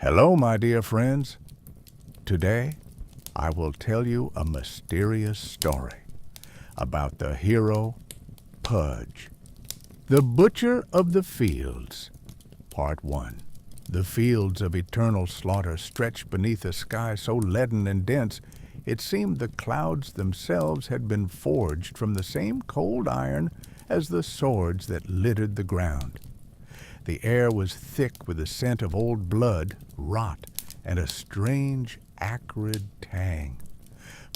Hello, my dear friends. Today, I will tell you a mysterious story about the hero Pudge, the Butcher of the Fields. Part 1. The fields of eternal slaughter stretched beneath a sky so leaden and dense it seemed the clouds themselves had been forged from the same cold iron as the swords that littered the ground. The air was thick with the scent of old blood, rot, and a strange, acrid tang.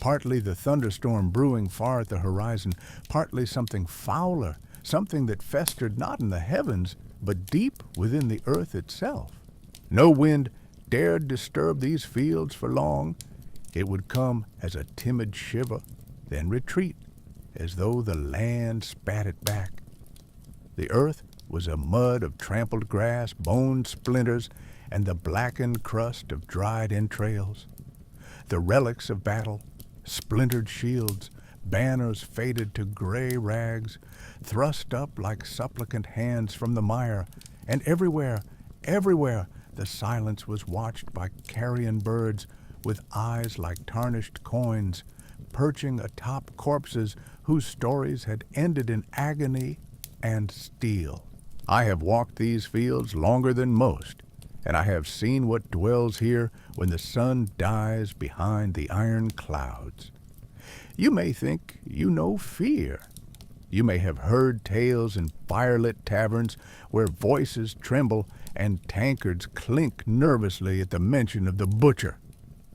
Partly the thunderstorm brewing far at the horizon, partly something fouler, something that festered not in the heavens, but deep within the earth itself. No wind dared disturb these fields for long. It would come as a timid shiver, then retreat, as though the land spat it back. The earth was a mud of trampled grass, bone splinters, and the blackened crust of dried entrails. The relics of battle, splintered shields, banners faded to gray rags, thrust up like supplicant hands from the mire, and everywhere, the silence was watched by carrion birds with eyes like tarnished coins, perching atop corpses whose stories had ended in agony and steel. I have walked these fields longer than most, and I have seen what dwells here when the sun dies behind the iron clouds. You may think you know fear. You may have heard tales in firelit taverns where voices tremble and tankards clink nervously at the mention of the butcher,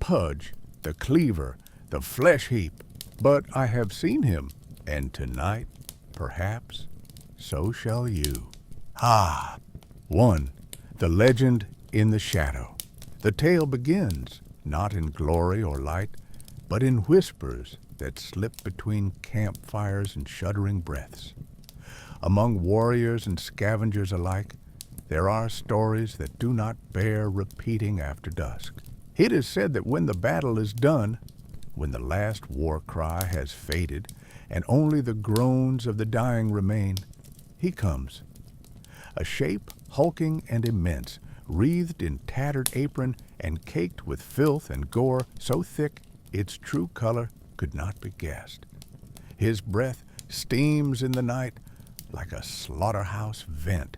Pudge, the Cleaver, the flesh heap. But I have seen him, and tonight, perhaps, so shall you. 1. The Legend in the Shadow. The tale begins, not in glory or light, but in whispers that slip between campfires and shuddering breaths. Among warriors and scavengers alike, there are stories that do not bear repeating after dusk. It is said that when the battle is done, when the last war cry has faded, and only the groans of the dying remain, he comes. A shape hulking and immense, wreathed in tattered apron and caked with filth and gore so thick its true color could not be guessed. His breath steams in the night like a slaughterhouse vent.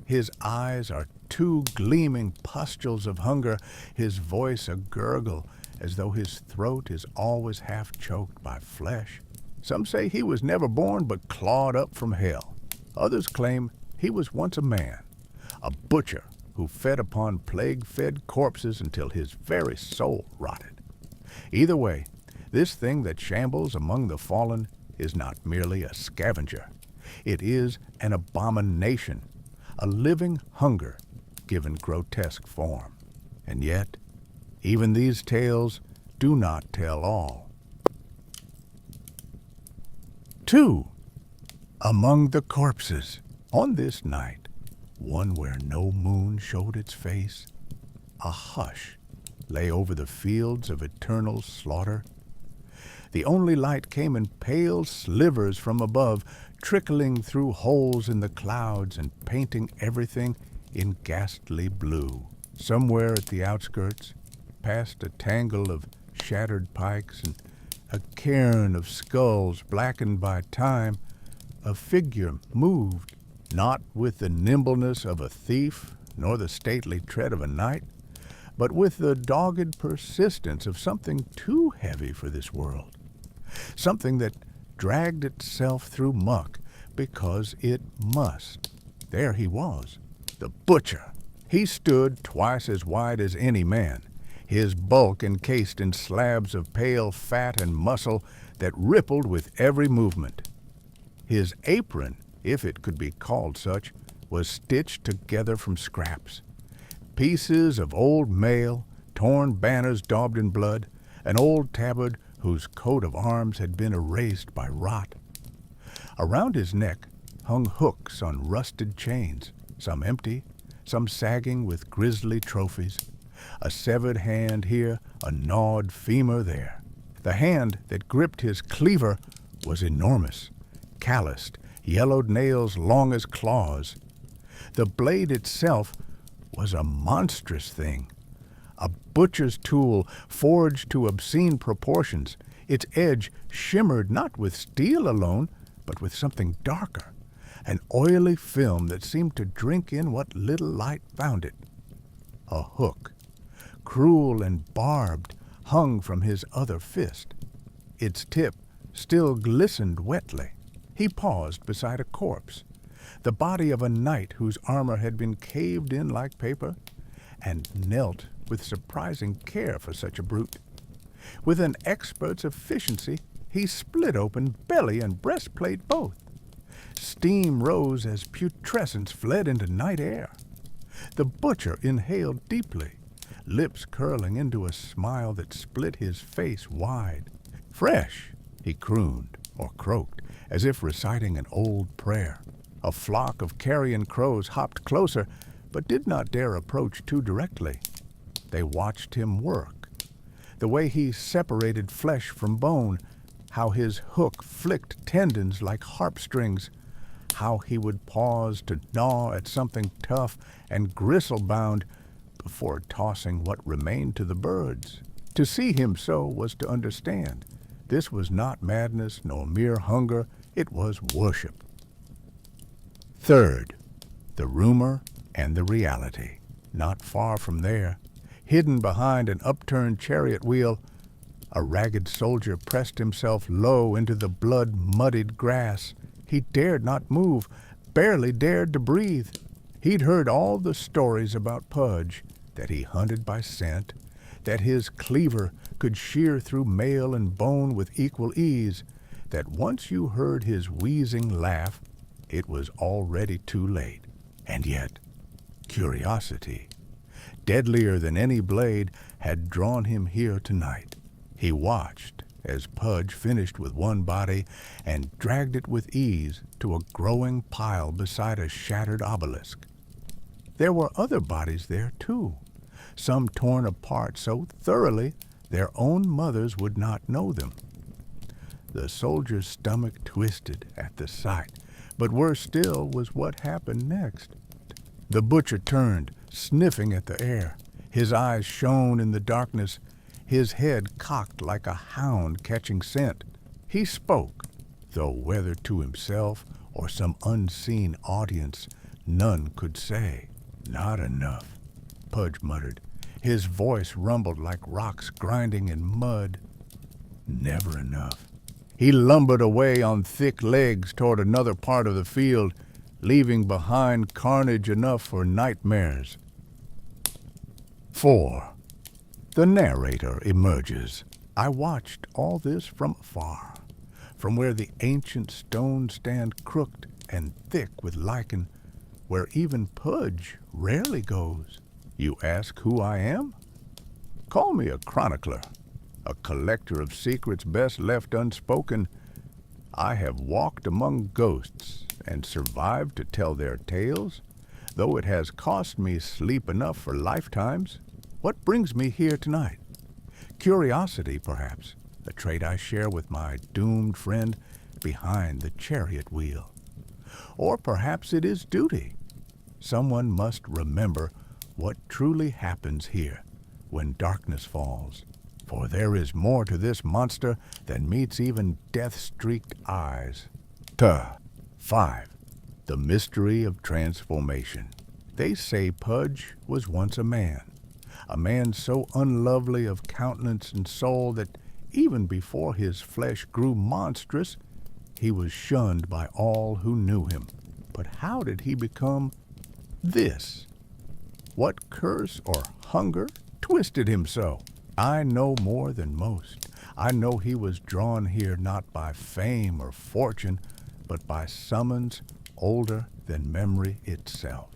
His eyes are two gleaming pustules of hunger, his voice a gurgle, as though his throat is always half choked by flesh. Some say he was never born but clawed up from hell. Others claim he was once a man, a butcher who fed upon plague-fed corpses until his very soul rotted. Either way, this thing that shambles among the fallen is not merely a scavenger. It is an abomination, a living hunger given grotesque form. And yet, even these tales do not tell all. 2. Among the Corpses. On this night, one where no moon showed its face, a hush lay over the fields of eternal slaughter. The only light came in pale slivers from above, trickling through holes in the clouds and painting everything in ghastly blue. Somewhere at the outskirts, past a tangle of shattered pikes and a cairn of skulls blackened by time, a figure moved, not with the nimbleness of a thief, nor the stately tread of a knight, but with the dogged persistence of something too heavy for this world. Something that dragged itself through muck because it must. There he was, the butcher. He stood twice as wide as any man, his bulk encased in slabs of pale fat and muscle that rippled with every movement. His apron, if it could be called such, was stitched together from scraps. Pieces of old mail, torn banners daubed in blood, an old tabard whose coat of arms had been erased by rot. Around his neck hung hooks on rusted chains, some empty, some sagging with grisly trophies. A severed hand here, a gnawed femur there. The hand that gripped his cleaver was enormous, calloused, yellowed nails long as claws. The blade itself was a monstrous thing, a butcher's tool forged to obscene proportions. Its edge shimmered not with steel alone, but with something darker, an oily film that seemed to drink in what little light found it. A hook, cruel and barbed, hung from his other fist. Its tip still glistened wetly. He paused beside a corpse, the body of a knight whose armor had been caved in like paper, and knelt with surprising care for such a brute. With an expert's efficiency, he split open belly and breastplate both. Steam rose as putrescence fled into night air. The butcher inhaled deeply, lips curling into a smile that split his face wide. "Fresh," he crooned or croaked, as if reciting an old prayer. A flock of carrion crows hopped closer, but did not dare approach too directly. They watched him work, the way he separated flesh from bone, how his hook flicked tendons like harp strings, how he would pause to gnaw at something tough and gristle-bound before tossing what remained to the birds. To see him so was to understand. This was not madness nor mere hunger, it was worship. Third, the rumor and the reality. Not far from there, hidden behind an upturned chariot wheel, a ragged soldier pressed himself low into the blood-muddied grass. He dared not move, barely dared to breathe. He'd heard all the stories about Pudge, that he hunted by scent, that his cleaver could shear through mail and bone with equal ease, that once you heard his wheezing laugh, it was already too late. And yet, curiosity, deadlier than any blade, had drawn him here tonight. He watched as Pudge finished with one body and dragged it with ease to a growing pile beside a shattered obelisk. There were other bodies there, too, some torn apart so thoroughly their own mothers would not know them. The soldier's stomach twisted at the sight, but worse still was what happened next. The butcher turned, sniffing at the air. His eyes shone in the darkness, his head cocked like a hound catching scent. He spoke, though whether to himself or some unseen audience, none could say. "Not enough," Pudge muttered. His voice rumbled like rocks grinding in mud. "Never enough." He lumbered away on thick legs toward another part of the field, leaving behind carnage enough for nightmares. 4. The narrator emerges. I watched all this from afar, from where the ancient stones stand crooked and thick with lichen, where even Pudge rarely goes. You ask who I am? Call me a chronicler, a collector of secrets best left unspoken. I have walked among ghosts and survived to tell their tales, though it has cost me sleep enough for lifetimes. What brings me here tonight? Curiosity, perhaps, a trait I share with my doomed friend behind the chariot wheel. Or perhaps it is duty. Someone must remember what truly happens here when darkness falls. For there is more to this monster than meets even death-streaked eyes. 5. The mystery of transformation. They say Pudge was once a man so unlovely of countenance and soul that even before his flesh grew monstrous, he was shunned by all who knew him. But how did he become this? What curse or hunger twisted him so? I know more than most. I know he was drawn here not by fame or fortune, but by summons older than memory itself.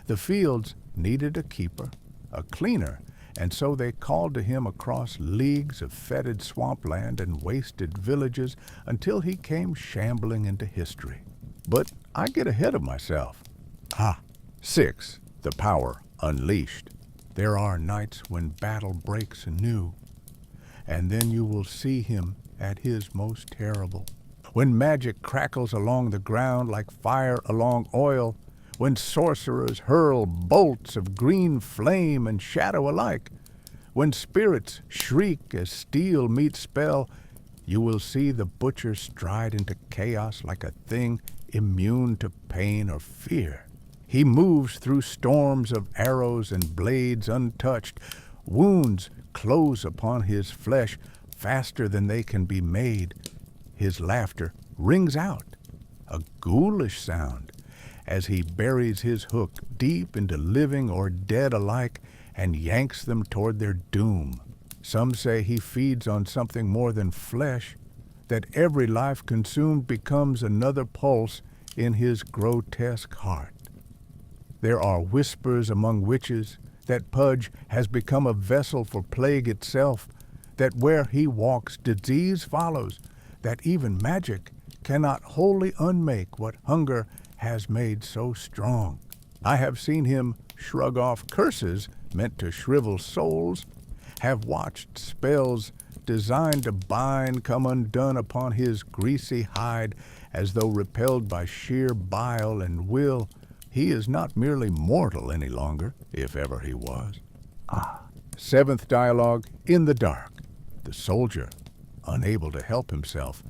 The fields needed a keeper, a cleaner, and so they called to him across leagues of fetid swampland and wasted villages until he came shambling into history. But I get ahead of myself. 6. The power unleashed. There are nights when battle breaks anew, and then you will see him at his most terrible. When magic crackles along the ground like fire along oil, when sorcerers hurl bolts of green flame and shadow alike, when spirits shriek as steel meets spell, you will see the butcher stride into chaos like a thing immune to pain or fear. He moves through storms of arrows and blades untouched. Wounds close upon his flesh faster than they can be made. His laughter rings out, a ghoulish sound, as he buries his hook deep into living or dead alike and yanks them toward their doom. Some say he feeds on something more than flesh, that every life consumed becomes another pulse in his grotesque heart. There are whispers among witches that Pudge has become a vessel for plague itself, that where he walks disease follows, that even magic cannot wholly unmake what hunger has made so strong. I have seen him shrug off curses meant to shrivel souls, have watched spells designed to bind come undone upon his greasy hide as though repelled by sheer bile and will. He is not merely mortal any longer, if ever he was. Seventh dialogue, in the dark. The soldier, unable to help himself,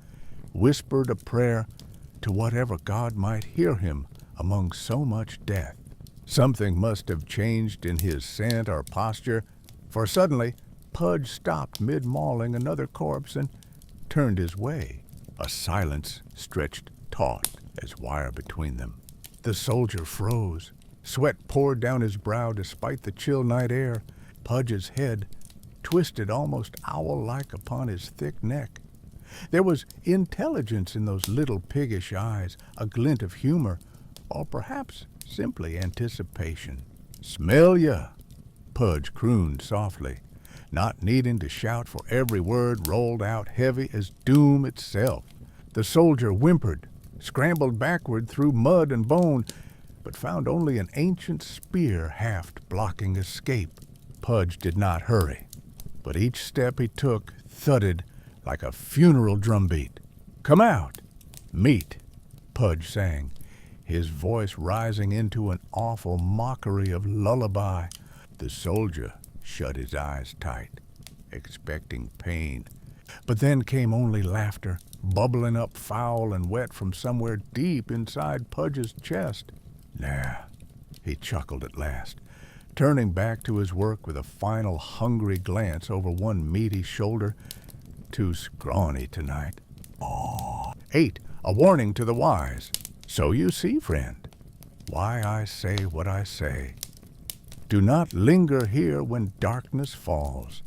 whispered a prayer to whatever God might hear him among so much death. Something must have changed in his scent or posture, for suddenly Pudge stopped mid-mauling another corpse and turned his way. A silence stretched taut as wire between them. The soldier froze. Sweat poured down his brow despite the chill night air. Pudge's head twisted almost owl-like upon his thick neck. There was intelligence in those little piggish eyes, a glint of humor, or perhaps simply anticipation. "Smell ya," Pudge crooned softly, not needing to shout, for every word rolled out heavy as doom itself. The soldier whimpered, scrambled backward through mud and bone, but found only an ancient spear haft blocking escape. Pudge did not hurry, but each step he took thudded like a funeral drumbeat. "Come out! Meet!" Pudge sang, his voice rising into an awful mockery of lullaby. The soldier shut his eyes tight, expecting pain. But then came only laughter, bubbling up foul and wet from somewhere deep inside Pudge's chest. "Nah," he chuckled at last, turning back to his work with a final hungry glance over one meaty shoulder. "Too scrawny tonight." 8. A warning to the wise. So you see, friend, why I say what I say. Do not linger here when darkness falls.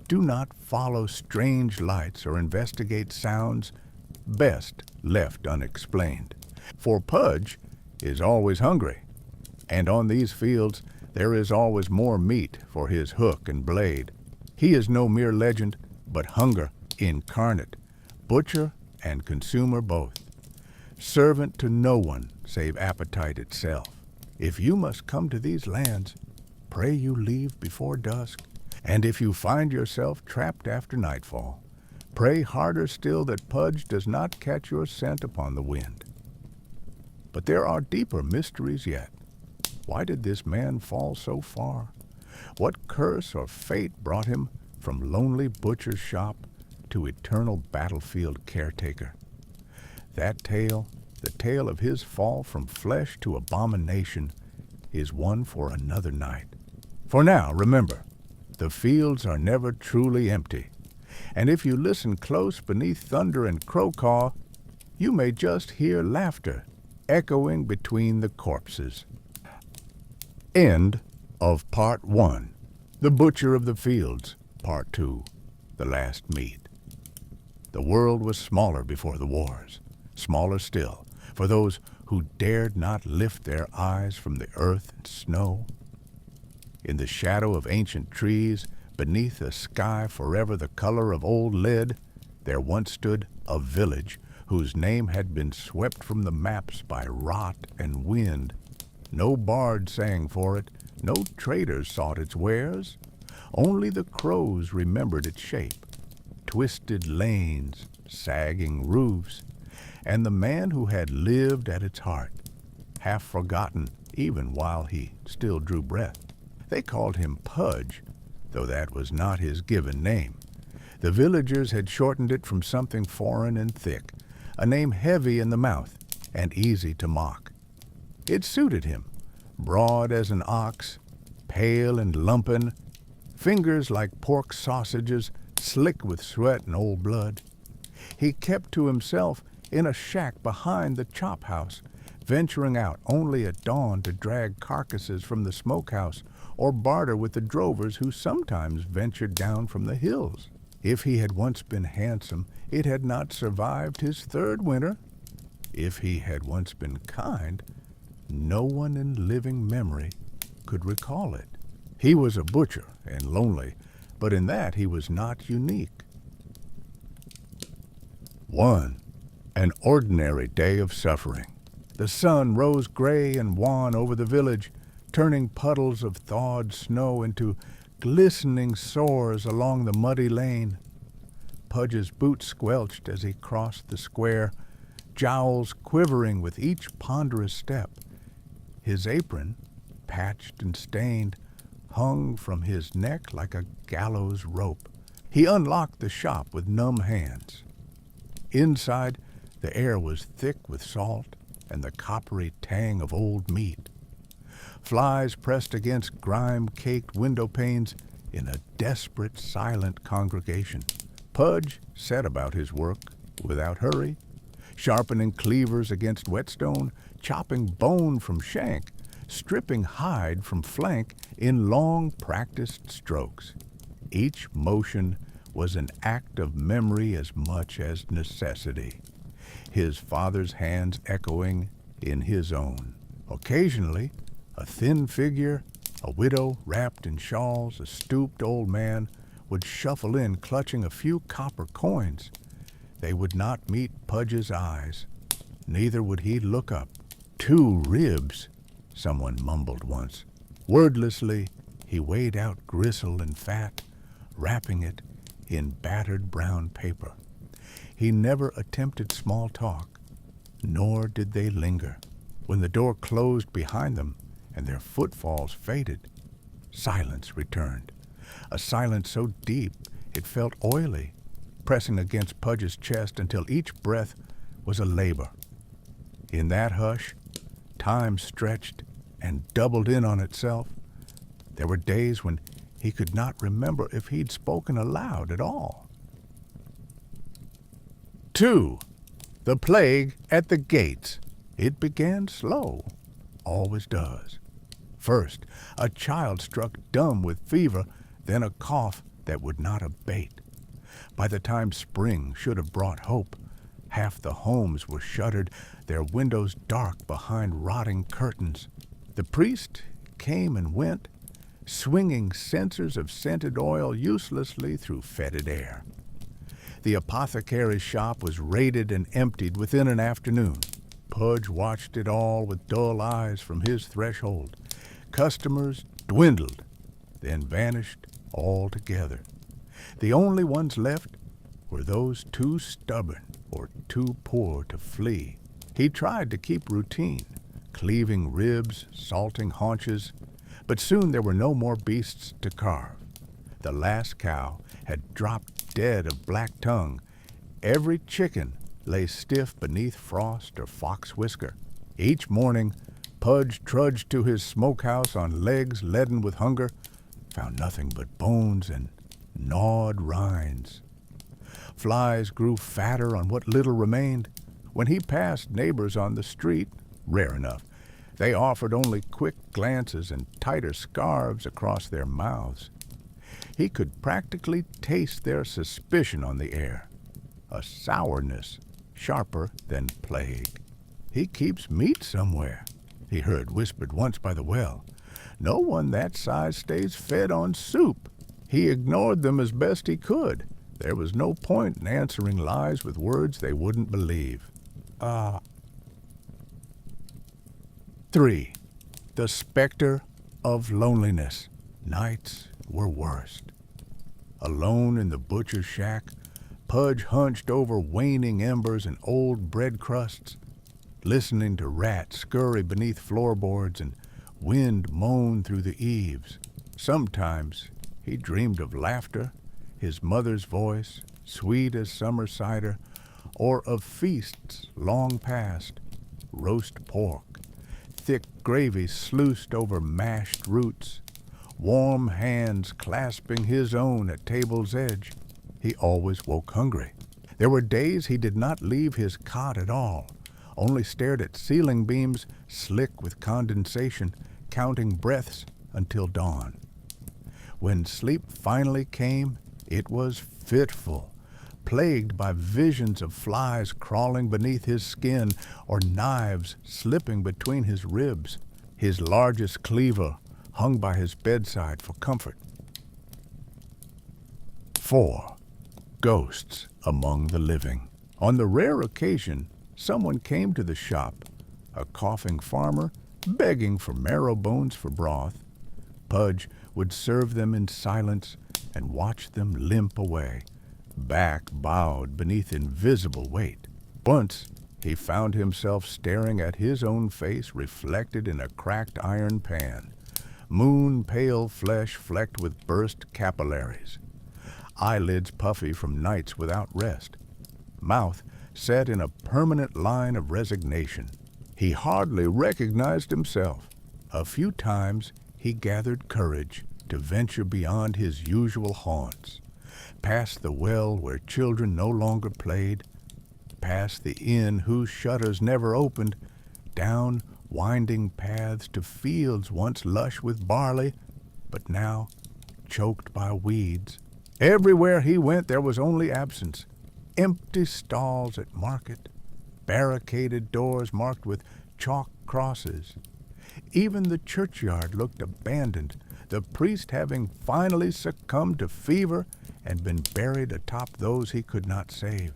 Do not follow strange lights or investigate sounds best left unexplained. For Pudge is always hungry, and on these fields there is always more meat for his hook and blade. He is no mere legend, but hunger incarnate, butcher and consumer both. Servant to no one save appetite itself. If you must come to these lands, pray you leave before dusk, and if you find yourself trapped after nightfall, pray harder still that Pudge does not catch your scent upon the wind. But there are deeper mysteries yet. Why did this man fall so far? What curse or fate brought him from lonely butcher's shop to eternal battlefield caretaker? That tale, the tale of his fall from flesh to abomination, is one for another night. For now, remember, the fields are never truly empty, and if you listen close beneath thunder and crow-caw, you may just hear laughter echoing between the corpses. End of Part 1. The Butcher of the Fields, Part 2. The Last Meat. The world was smaller before the wars, smaller still for those who dared not lift their eyes from the earth and snow. In the shadow of ancient trees, beneath a sky forever the color of old lead, there once stood a village whose name had been swept from the maps by rot and wind. No bard sang for it, no traders sought its wares. Only the crows remembered its shape, twisted lanes, sagging roofs, and the man who had lived at its heart, half forgotten even while he still drew breath. They called him Pudge, though that was not his given name. The villagers had shortened it from something foreign and thick, a name heavy in the mouth and easy to mock. It suited him, broad as an ox, pale and lumpen, fingers like pork sausages, slick with sweat and old blood. He kept to himself in a shack behind the chop house, venturing out only at dawn to drag carcasses from the smokehouse or barter with the drovers who sometimes ventured down from the hills. If he had once been handsome, it had not survived his third winter. If he had once been kind, no one in living memory could recall it. He was a butcher and lonely, but in that he was not unique. 1. An ordinary day of suffering. The sun rose gray and wan over the village, turning puddles of thawed snow into glistening sores along the muddy lane. Pudge's boots squelched as he crossed the square, jowls quivering with each ponderous step. His apron, patched and stained, hung from his neck like a gallows rope. He unlocked the shop with numb hands. Inside, the air was thick with salt and the coppery tang of old meat. Flies pressed against grime-caked window panes in a desperate, silent congregation. Pudge set about his work without hurry, sharpening cleavers against whetstone, chopping bone from shank, stripping hide from flank in long practiced strokes. Each motion was an act of memory as much as necessity, his father's hands echoing in his own. Occasionally, a thin figure, a widow wrapped in shawls, a stooped old man, would shuffle in clutching a few copper coins. They would not meet Pudge's eyes. Neither would he look up. 2 ribs, someone mumbled once. Wordlessly, he weighed out gristle and fat, wrapping it in battered brown paper. He never attempted small talk, nor did they linger. When the door closed behind them and their footfalls faded, silence returned, a silence so deep it felt oily, pressing against Pudge's chest until each breath was a labor. In that hush, time stretched and doubled in on itself. There were days when he could not remember if he'd spoken aloud at all. 2. The plague at the gates. It began slow, always does. First, a child struck dumb with fever, then a cough that would not abate. By the time spring should have brought hope, half the homes were shuttered, their windows dark behind rotting curtains. The priest came and went, swinging censers of scented oil uselessly through fetid air. The apothecary's shop was raided and emptied within an afternoon. Pudge watched it all with dull eyes from his threshold. Customers dwindled, then vanished altogether. The only ones left were those too stubborn or too poor to flee. He tried to keep routine, cleaving ribs, salting haunches, but soon there were no more beasts to carve. The last cow had dropped dead of black tongue. Every chicken lay stiff beneath frost or fox whisker. Each morning, Pudge trudged to his smokehouse on legs leaden with hunger, found nothing but bones and gnawed rinds. Flies grew fatter on what little remained. When he passed neighbors on the street, rare enough, they offered only quick glances and tighter scarves across their mouths. He could practically taste their suspicion on the air, a sourness sharper than plague. "He keeps meat somewhere," he heard whispered once by the well. "No one that size stays fed on soup." He ignored them as best he could. There was no point in answering lies with words they wouldn't believe. 3. The specter of loneliness. Nights were worst. Alone in the butcher's shack, Pudge hunched over waning embers and old bread crusts. listening to rats scurry beneath floorboards and wind moan through the eaves. Sometimes he dreamed of laughter, his mother's voice, sweet as summer cider, or of feasts long past, roast pork, thick gravy sluiced over mashed roots, warm hands clasping his own at table's edge. He always woke hungry. There were days he did not leave his cot at all, only stared at ceiling beams slick with condensation, counting breaths until dawn. When sleep finally came, it was fitful, plagued by visions of flies crawling beneath his skin or knives slipping between his ribs. His largest cleaver hung by his bedside for comfort. 4. Ghosts among the living. On the rare occasion someone came to the shop, a coughing farmer begging for marrow bones for broth. Pudge would serve them in silence and watch them limp away, back bowed beneath invisible weight. Once he found himself staring at his own face reflected in a cracked iron pan, moon-pale flesh flecked with burst capillaries, eyelids puffy from nights without rest, mouth set in a permanent line of resignation. He hardly recognized himself. A few times he gathered courage to venture beyond his usual haunts, past the well where children no longer played, past the inn whose shutters never opened, down winding paths to fields once lush with barley, but now choked by weeds. Everywhere he went there was only absence. Empty stalls at market, barricaded doors marked with chalk crosses. Even the churchyard looked abandoned, the priest having finally succumbed to fever and been buried atop those he could not save.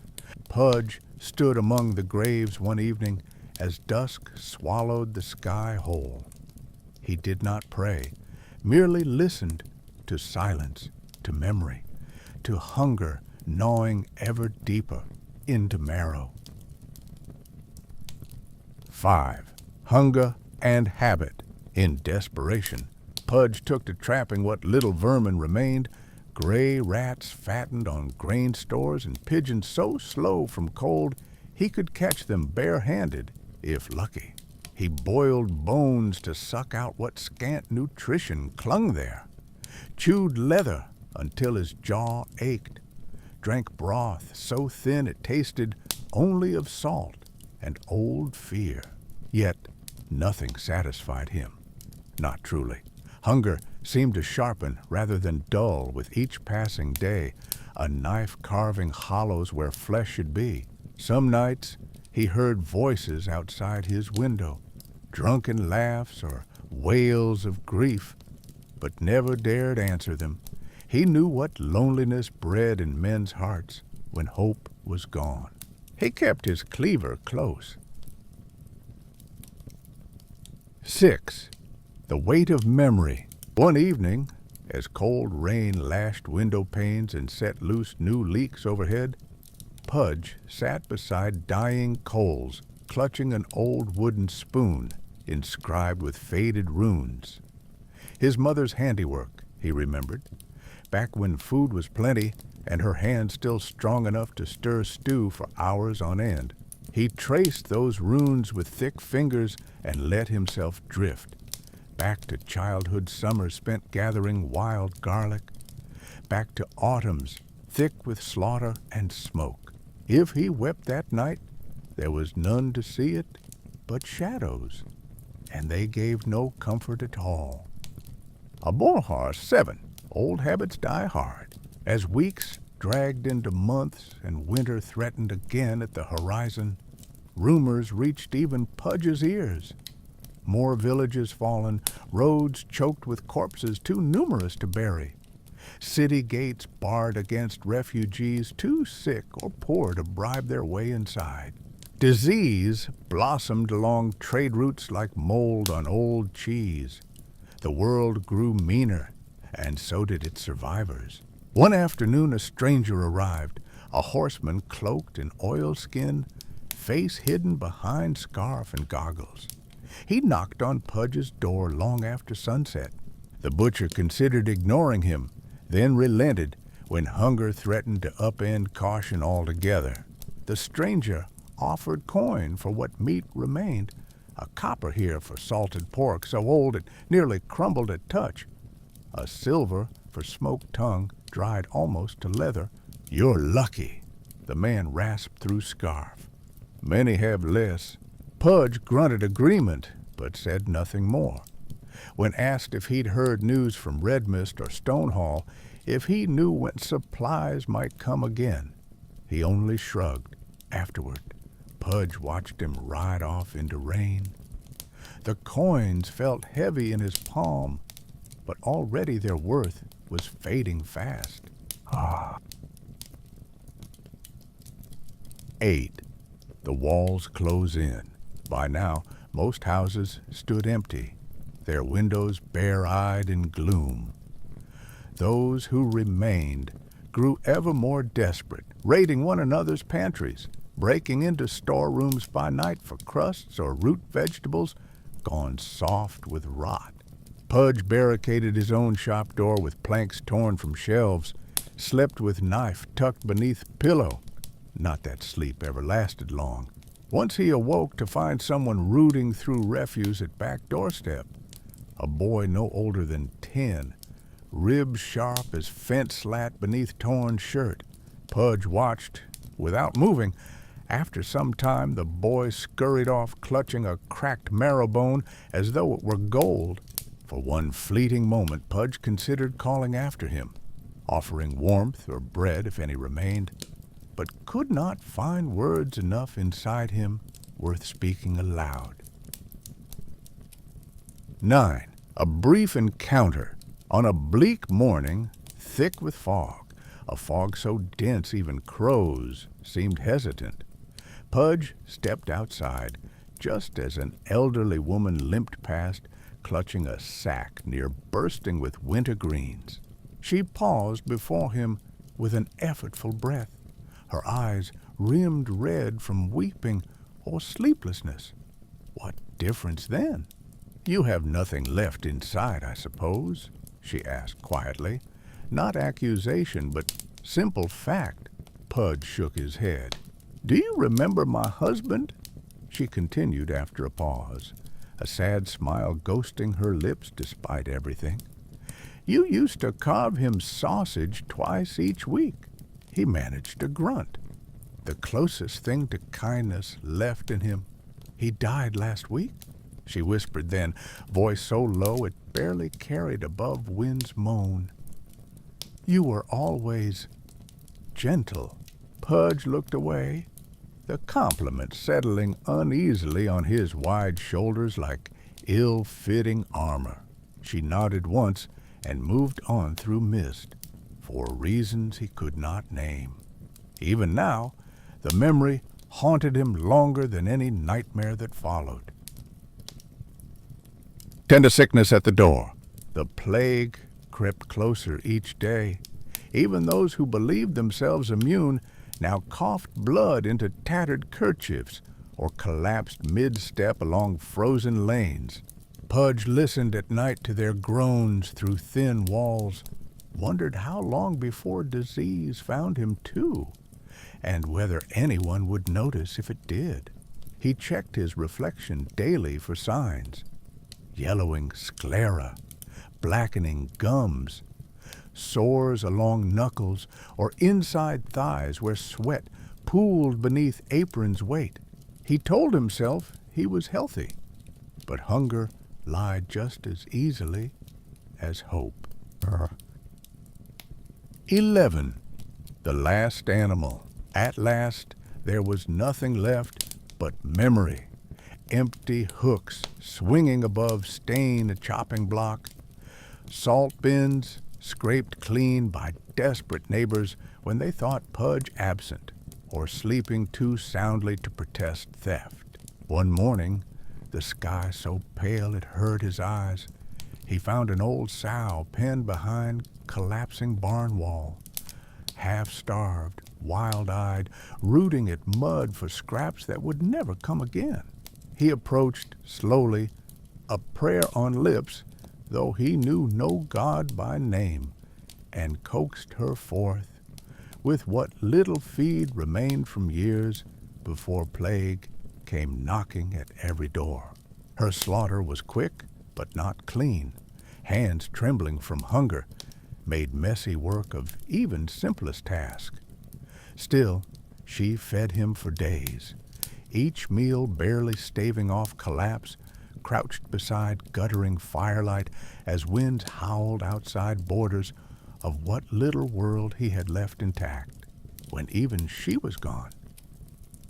Pudge stood among the graves one evening as dusk swallowed the sky whole. He did not pray, merely listened to silence, to memory, to hunger gnawing ever deeper into marrow. 5. Hunger and habit. In desperation, Pudge took to trapping what little vermin remained, gray rats fattened on grain stores and pigeons so slow from cold he could catch them bare-handed, if lucky. He boiled bones to suck out what scant nutrition clung there, chewed leather until his jaw ached, drank broth so thin it tasted only of salt and old fear. Yet nothing satisfied him. Not truly. Hunger seemed to sharpen rather than dull with each passing day, a knife carving hollows where flesh should be. Some nights he heard voices outside his window, drunken laughs or wails of grief, but never dared answer them. He knew what loneliness bred in men's hearts when hope was gone. He kept his cleaver close. 6. The weight of memory. One evening, as cold rain lashed window panes and set loose new leaks overhead, Pudge sat beside dying coals, clutching an old wooden spoon inscribed with faded runes. His mother's handiwork, he remembered, back when food was plenty and her hand still strong enough to stir stew for hours on end. He traced those runes with thick fingers and let himself drift, back to childhood summers spent gathering wild garlic, back to autumns thick with slaughter and smoke. If he wept that night, there was none to see it but shadows, and they gave no comfort at all. Aborhar 7. Old habits die hard. As weeks dragged into months and winter threatened again at the horizon, rumors reached even Pudge's ears. More villages fallen, roads choked with corpses too numerous to bury, city gates barred against refugees too sick or poor to bribe their way inside. Disease blossomed along trade routes like mold on old cheese. The world grew meaner, and so did its survivors. One afternoon a stranger arrived, a horseman cloaked in oilskin, face hidden behind scarf and goggles. He knocked on Pudge's door long after sunset. The butcher considered ignoring him, then relented when hunger threatened to upend caution altogether. The stranger offered coin for what meat remained, a copper here for salted pork so old it nearly crumbled at touch, a silver for smoked tongue dried almost to leather. "You're lucky," the man rasped through scarf. "Many have less." Pudge grunted agreement, but said nothing more. When asked if he'd heard news from Red Mist or Stonehall, if he knew when supplies might come again, he only shrugged. Afterward, Pudge watched him ride off into rain. The coins felt heavy in his palm, but already their worth was fading fast. 8. The walls close in. By now, most houses stood empty, their windows bare-eyed in gloom. Those who remained grew ever more desperate, raiding one another's pantries, breaking into storerooms by night for crusts or root vegetables gone soft with rot. Pudge barricaded his own shop door with planks torn from shelves, slept with knife tucked beneath pillow. Not that sleep ever lasted long. Once he awoke to find someone rooting through refuse at back doorstep. A boy no older than 10, ribs sharp as fence slat beneath torn shirt. Pudge watched without moving. After some time, the boy scurried off, clutching a cracked marrow bone as though it were gold. For one fleeting moment, Pudge considered calling after him, offering warmth or bread if any remained, but could not find words enough inside him worth speaking aloud. 9. A brief encounter. On a bleak morning, thick with fog, a fog so dense even crows seemed hesitant, Pudge stepped outside just as an elderly woman limped past, clutching a sack near bursting with winter greens. She paused before him with an effortful breath, her eyes rimmed red from weeping or sleeplessness. What difference then? "You have nothing left inside, I suppose?" she asked quietly. Not accusation, but simple fact. Pudge shook his head. "Do you remember my husband?" she continued after a pause, a sad smile ghosting her lips despite everything. "You used to carve him sausage twice each week." He managed to grunt. "The closest thing to kindness left in him. He died last week," she whispered then, voice so low it barely carried above wind's moan. "You were always gentle." Pudge looked away, the compliment settling uneasily on his wide shoulders like ill-fitting armor. She nodded once and moved on through mist, for reasons he could not name. Even now, the memory haunted him longer than any nightmare that followed. 10 to sickness at the door. The plague crept closer each day. Even those who believed themselves immune now coughed blood into tattered kerchiefs or collapsed mid-step along frozen lanes. Pudge listened at night to their groans through thin walls, wondered how long before disease found him too, and whether anyone would notice if it did. He checked his reflection daily for signs. Yellowing sclera, blackening gums, sores along knuckles or inside thighs where sweat pooled beneath apron's weight. He told himself he was healthy, but hunger lied just as easily as hope. 11. The last animal. At last, there was nothing left but memory. Empty hooks swinging above stain a chopping block. Salt bins scraped clean by desperate neighbors when they thought Pudge absent or sleeping too soundly to protest theft. One morning, the sky so pale it hurt his eyes, he found an old sow penned behind collapsing barn wall, half-starved, wild-eyed, rooting at mud for scraps that would never come again. He approached slowly, a prayer on lips, though he knew no god by name, and coaxed her forth, with what little feed remained from years before plague came knocking at every door. Her slaughter was quick, but not clean. Hands trembling from hunger made messy work of even simplest task. Still, she fed him for days, each meal barely staving off collapse, crouched beside guttering firelight as winds howled outside borders of what little world he had left intact, when even she was gone.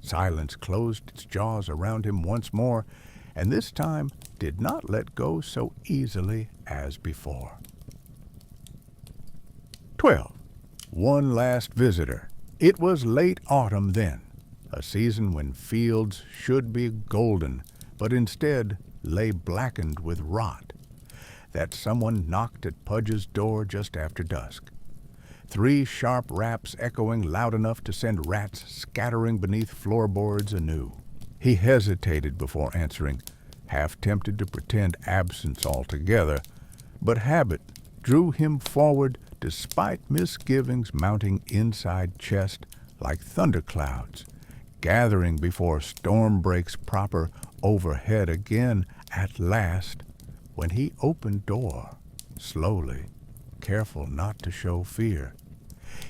Silence closed its jaws around him once more, and this time did not let go so easily as before. 12. One last visitor. It was late autumn then, a season when fields should be golden, but instead lay blackened with rot, that someone knocked at Pudge's door just after dusk. 3 sharp raps echoing loud enough to send rats scattering beneath floorboards anew. He hesitated before answering, half tempted to pretend absence altogether, but habit drew him forward despite misgivings mounting inside chest like thunderclouds, gathering before storm breaks proper overhead again at last, when he opened door, slowly, careful not to show fear.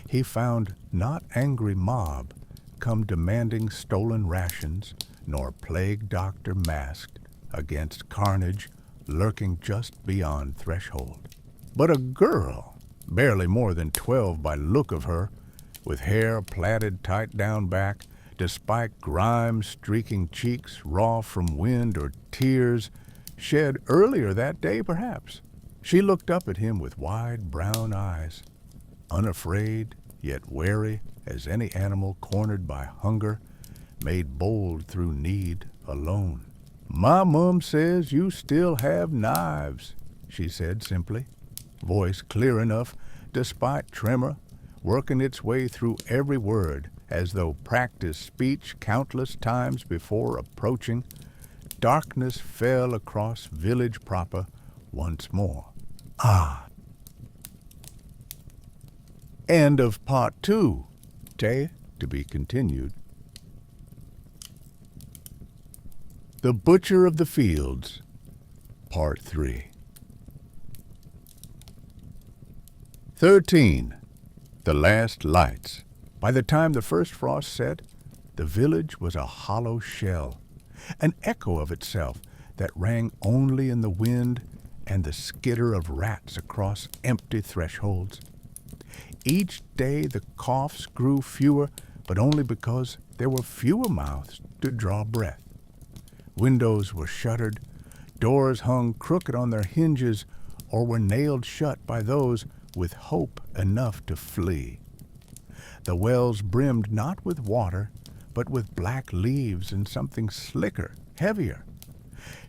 He found not angry mob come demanding stolen rations, nor plague doctor masked against carnage lurking just beyond threshold, but a girl, barely more than 12 by look of her, with hair plaited tight down back, despite grime streaking cheeks raw from wind or tears shed earlier that day perhaps. She looked up at him with wide brown eyes, unafraid yet wary as any animal cornered by hunger, made bold through need alone. "My mum says you still have knives," she said simply, voice clear enough despite tremor, working its way through every word as though practiced speech countless times before approaching. Darkness fell across village proper once more. Ah. End of part 2. To be continued. The Butcher of the Fields, Part 3. 13. The Last Lights. By the time the first frost set, the village was a hollow shell, an echo of itself that rang only in the wind and the skitter of rats across empty thresholds. Each day the coughs grew fewer, but only because there were fewer mouths to draw breath. Windows were shuttered, doors hung crooked on their hinges, or were nailed shut by those with hope enough to flee. The wells brimmed not with water, but with black leaves and something slicker, heavier.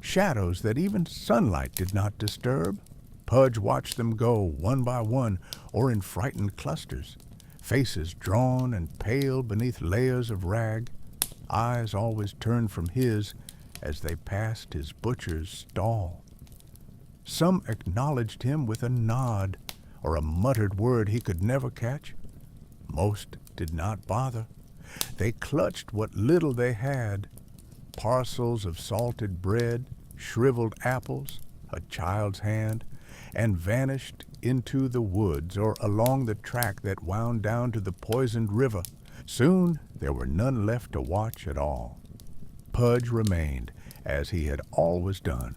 Shadows that even sunlight did not disturb. Pudge watched them go one by one or in frightened clusters, faces drawn and pale beneath layers of rag, eyes always turned from his as they passed his butcher's stall. Some acknowledged him with a nod or a muttered word he could never catch. Most did not bother. They clutched what little they had, parcels of salted bread, shriveled apples, a child's hand, and vanished into the woods or along the track that wound down to the poisoned river. Soon there were none left to watch at all. Pudge remained, as he had always done.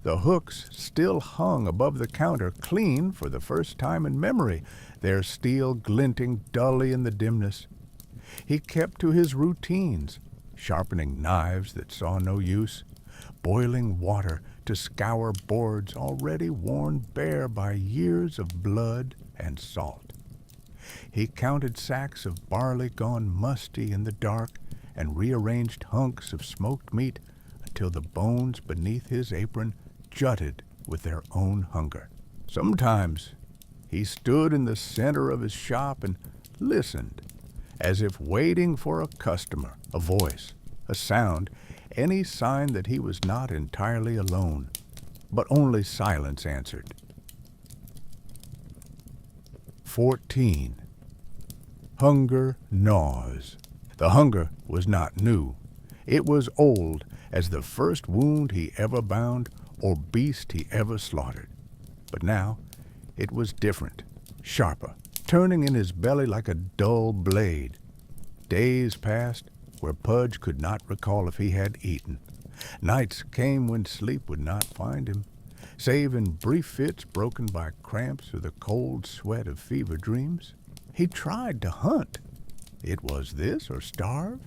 The hooks still hung above the counter, clean for the first time in memory, their steel glinting dully in the dimness. He kept to his routines, sharpening knives that saw no use, boiling water to scour boards already worn bare by years of blood and salt. He counted sacks of barley gone musty in the dark and rearranged hunks of smoked meat until the bones beneath his apron jutted with their own hunger. Sometimes he stood in the center of his shop and listened, as if waiting for a customer, a voice, a sound, any sign that he was not entirely alone. But only silence answered. 14. Hunger gnaws. The hunger was not new. It was old as the first wound he ever bound or beast he ever slaughtered. But now it was different, sharper, turning in his belly like a dull blade. Days passed where Pudge could not recall if he had eaten. Nights came when sleep would not find him, save in brief fits broken by cramps or the cold sweat of fever dreams. He tried to hunt. It was this or starve.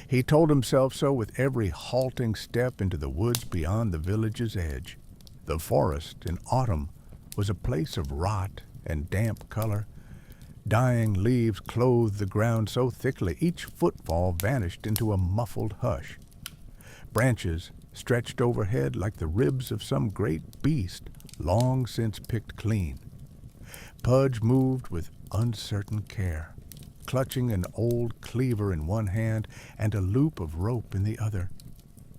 He told himself so with every halting step into the woods beyond the village's edge. The forest in autumn was a place of rot and damp color. Dying leaves clothed the ground so thickly each footfall vanished into a muffled hush. Branches stretched overhead like the ribs of some great beast long since picked clean. Pudge moved with uncertain care, clutching an old cleaver in one hand and a loop of rope in the other,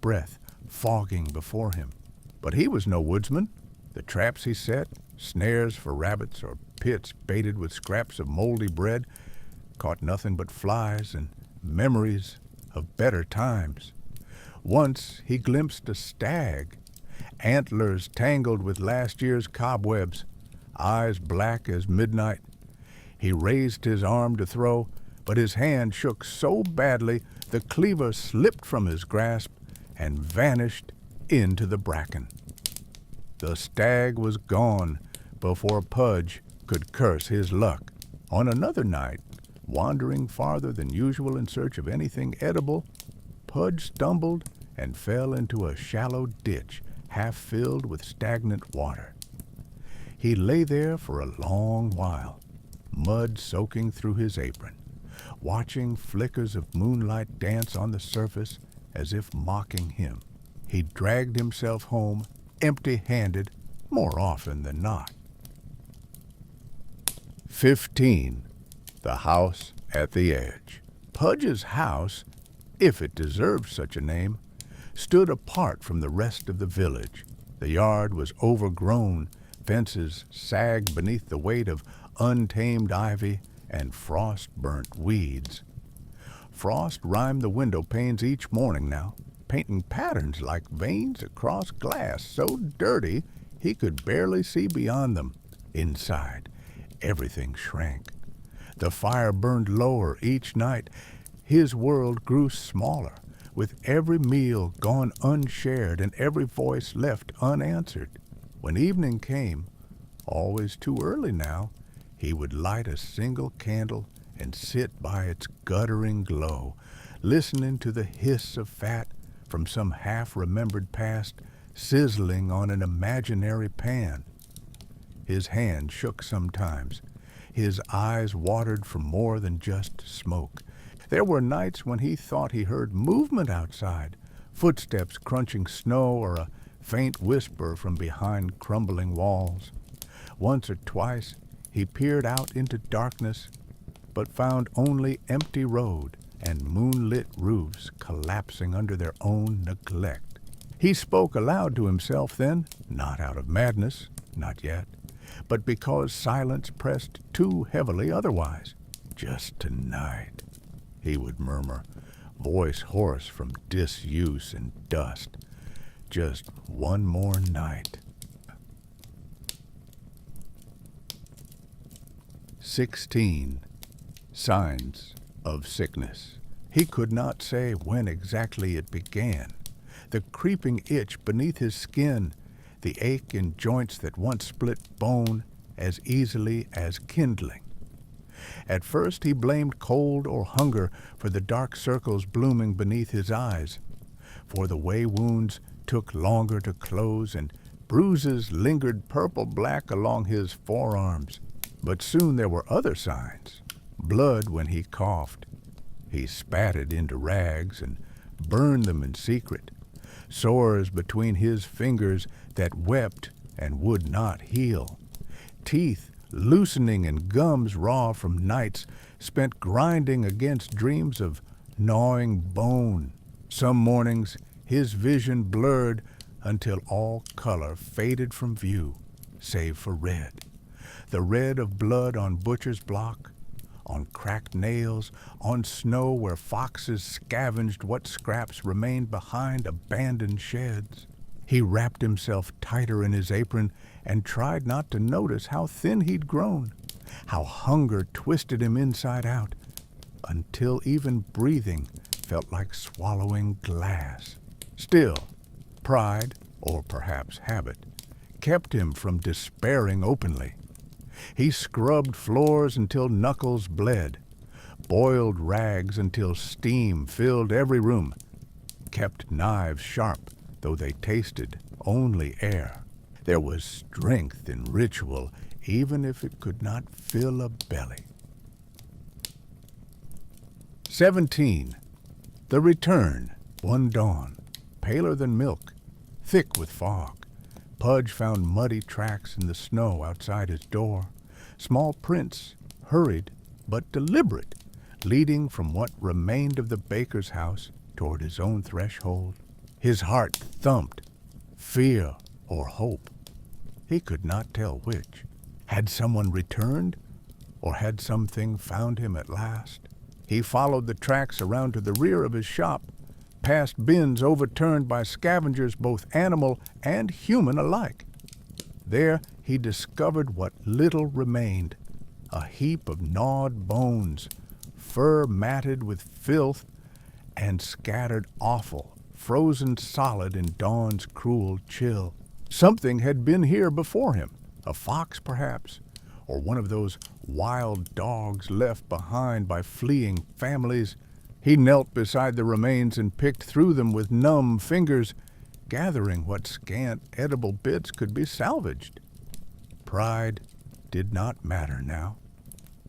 breath fogging before him. But he was no woodsman. The traps he set, snares for rabbits or pits baited with scraps of moldy bread, caught nothing but flies and memories of better times. Once he glimpsed a stag, antlers tangled with last year's cobwebs, eyes black as midnight. He raised his arm to throw, but his hand shook so badly the cleaver slipped from his grasp and vanished into the bracken. The stag was gone before Pudge could curse his luck. On another night, wandering farther than usual in search of anything edible, Pudge stumbled and fell into a shallow ditch half filled with stagnant water. He lay there for a long while, mud soaking through his apron, watching flickers of moonlight dance on the surface as if mocking him. He dragged himself home empty-handed more often than not. 15. The House at the Edge. Pudge's house, if it deserved such a name, stood apart from the rest of the village. The yard was overgrown, fences sagged beneath the weight of untamed ivy and frost-burnt weeds. Frost rimed the window panes each morning now, painting patterns like veins across glass so dirty he could barely see beyond them. Inside, everything shrank. The fire burned lower each night. His world grew smaller, with every meal gone unshared and every voice left unanswered. When evening came, always too early now, he would light a single candle and sit by its guttering glow, listening to the hiss of fat from some half-remembered past sizzling on an imaginary pan. His hand shook sometimes. His eyes watered from more than just smoke. There were nights when he thought he heard movement outside, footsteps crunching snow or a faint whisper from behind crumbling walls. Once or twice he peered out into darkness, but found only empty road and moonlit roofs collapsing under their own neglect. He spoke aloud to himself then, not out of madness, not yet, but because silence pressed too heavily otherwise. Just tonight, he would murmur, voice hoarse from disuse and dust. Just one more night. 16. Signs of sickness. He could not say when exactly it began. The creeping itch beneath his skin, the ache in joints that once split bone as easily as kindling. At first he blamed cold or hunger for the dark circles blooming beneath his eyes, for the way wounds took longer to close and bruises lingered purple-black along his forearms. But soon there were other signs. Blood when he coughed. He spat it into rags and burned them in secret. Sores between his fingers that wept and would not heal. Teeth loosening in gums raw from nights spent grinding against dreams of gnawing bone. Some mornings his vision blurred until all color faded from view, save for red. The red of blood on butcher's block, on cracked nails, on snow where foxes scavenged what scraps remained behind abandoned sheds. He wrapped himself tighter in his apron and tried not to notice how thin he'd grown, how hunger twisted him inside out, until even breathing felt like swallowing glass. Still, pride, or perhaps habit, kept him from despairing openly. He scrubbed floors until knuckles bled, boiled rags until steam filled every room, kept knives sharp, though they tasted only air. There was strength in ritual, even if it could not fill a belly. 17. The return, one dawn, paler than milk, thick with fog. Pudge found muddy tracks in the snow outside his door, small prints, hurried but deliberate, leading from what remained of the baker's house toward his own threshold. His heart thumped, fear or hope. He could not tell which. Had someone returned, or had something found him at last? He followed the tracks around to the rear of his shop, past bins overturned by scavengers both animal and human alike. There he discovered what little remained, a heap of gnawed bones, fur matted with filth, and scattered offal, frozen solid in dawn's cruel chill. Something had been here before him, a fox perhaps, or one of those wild dogs left behind by fleeing families. He knelt beside the remains and picked through them with numb fingers, gathering what scant edible bits could be salvaged. Pride did not matter now.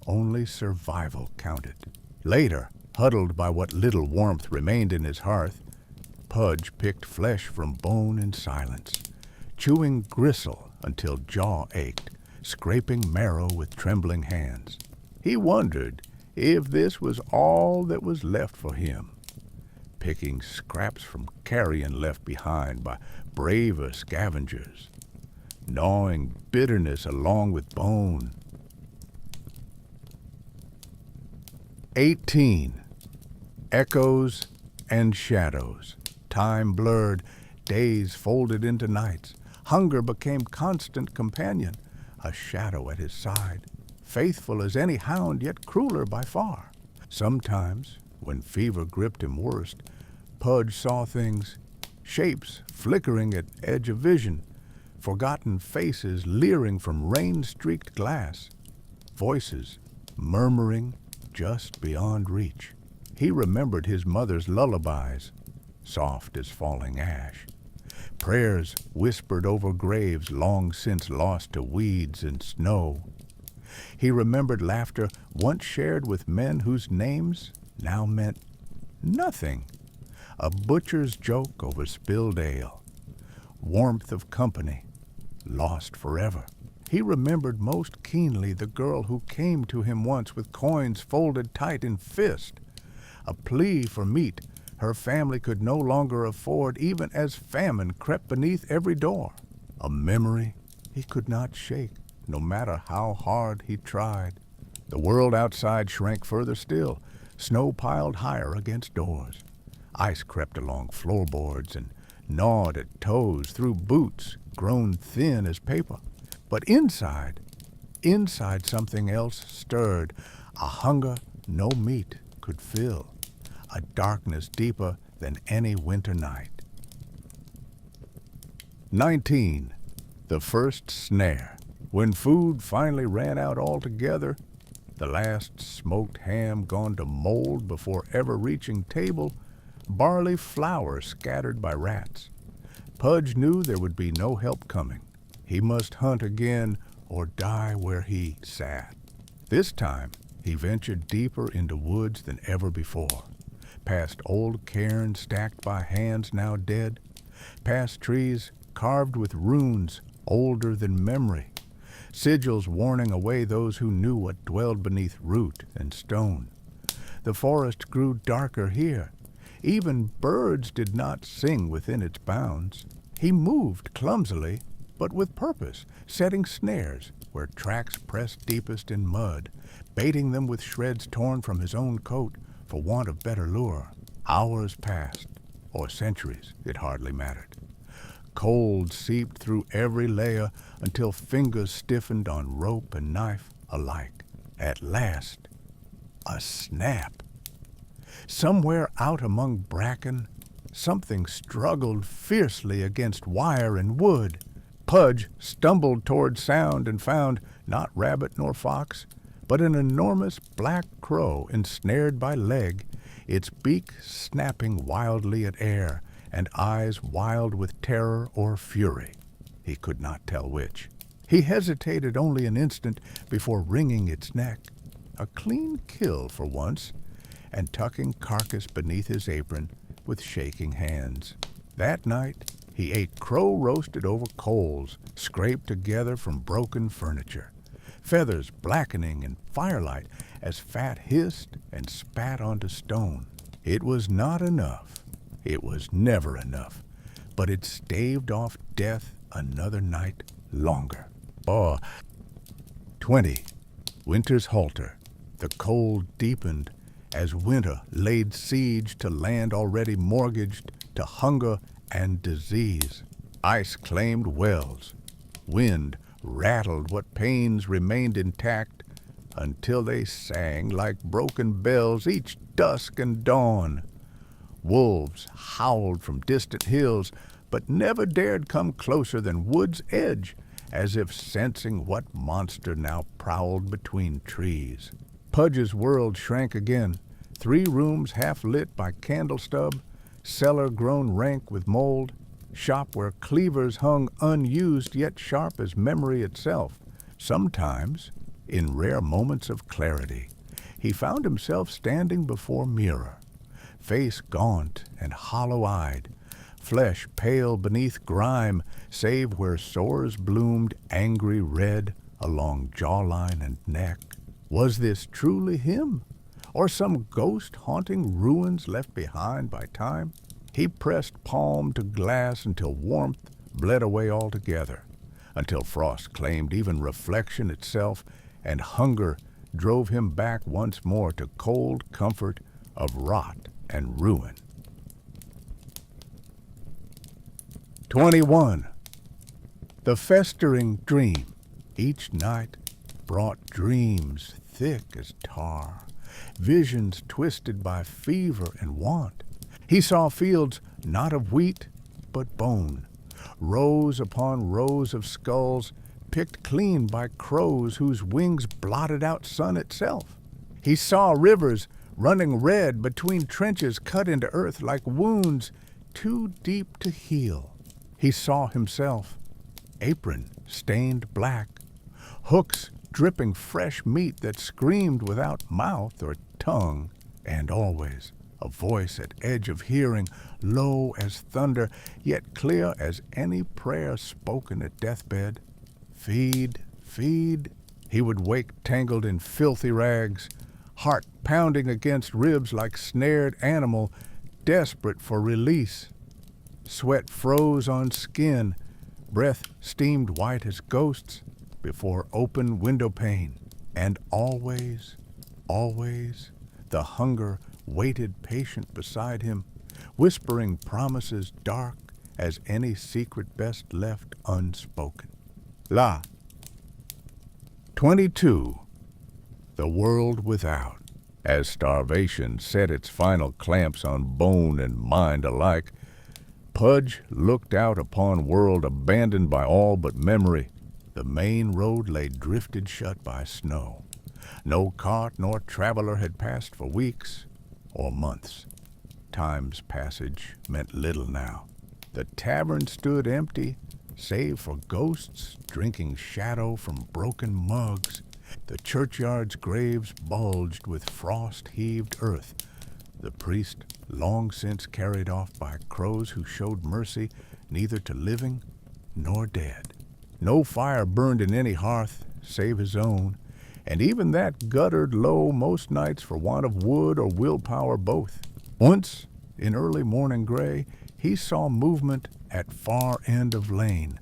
Only survival counted. Later, huddled by what little warmth remained in his hearth, Pudge picked flesh from bone in silence, chewing gristle until jaw ached, scraping marrow with trembling hands. He wondered if this was all that was left for him, picking scraps from carrion left behind by braver scavengers, gnawing bitterness along with bone. 18. Echoes and shadows. Time blurred, days folded into nights. Hunger became constant companion, a shadow at his side, faithful as any hound, yet crueler by far. Sometimes, when fever gripped him worst, Pudge saw things, shapes flickering at edge of vision, forgotten faces leering from rain-streaked glass, voices murmuring just beyond reach. He remembered his mother's lullabies, soft as falling ash, prayers whispered over graves long since lost to weeds and snow. He remembered laughter once shared with men whose names now meant nothing, a butcher's joke over spilled ale, warmth of company, lost forever. He remembered most keenly the girl who came to him once with coins folded tight in fist, a plea for meat her family could no longer afford even as famine crept beneath every door, a memory he could not shake, no matter how hard he tried. The world outside shrank further still, snow piled higher against doors. Ice crept along floorboards and gnawed at toes through boots grown thin as paper. But inside something else stirred, a hunger no meat could fill, a darkness deeper than any winter night. 19. The first snare. When food finally ran out altogether, the last smoked ham gone to mold before ever reaching table, barley flour scattered by rats. Pudge knew there would be no help coming. He must hunt again or die where he sat. This time, he ventured deeper into woods than ever before, past old cairns stacked by hands now dead, past trees carved with runes older than memory, sigils warning away those who knew what dwelled beneath root and stone. The forest grew darker here. Even birds did not sing within its bounds. He moved clumsily, but with purpose, setting snares where tracks pressed deepest in mud, baiting them with shreds torn from his own coat for want of better lure. Hours passed, or centuries, it hardly mattered. Cold seeped through every layer until fingers stiffened on rope and knife alike. At last, a snap. Somewhere out among bracken, something struggled fiercely against wire and wood. Pudge stumbled toward sound and found not rabbit nor fox, but an enormous black crow ensnared by leg, its beak snapping wildly at air, and eyes wild with terror or fury. He could not tell which. He hesitated only an instant before wringing its neck. A clean kill for once, and tucking carcass beneath his apron with shaking hands. That night he ate crow roasted over coals, scraped together from broken furniture, feathers blackening in firelight as fat hissed and spat onto stone. It was not enough. It was never enough, but it staved off death another night longer. 20. Winter's halter. The cold deepened as winter laid siege to land already mortgaged to hunger and disease. Ice claimed wells. Wind rattled what pains remained intact until they sang like broken bells each dusk and dawn. Wolves howled from distant hills, but never dared come closer than wood's edge, as if sensing what monster now prowled between trees. Pudge's world shrank again. 3 rooms half lit by candle stub, cellar grown rank with mold, shop where cleavers hung unused yet sharp as memory itself. Sometimes, in rare moments of clarity, he found himself standing before mirror, face gaunt and hollow-eyed, flesh pale beneath grime, save where sores bloomed angry red along jawline and neck. Was this truly him, or some ghost haunting ruins left behind by time? He pressed palm to glass until warmth bled away altogether, until frost claimed even reflection itself, and hunger drove him back once more to cold comfort of rot and ruin. 21. The festering dream. Each night brought dreams thick as tar, visions twisted by fever and want. He saw fields not of wheat, but bone, rows upon rows of skulls picked clean by crows whose wings blotted out sun itself. He saw rivers running red between trenches cut into earth like wounds too deep to heal. He saw himself, apron stained black, hooks dripping fresh meat that screamed without mouth or tongue, and always a voice at edge of hearing, low as thunder, yet clear as any prayer spoken at deathbed. Feed, feed. He would wake tangled in filthy rags, heart pounding against ribs like snared animal, desperate for release. Sweat froze on skin, breath steamed white as ghosts before open window pane, and always, always, the hunger waited patient beside him, whispering promises dark as any secret best left unspoken. 22. The world without. As starvation set its final clamps on bone and mind alike, Pudge looked out upon world abandoned by all but memory. The main road lay drifted shut by snow. No cart nor traveler had passed for weeks or months. Time's passage meant little now. The tavern stood empty, save for ghosts drinking shadow from broken mugs. The churchyard's graves bulged with frost-heaved earth, the priest long since carried off by crows who showed mercy neither to living nor dead. No fire burned in any hearth save his own, and even that guttered low most nights for want of wood or willpower both. Once, in early morning gray, he saw movement at far end of lane,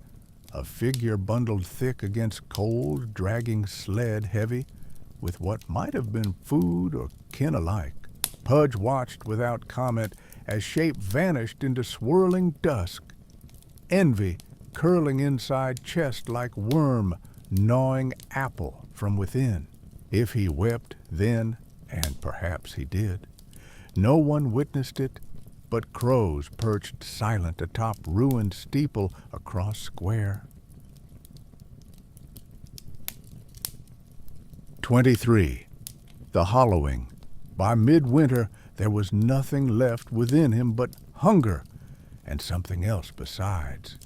a figure bundled thick against cold, dragging sled heavy, with what might have been food or kin alike. Pudge watched without comment as shape vanished into swirling dusk, envy curling inside chest like worm gnawing apple from within. If he wept then, and perhaps he did, no one witnessed it but crows perched silent atop ruined steeple across square. 23. The Hollowing. By midwinter there was nothing left within him but hunger, and something else besides.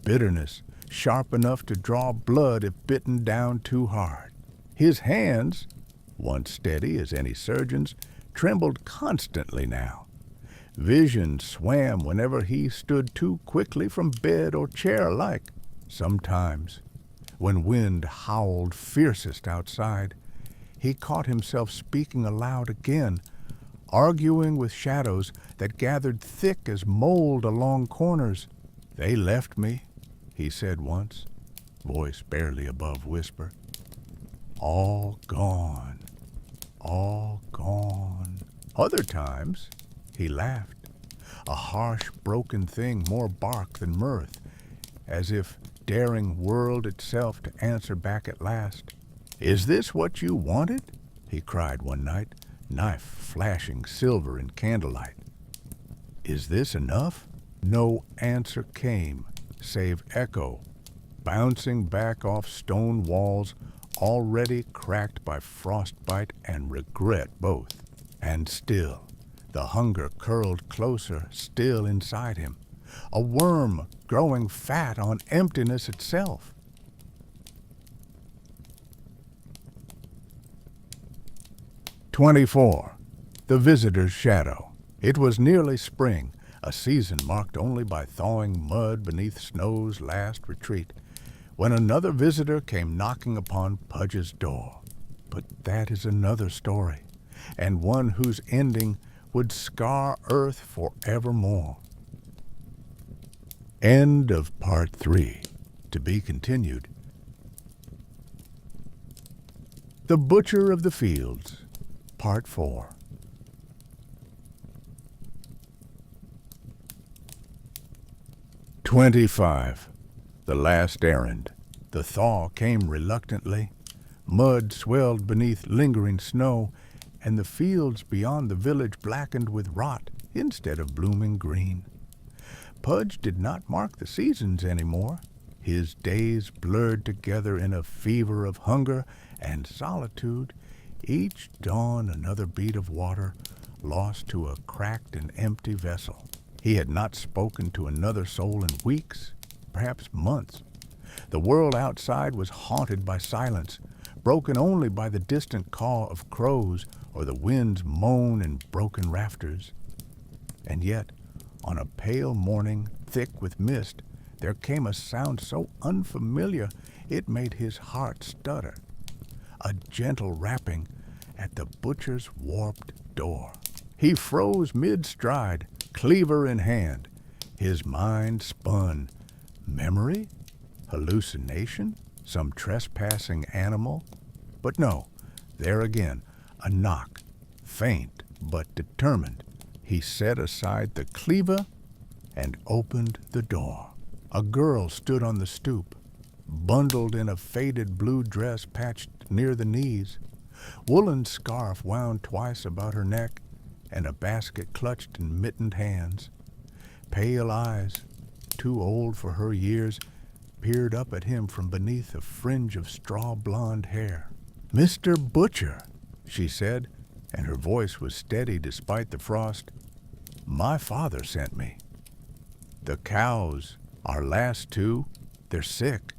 Bitterness, sharp enough to draw blood if bitten down too hard. His hands, once steady as any surgeon's, trembled constantly now. Vision swam whenever he stood too quickly from bed or chair alike. Sometimes, when wind howled fiercest outside, he caught himself speaking aloud again, arguing with shadows that gathered thick as mold along corners. "They left me," he said once, voice barely above whisper. "All gone, all gone." Other times, he laughed, a harsh, broken thing, more bark than mirth, as if daring world itself to answer back at last. "Is this what you wanted?" he cried one night, knife flashing silver in candlelight. "Is this enough?" No answer came, save echo, bouncing back off stone walls already cracked by frostbite and regret both. And still, the hunger curled closer still inside him, a worm growing fat on emptiness itself. 24. The Visitor's Shadow. It was nearly spring, a season marked only by thawing mud beneath snow's last retreat, when another visitor came knocking upon Pudge's door. But that is another story, and one whose ending would scar earth forevermore. End of Part 3. To be continued. The Butcher of the Fields, Part 4. "25. The Last Errand." The thaw came reluctantly. Mud swelled beneath lingering snow, and the fields beyond the village blackened with rot instead of blooming green. Pudge did not mark the seasons anymore. His days blurred together in a fever of hunger and solitude, each dawn another bead of water, lost to a cracked and empty vessel. He had not spoken to another soul in weeks, perhaps months. The world outside was haunted by silence, broken only by the distant caw of crows or the wind's moan in broken rafters. And yet, on a pale morning, thick with mist, there came a sound so unfamiliar it made his heart stutter. A gentle rapping at the butcher's warped door. He froze mid-stride, cleaver in hand. His mind spun. Memory? Hallucination? Some trespassing animal? But no, there again, a knock, faint but determined. He set aside the cleaver and opened the door. A girl stood on the stoop, bundled in a faded blue dress patched near the knees, woolen scarf wound twice about her neck, and a basket clutched in mittened hands. Pale eyes, too old for her years, peered up at him from beneath a fringe of straw-blonde hair. "Mr. Butcher," she said, and her voice was steady despite the frost. "My father sent me. The cows, our last two, they're sick.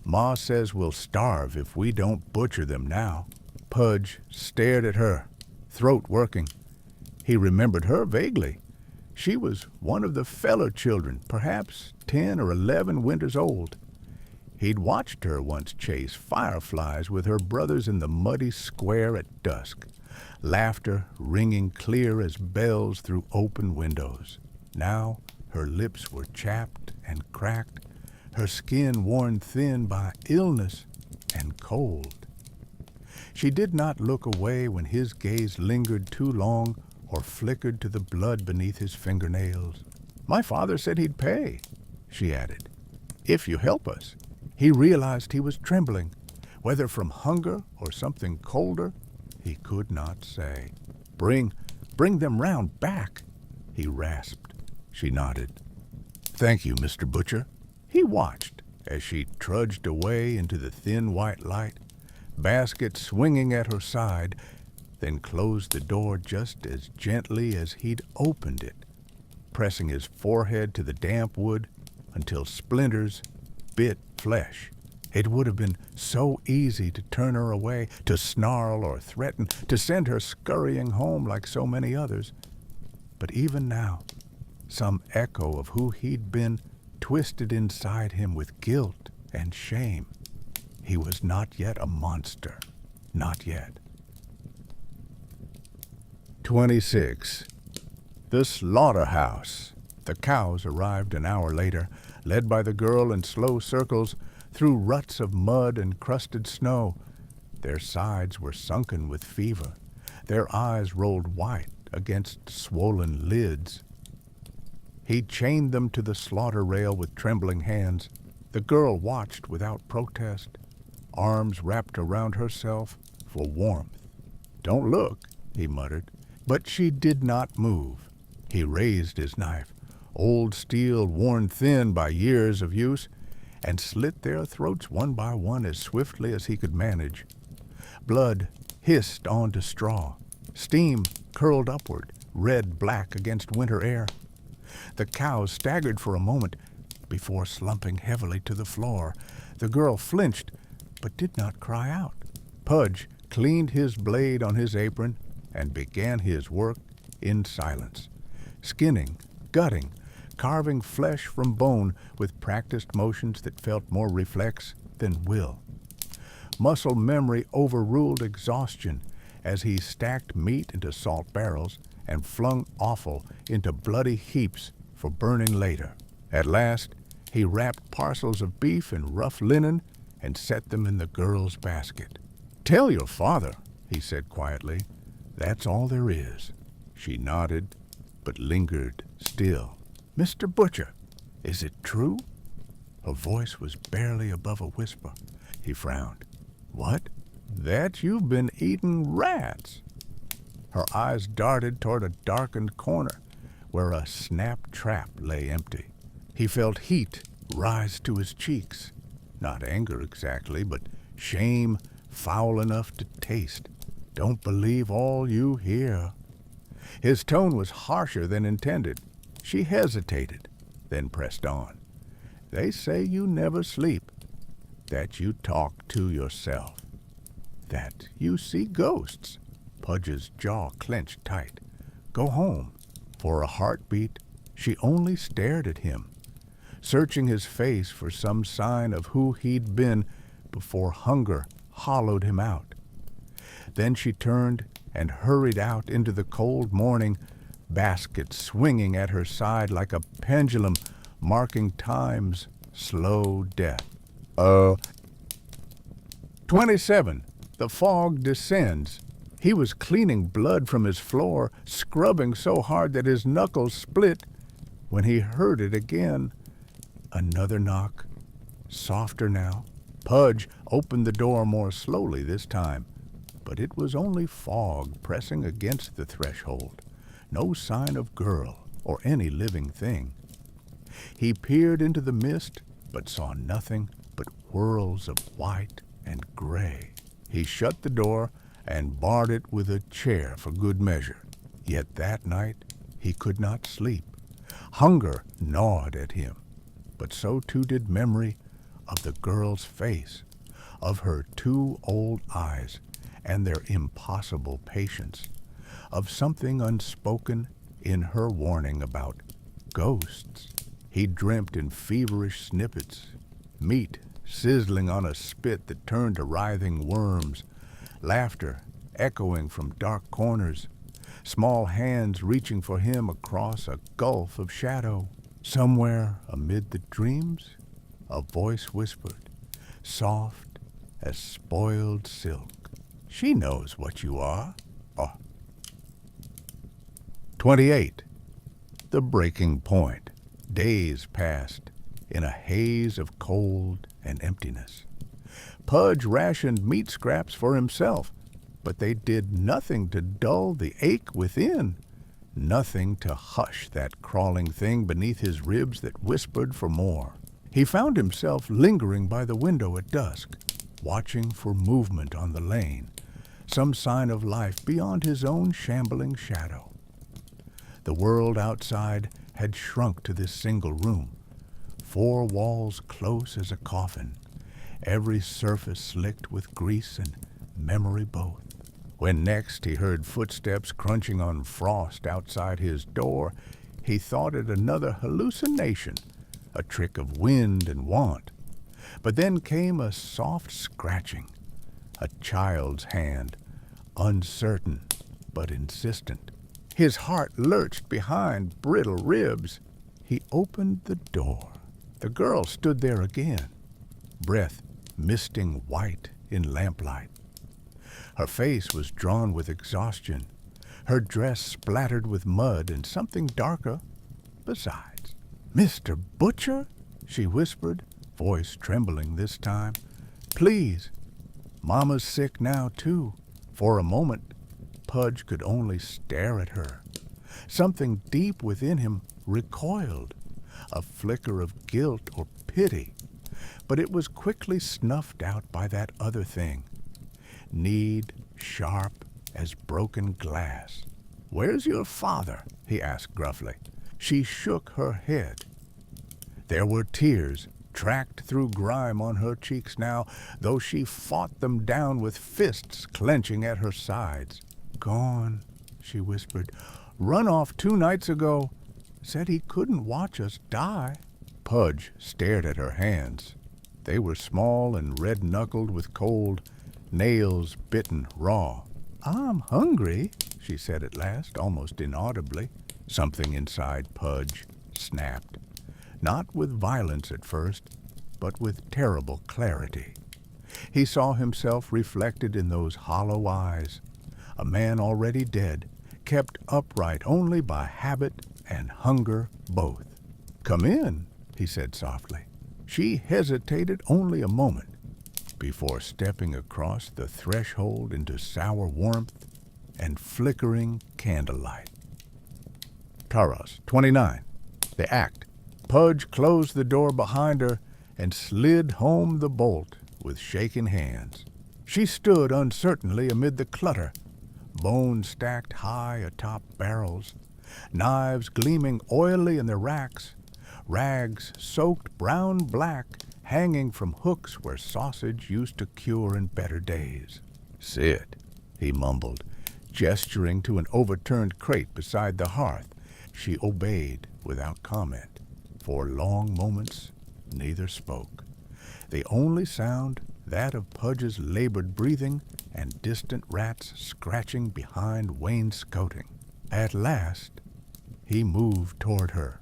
Ma says we'll starve if we don't butcher them now." Pudge stared at her, throat working. He remembered her vaguely. She was one of the fellow children, perhaps 10 or 11 winters old. He'd watched her once chase fireflies with her brothers in the muddy square at dusk, laughter ringing clear as bells through open windows. Now her lips were chapped and cracked, her skin worn thin by illness and cold. She did not look away when his gaze lingered too long or flickered to the blood beneath his fingernails. "My father said he'd pay," she added, "if you help us." He realized he was trembling, whether from hunger or something colder, he could not say. Bring them round back," he rasped. She nodded. "Thank you, Mr. Butcher." He watched as she trudged away into the thin white light, basket swinging at her side, then closed the door just as gently as he'd opened it, pressing his forehead to the damp wood until splinters bit flesh. It would have been so easy to turn her away, to snarl or threaten, to send her scurrying home like so many others. But even now, some echo of who he'd been twisted inside him with guilt and shame. He was not yet a monster. Not yet. 26. The slaughterhouse. The cows arrived an hour later, led by the girl in slow circles through ruts of mud and crusted snow. Their sides were sunken with fever. Their eyes rolled white against swollen lids. He chained them to the slaughter rail with trembling hands. The girl watched without protest, arms wrapped around herself for warmth. "Don't look," he muttered. But she did not move. He raised his knife, old steel worn thin by years of use, and slit their throats one by one as swiftly as he could manage. Blood hissed onto straw. Steam curled upward, red-black against winter air. The cows staggered for a moment before slumping heavily to the floor. The girl flinched, but did not cry out. Pudge cleaned his blade on his apron and began his work in silence, skinning, gutting, carving flesh from bone with practiced motions that felt more reflex than will. Muscle memory overruled exhaustion as he stacked meat into salt barrels and flung offal into bloody heaps for burning later. At last, he wrapped parcels of beef in rough linen and set them in the girl's basket. "Tell your father," he said quietly. "That's all there is." She nodded, but lingered still. "Mr. Butcher, is it true?" Her voice was barely above a whisper. He frowned. "What?" "That you've been eating rats." Her eyes darted toward a darkened corner where a snap trap lay empty. He felt heat rise to his cheeks. Not anger exactly, but shame foul enough to taste. "Don't believe all you hear." His tone was harsher than intended. She hesitated, then pressed on. "They say you never sleep, that you talk to yourself, that you see ghosts." Pudge's jaw clenched tight. "Go home." For a heartbeat, she only stared at him, searching his face for some sign of who he'd been before hunger hollowed him out. Then she turned and hurried out into the cold morning, basket swinging at her side like a pendulum, marking time's slow death. 27. The fog descends. He was cleaning blood from his floor, scrubbing so hard that his knuckles split, when he heard it again. Another knock, softer now. Pudge opened the door more slowly this time, but it was only fog pressing against the threshold. No sign of girl or any living thing. He peered into the mist, but saw nothing but whirls of white and gray. He shut the door and barred it with a chair for good measure. Yet that night he could not sleep. Hunger gnawed at him, but so too did memory of the girl's face, of her two old eyes and their impossible patience, of something unspoken in her warning about ghosts. He dreamt in feverish snippets, meat sizzling on a spit that turned to writhing worms, laughter echoing from dark corners, small hands reaching for him across a gulf of shadow. Somewhere amid the dreams, a voice whispered, soft as spoiled silk, "She knows what you are." Oh. 28. The breaking point. Days passed in a haze of cold and emptiness. Pudge rationed meat scraps for himself, but they did nothing to dull the ache within, nothing to hush that crawling thing beneath his ribs that whispered for more. He found himself lingering by the window at dusk, watching for movement on the lane, some sign of life beyond his own shambling shadow. The world outside had shrunk to this single room, 4 walls close as a coffin, every surface slicked with grease and memory both. When next he heard footsteps crunching on frost outside his door, he thought it another hallucination, a trick of wind and want. But then came a soft scratching, a child's hand, uncertain but insistent. His heart lurched behind brittle ribs. He opened the door. The girl stood there again, breath misting white in lamplight. Her face was drawn with exhaustion, her dress splattered with mud and something darker besides. "Mr. Butcher?" she whispered, voice trembling this time. "Please. Mama's sick now, too." For a moment, Pudge could only stare at her. Something deep within him recoiled, a flicker of guilt or pity, but it was quickly snuffed out by that other thing, need sharp as broken glass. "Where's your father?" he asked gruffly. She shook her head. There were tears tracked through grime on her cheeks now, though she fought them down with fists clenching at her sides. "Gone," she whispered. "Run off 2 nights ago. Said he couldn't watch us die." Pudge stared at her hands. They were small and red-knuckled with cold, nails bitten raw. "I'm hungry," she said at last, almost inaudibly. Something inside Pudge snapped, not with violence at first, but with terrible clarity. He saw himself reflected in those hollow eyes, a man already dead, kept upright only by habit and hunger both. "Come in," he said softly. She hesitated only a moment before stepping across the threshold into sour warmth and flickering candlelight. Taros, 29. The Act. Pudge closed the door behind her and slid home the bolt with shaking hands. She stood uncertainly amid the clutter, bones stacked high atop barrels, knives gleaming oily in the racks, rags soaked brown-black hanging from hooks where sausage used to cure in better days. "Sit," he mumbled, gesturing to an overturned crate beside the hearth. She obeyed without comment. For long moments, neither spoke. The only sound, that of Pudge's labored breathing and distant rats scratching behind wainscoting. At last, he moved toward her,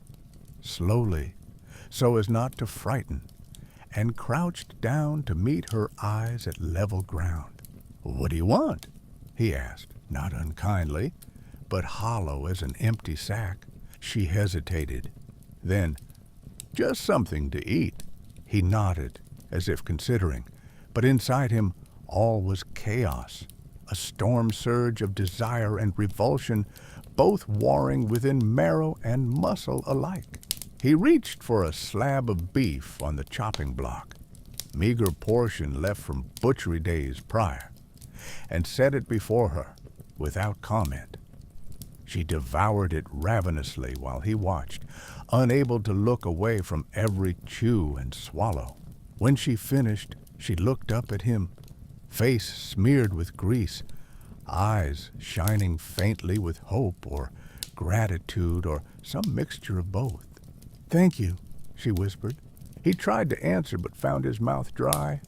slowly, so as not to frighten, and crouched down to meet her eyes at level ground. "What do you want?" he asked, not unkindly, but hollow as an empty sack. She hesitated. Then, "Just something to eat." He nodded, as if considering, but inside him all was chaos, a storm surge of desire and revulsion, both warring within marrow and muscle alike. He reached for a slab of beef on the chopping block, meager portion left from butchery days prior, and set it before her without comment. She devoured it ravenously while he watched, unable to look away from every chew and swallow. When she finished, she looked up at him, face smeared with grease, eyes shining faintly with hope or gratitude or some mixture of both. "Thank you," she whispered. He tried to answer but found his mouth dry,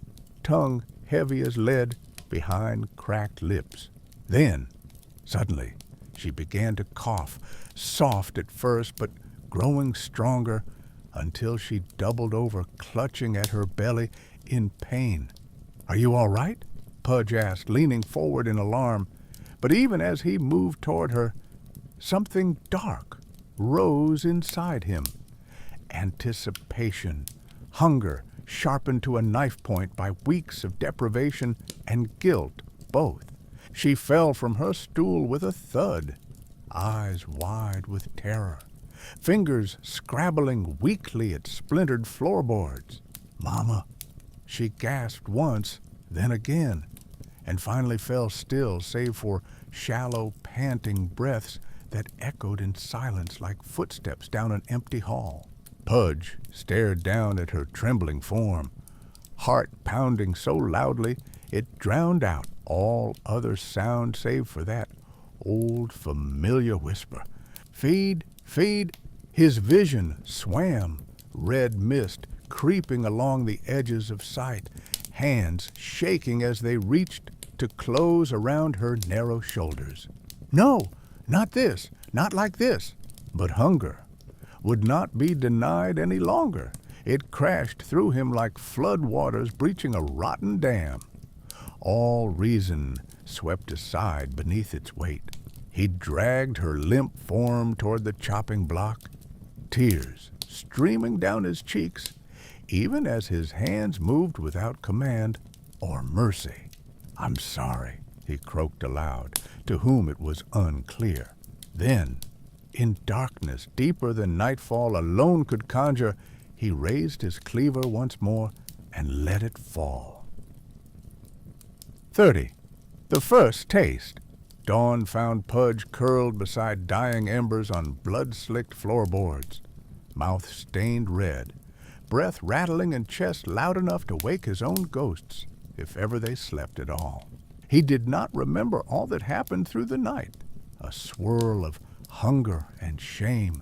tongue heavy as lead behind cracked lips. Then, suddenly, she began to cough, soft at first but growing stronger until she doubled over, clutching at her belly in pain. "Are you all right?" Pudge asked, leaning forward in alarm. But even as he moved toward her, something dark rose inside him. Anticipation, hunger sharpened to a knife point by weeks of deprivation and guilt, both. She fell from her stool with a thud, eyes wide with terror, fingers scrabbling weakly at splintered floorboards. "Mama," she gasped once, then again, and finally fell still save for shallow, panting breaths that echoed in silence like footsteps down an empty hall. Pudge stared down at her trembling form, heart pounding so loudly it drowned out all other sound save for that old familiar whisper. "Feed, feed!" His vision swam, red mist creeping along the edges of sight, hands shaking as they reached to close around her narrow shoulders. No, not this, not like this. But hunger would not be denied any longer. It crashed through him like flood waters breaching a rotten dam. All reason swept aside beneath its weight. He dragged her limp form toward the chopping block, tears streaming down his cheeks, even as his hands moved without command or mercy. "I'm sorry," he croaked aloud, to whom it was unclear. Then, in darkness deeper than nightfall alone could conjure, he raised his cleaver once more and let it fall. 30. The first taste. Dawn found Pudge curled beside dying embers on blood-slicked floorboards, mouth stained red, breath rattling and chest loud enough to wake his own ghosts, if ever they slept at all. He did not remember all that happened through the night, a swirl of hunger and shame,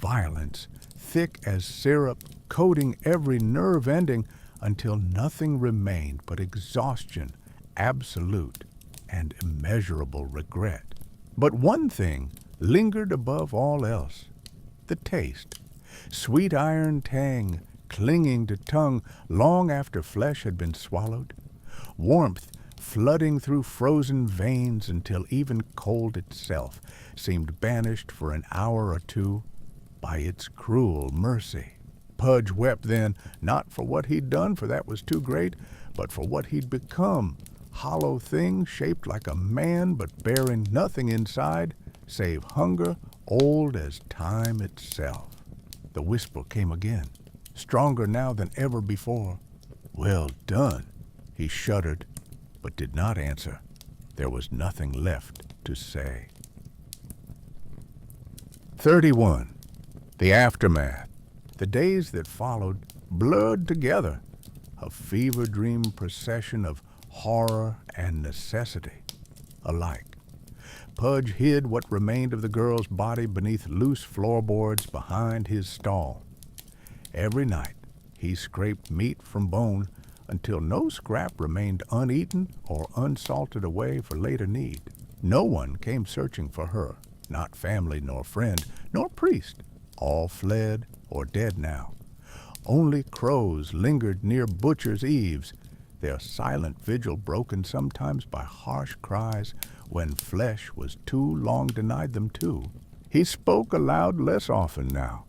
violence, thick as syrup, coating every nerve ending until nothing remained but exhaustion, absolute and immeasurable regret. But one thing lingered above all else, the taste. Sweet iron tang clinging to tongue long after flesh had been swallowed. Warmth flooding through frozen veins until even cold itself seemed banished for an hour or two by its cruel mercy. Pudge wept then, not for what he'd done, for that was too great, but for what he'd become, hollow thing shaped like a man but bearing nothing inside save hunger old as time itself. The whisper came again, stronger now than ever before. "Well done." He shuddered, but did not answer. There was nothing left to say. 31. The aftermath. The days that followed blurred together, a fever dream procession of horror and necessity alike. Pudge hid what remained of the girl's body beneath loose floorboards behind his stall. Every night he scraped meat from bone until no scrap remained uneaten or unsalted away for later need. No one came searching for her, not family nor friend, nor priest. All fled or dead now. Only crows lingered near butchers' eaves, their silent vigil broken sometimes by harsh cries when flesh was too long denied them too. He spoke aloud less often now,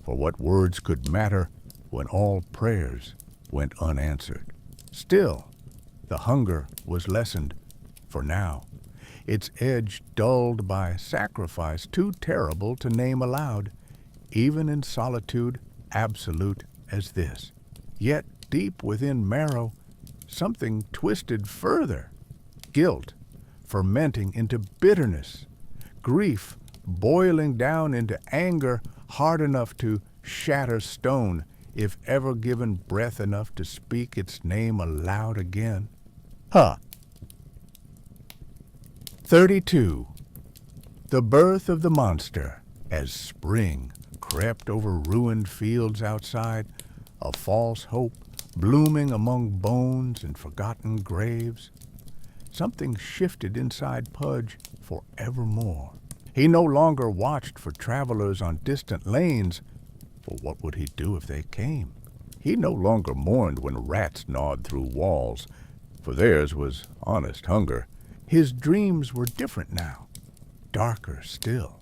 for what words could matter when all prayers went unanswered? Still, the hunger was lessened, for now, its edge dulled by sacrifice too terrible to name aloud, even in solitude absolute as this. Yet deep within marrow, something twisted further. Guilt fermenting into bitterness, grief boiling down into anger hard enough to shatter stone if ever given breath enough to speak its name aloud again. 32. The birth of the monster, as spring crept over ruined fields outside, a false hope blooming among bones and forgotten graves. Something shifted inside Pudge forevermore. He no longer watched for travelers on distant lanes, for what would he do if they came? He no longer mourned when rats gnawed through walls, for theirs was honest hunger. His dreams were different now, darker still,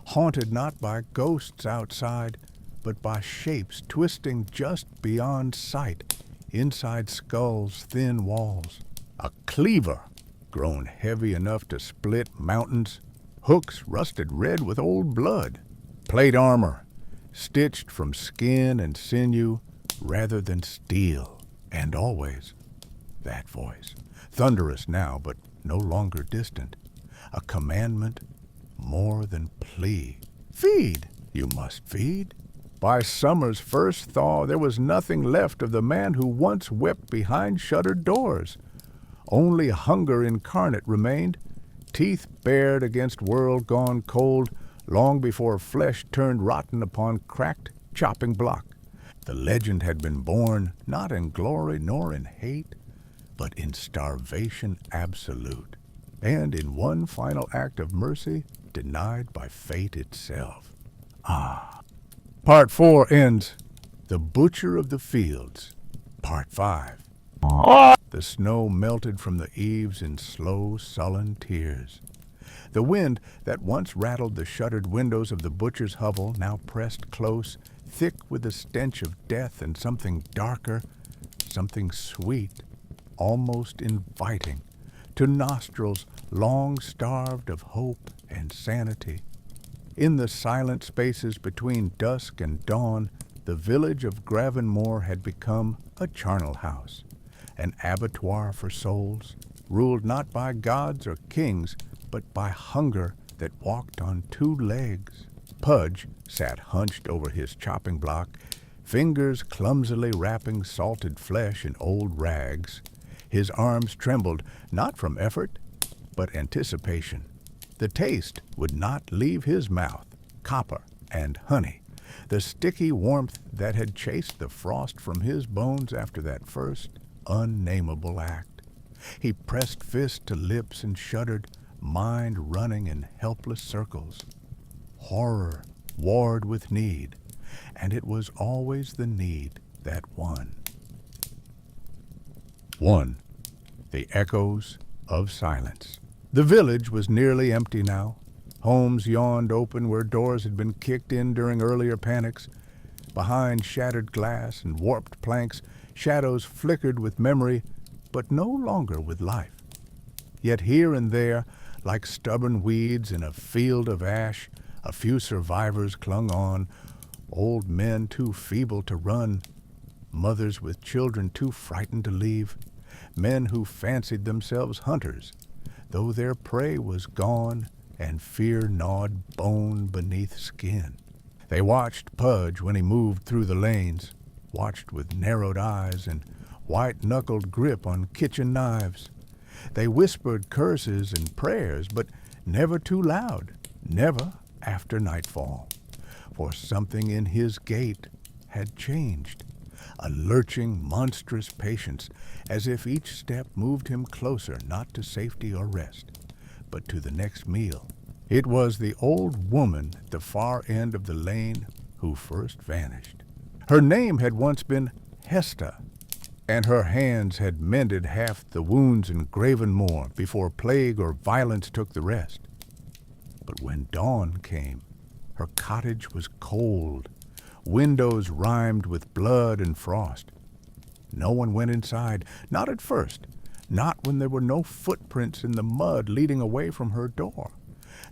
haunted not by ghosts outside, but by shapes twisting just beyond sight, inside skulls' thin walls. A cleaver, grown heavy enough to split mountains, hooks rusted red with old blood, plate armor, stitched from skin and sinew rather than steel, and always that voice, thunderous now but no longer distant, a commandment more than plea. Feed, you must feed. By summer's first thaw there was nothing left of the man who once wept behind shuttered doors. Only hunger incarnate remained, teeth bared against world gone cold, long before flesh turned rotten upon cracked chopping block. The legend had been born not in glory nor in hate, but in starvation absolute, and in one final act of mercy denied by fate itself. Part 4 ends, The Butcher of the Fields. Part 5. The snow melted from the eaves in slow, sullen tears. The wind that once rattled the shuttered windows of the butcher's hovel now pressed close, thick with the stench of death and something darker, something sweet, almost inviting, to nostrils long starved of hope and sanity. In the silent spaces between dusk and dawn, the village of Gravenmore had become a charnel house, an abattoir for souls, ruled not by gods or kings, but by hunger that walked on two legs. Pudge sat hunched over his chopping block, fingers clumsily wrapping salted flesh in old rags. His arms trembled, not from effort, but anticipation. The taste would not leave his mouth, copper and honey, the sticky warmth that had chased the frost from his bones after that first unnameable act. He pressed fist to lips and shuddered, mind running in helpless circles. Horror warred with need, and it was always the need that won. 1. The Echoes of Silence. The village was nearly empty now. Homes yawned open where doors had been kicked in during earlier panics. Behind shattered glass and warped planks, shadows flickered with memory, but no longer with life. Yet here and there, like stubborn weeds in a field of ash, a few survivors clung on, old men too feeble to run, mothers with children too frightened to leave, men who fancied themselves hunters, though their prey was gone and fear gnawed bone beneath skin. They watched Pudge when he moved through the lanes, watched with narrowed eyes and white-knuckled grip on kitchen knives. They whispered curses and prayers, but never too loud, never after nightfall. For something in his gait had changed, a lurching, monstrous patience, as if each step moved him closer not to safety or rest, but to the next meal. It was the old woman at the far end of the lane who first vanished. Her name had once been Hesta, and her hands had mended half the wounds in Gravenmore before plague or violence took the rest. But when dawn came, her cottage was cold, windows rimed with blood and frost. No one went inside, not at first, not when there were no footprints in the mud leading away from her door,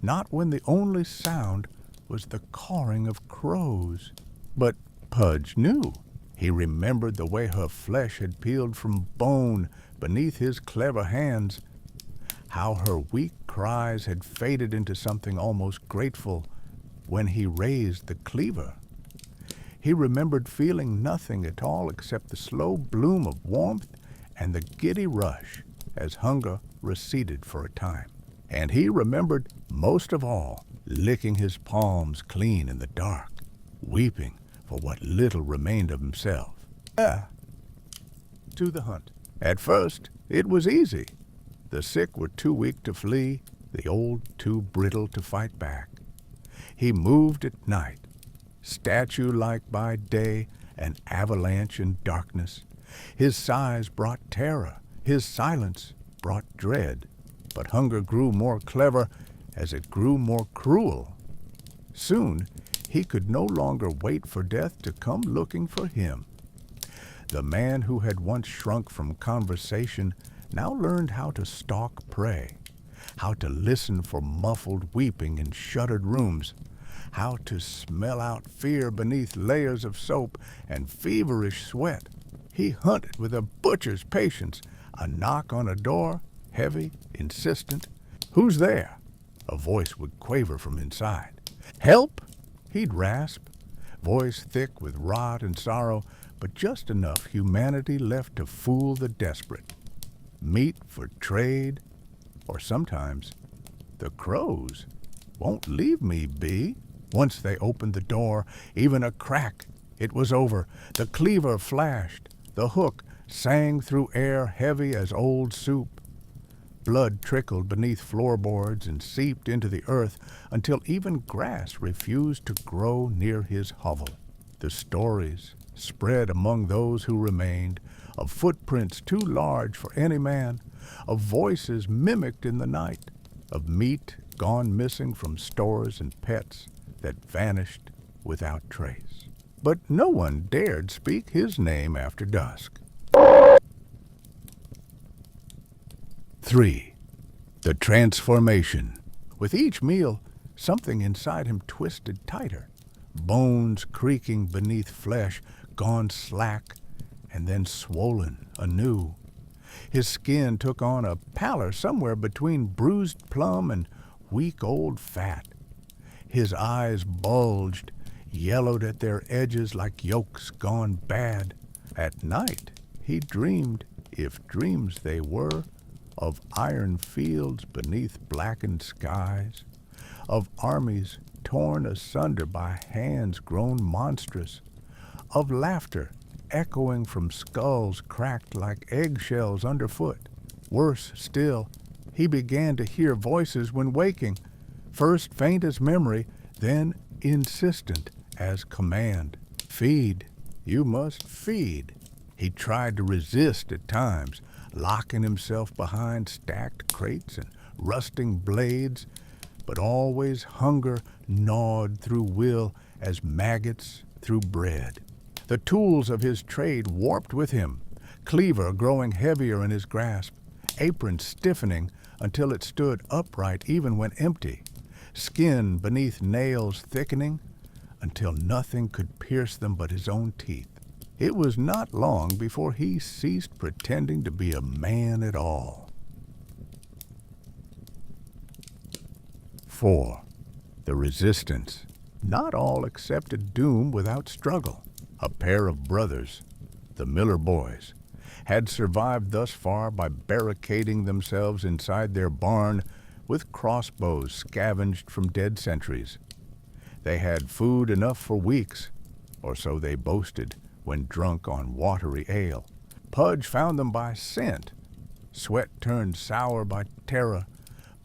not when the only sound was the cawing of crows. But Pudge knew. He remembered the way her flesh had peeled from bone beneath his clever hands, how her weak cries had faded into something almost grateful when he raised the Cleaver. He remembered feeling nothing at all except the slow bloom of warmth and the giddy rush as hunger receded for a time. And he remembered, most of all, licking his palms clean in the dark, weeping for what little remained of himself. To the hunt. At first, it was easy. The sick were too weak to flee, the old too brittle to fight back. He moved at night, statue-like by day, an avalanche in darkness. His sighs brought terror, his silence brought dread. But hunger grew more clever as it grew more cruel. Soon, he could no longer wait for death to come looking for him. The man who had once shrunk from conversation now learned how to stalk prey, how to listen for muffled weeping in shuttered rooms, how to smell out fear beneath layers of soap and feverish sweat. He hunted with a butcher's patience, a knock on a door, heavy, insistent. "Who's there?" A voice would quaver from inside. "Help?" He'd rasp, voice thick with rot and sorrow, but just enough humanity left to fool the desperate. Meat for trade, or sometimes, "The crows won't leave me be." Once they opened the door, even a crack, it was over. The cleaver flashed, the hook sang through air heavy as old soup. Blood trickled beneath floorboards and seeped into the earth until even grass refused to grow near his hovel. The stories spread among those who remained, of footprints too large for any man, of voices mimicked in the night, of meat gone missing from stores and pets that vanished without trace. But no one dared speak his name after dusk. 3. The transformation. With each meal, something inside him twisted tighter, bones creaking beneath flesh, gone slack, and then swollen anew. His skin took on a pallor somewhere between bruised plum and weak old fat. His eyes bulged, yellowed at their edges like yolks gone bad. At night, he dreamed, if dreams they were, of iron fields beneath blackened skies, of armies torn asunder by hands grown monstrous, of laughter echoing from skulls cracked like eggshells underfoot. Worse still, he began to hear voices when waking, first faint as memory, then insistent as command. "Feed, you must feed." He tried to resist at times, locking himself behind stacked crates and rusting blades, but always hunger gnawed through will as maggots through bread. The tools of his trade warped with him, cleaver growing heavier in his grasp, apron stiffening until it stood upright even when empty, skin beneath nails thickening until nothing could pierce them but his own teeth. It was not long before he ceased pretending to be a man at all. 4. The resistance. Not all accepted doom without struggle. A pair of brothers, the Miller boys, had survived thus far by barricading themselves inside their barn with crossbows scavenged from dead sentries. They had food enough for weeks, or so they boasted when drunk on watery ale. Pudge found them by scent, sweat turned sour by terror,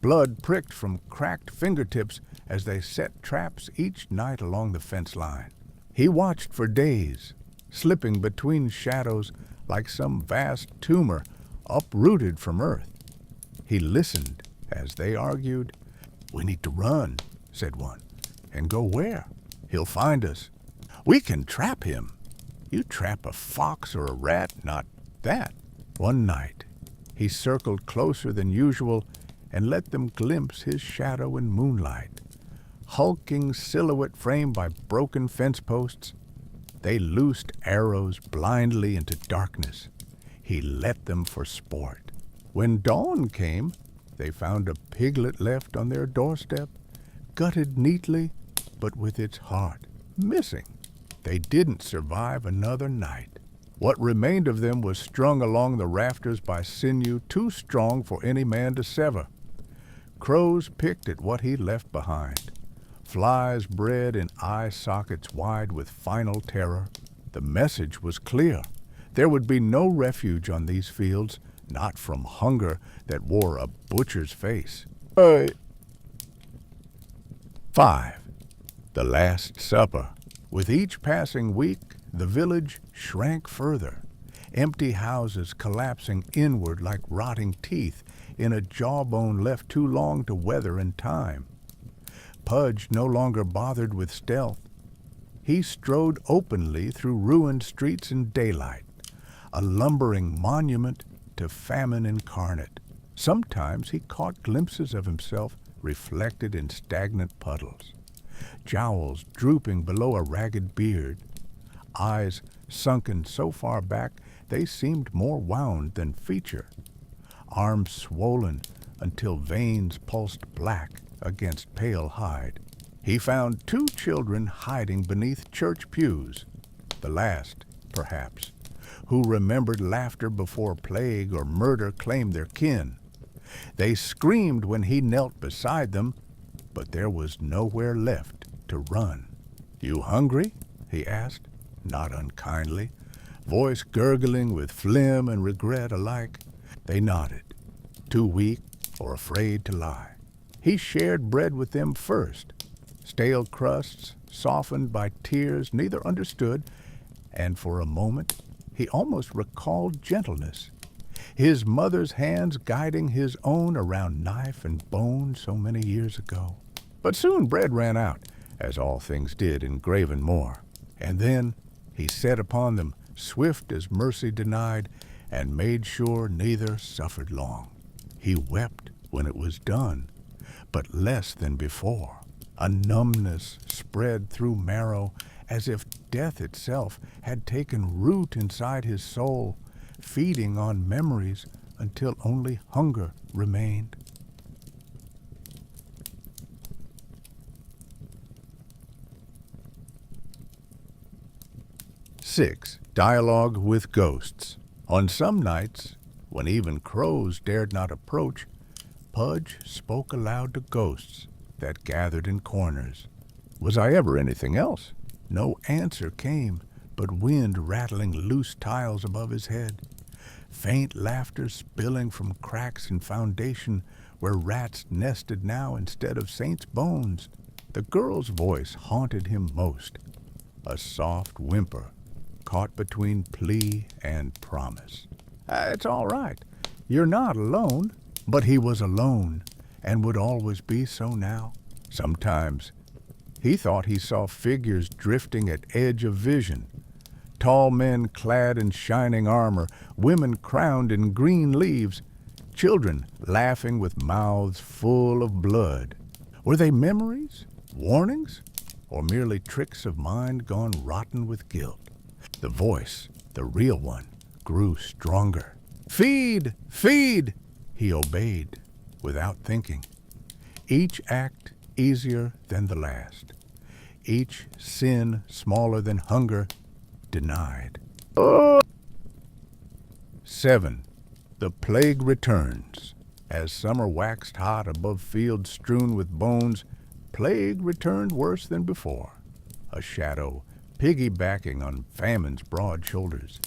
blood pricked from cracked fingertips as they set traps each night along the fence line. He watched for days, slipping between shadows like some vast tumor uprooted from earth. He listened as they argued. "We need to run," said one. "And go where? He'll find us." "We can trap him." "You trap a fox or a rat, not that." One night, he circled closer than usual and let them glimpse his shadow in moonlight. Hulking silhouette framed by broken fence posts, they loosed arrows blindly into darkness. He let them for sport. When dawn came, they found a piglet left on their doorstep, gutted neatly, but with its heart missing. They didn't survive another night. What remained of them was strung along the rafters by sinew too strong for any man to sever. Crows picked at what he left behind. flies bred in eye sockets wide with final terror. The message was clear. There would be no refuge on these fields, not from hunger that wore a butcher's face. 5. The Last Supper. With each passing week, the village shrank further, empty houses collapsing inward like rotting teeth in a jawbone left too long to weather in time. Pudge no longer bothered with stealth. He strode openly through ruined streets in daylight, a lumbering monument to famine incarnate. Sometimes he caught glimpses of himself reflected in stagnant puddles, jowls drooping below a ragged beard, eyes sunken so far back they seemed more wound than feature, arms swollen until veins pulsed black against pale hide. He found 2 children hiding beneath church pews, the last, perhaps, who remembered laughter before plague or murder claimed their kin. They screamed when he knelt beside them, but there was nowhere left to run. "You hungry?" he asked, not unkindly, voice gurgling with phlegm and regret alike. They nodded, too weak or afraid to lie. He shared bread with them first, stale crusts softened by tears neither understood, and for a moment he almost recalled gentleness, his mother's hands guiding his own around knife and bone so many years ago. But soon bread ran out, as all things did in Gravenmore, and then he set upon them, swift as mercy denied, and made sure neither suffered long. He wept when it was done, but less than before. A numbness spread through marrow, as if death itself had taken root inside his soul, feeding on memories until only hunger remained. Six, dialogue with ghosts. On some nights, when even crows dared not approach, Pudge spoke aloud to ghosts that gathered in corners. Was I ever anything else? No answer came, but wind rattling loose tiles above his head, faint laughter spilling from cracks in foundation where rats nested now instead of saints' bones. The girl's voice haunted him most, a soft whimper caught between plea and promise. It's all right. You're not alone." But he was alone, and would always be so now. Sometimes he thought he saw figures drifting at edge of vision, tall men clad in shining armor, women crowned in green leaves, children laughing with mouths full of blood. Were they memories, warnings, or merely tricks of mind gone rotten with guilt? The voice, the real one, grew stronger. "Feed! Feed!" He obeyed, without thinking. Each act easier than the last. Each sin smaller than hunger denied. 7. The plague returns. As summer waxed hot above fields strewn with bones, plague returned worse than before, a shadow piggybacking on famine's broad shoulders.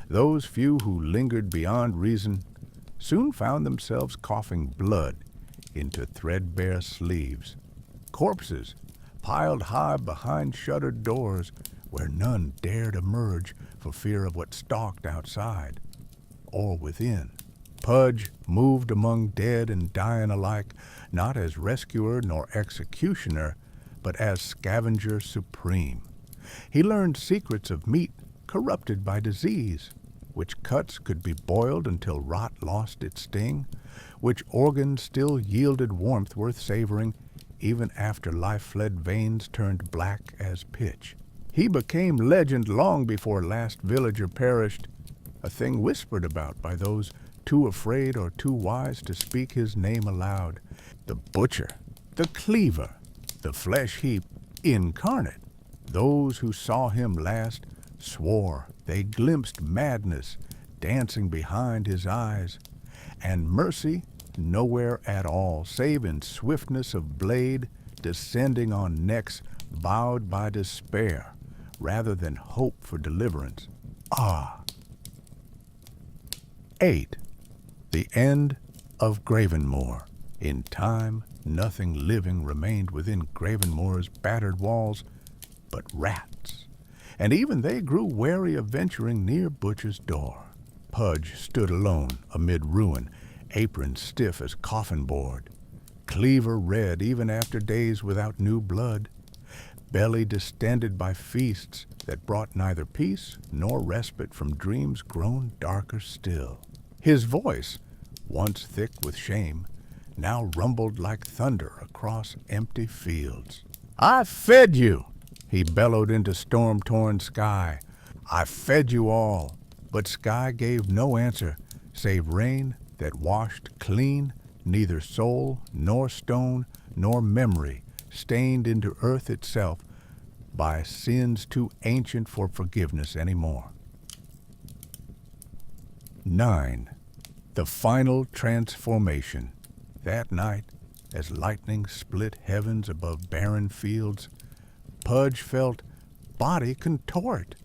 Those few who lingered beyond reason soon found themselves coughing blood into threadbare sleeves. Corpses piled high behind shuttered doors where none dared emerge for fear of what stalked outside or within. Pudge moved among dead and dying alike, not as rescuer nor executioner, but as scavenger supreme. He learned secrets of meat corrupted by disease, which cuts could be boiled until rot lost its sting, which organs still yielded warmth worth savoring, even after life-fled veins turned black as pitch. He became legend long before last villager perished, a thing whispered about by those too afraid or too wise to speak his name aloud. The butcher, the cleaver, the flesh heap incarnate. Those who saw him last swore they glimpsed madness dancing behind his eyes, and mercy nowhere at all save in swiftness of blade descending on necks bowed by despair rather than hope for deliverance. 8. The End of Gravenmore. In time, nothing living remained within Gravenmore's battered walls but rats, and even they grew wary of venturing near Butcher's door. Pudge stood alone amid ruin, apron stiff as coffin board, Cleaver red even after days without new blood, belly distended by feasts that brought neither peace nor respite from dreams grown darker still. His voice, once thick with shame, now rumbled like thunder across empty fields. "I fed you," he bellowed into storm-torn sky. "I fed you all." But sky gave no answer, save rain that washed clean neither soul nor stone nor memory, stained into earth itself by sins too ancient for forgiveness anymore. 9. The Final Transformation. That night, as lightning split heavens above barren fields, Pudge felt body contort,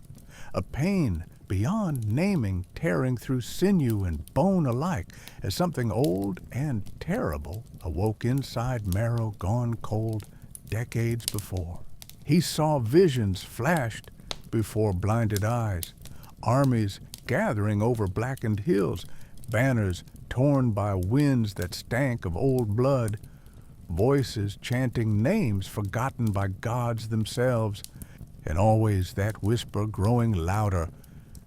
a pain beyond naming tearing through sinew and bone alike, as something old and terrible awoke inside marrow gone cold decades before. He saw visions flashed before blinded eyes, armies gathering over blackened hills, banners torn by winds that stank of old blood, voices chanting names forgotten by gods themselves, and always that whisper growing louder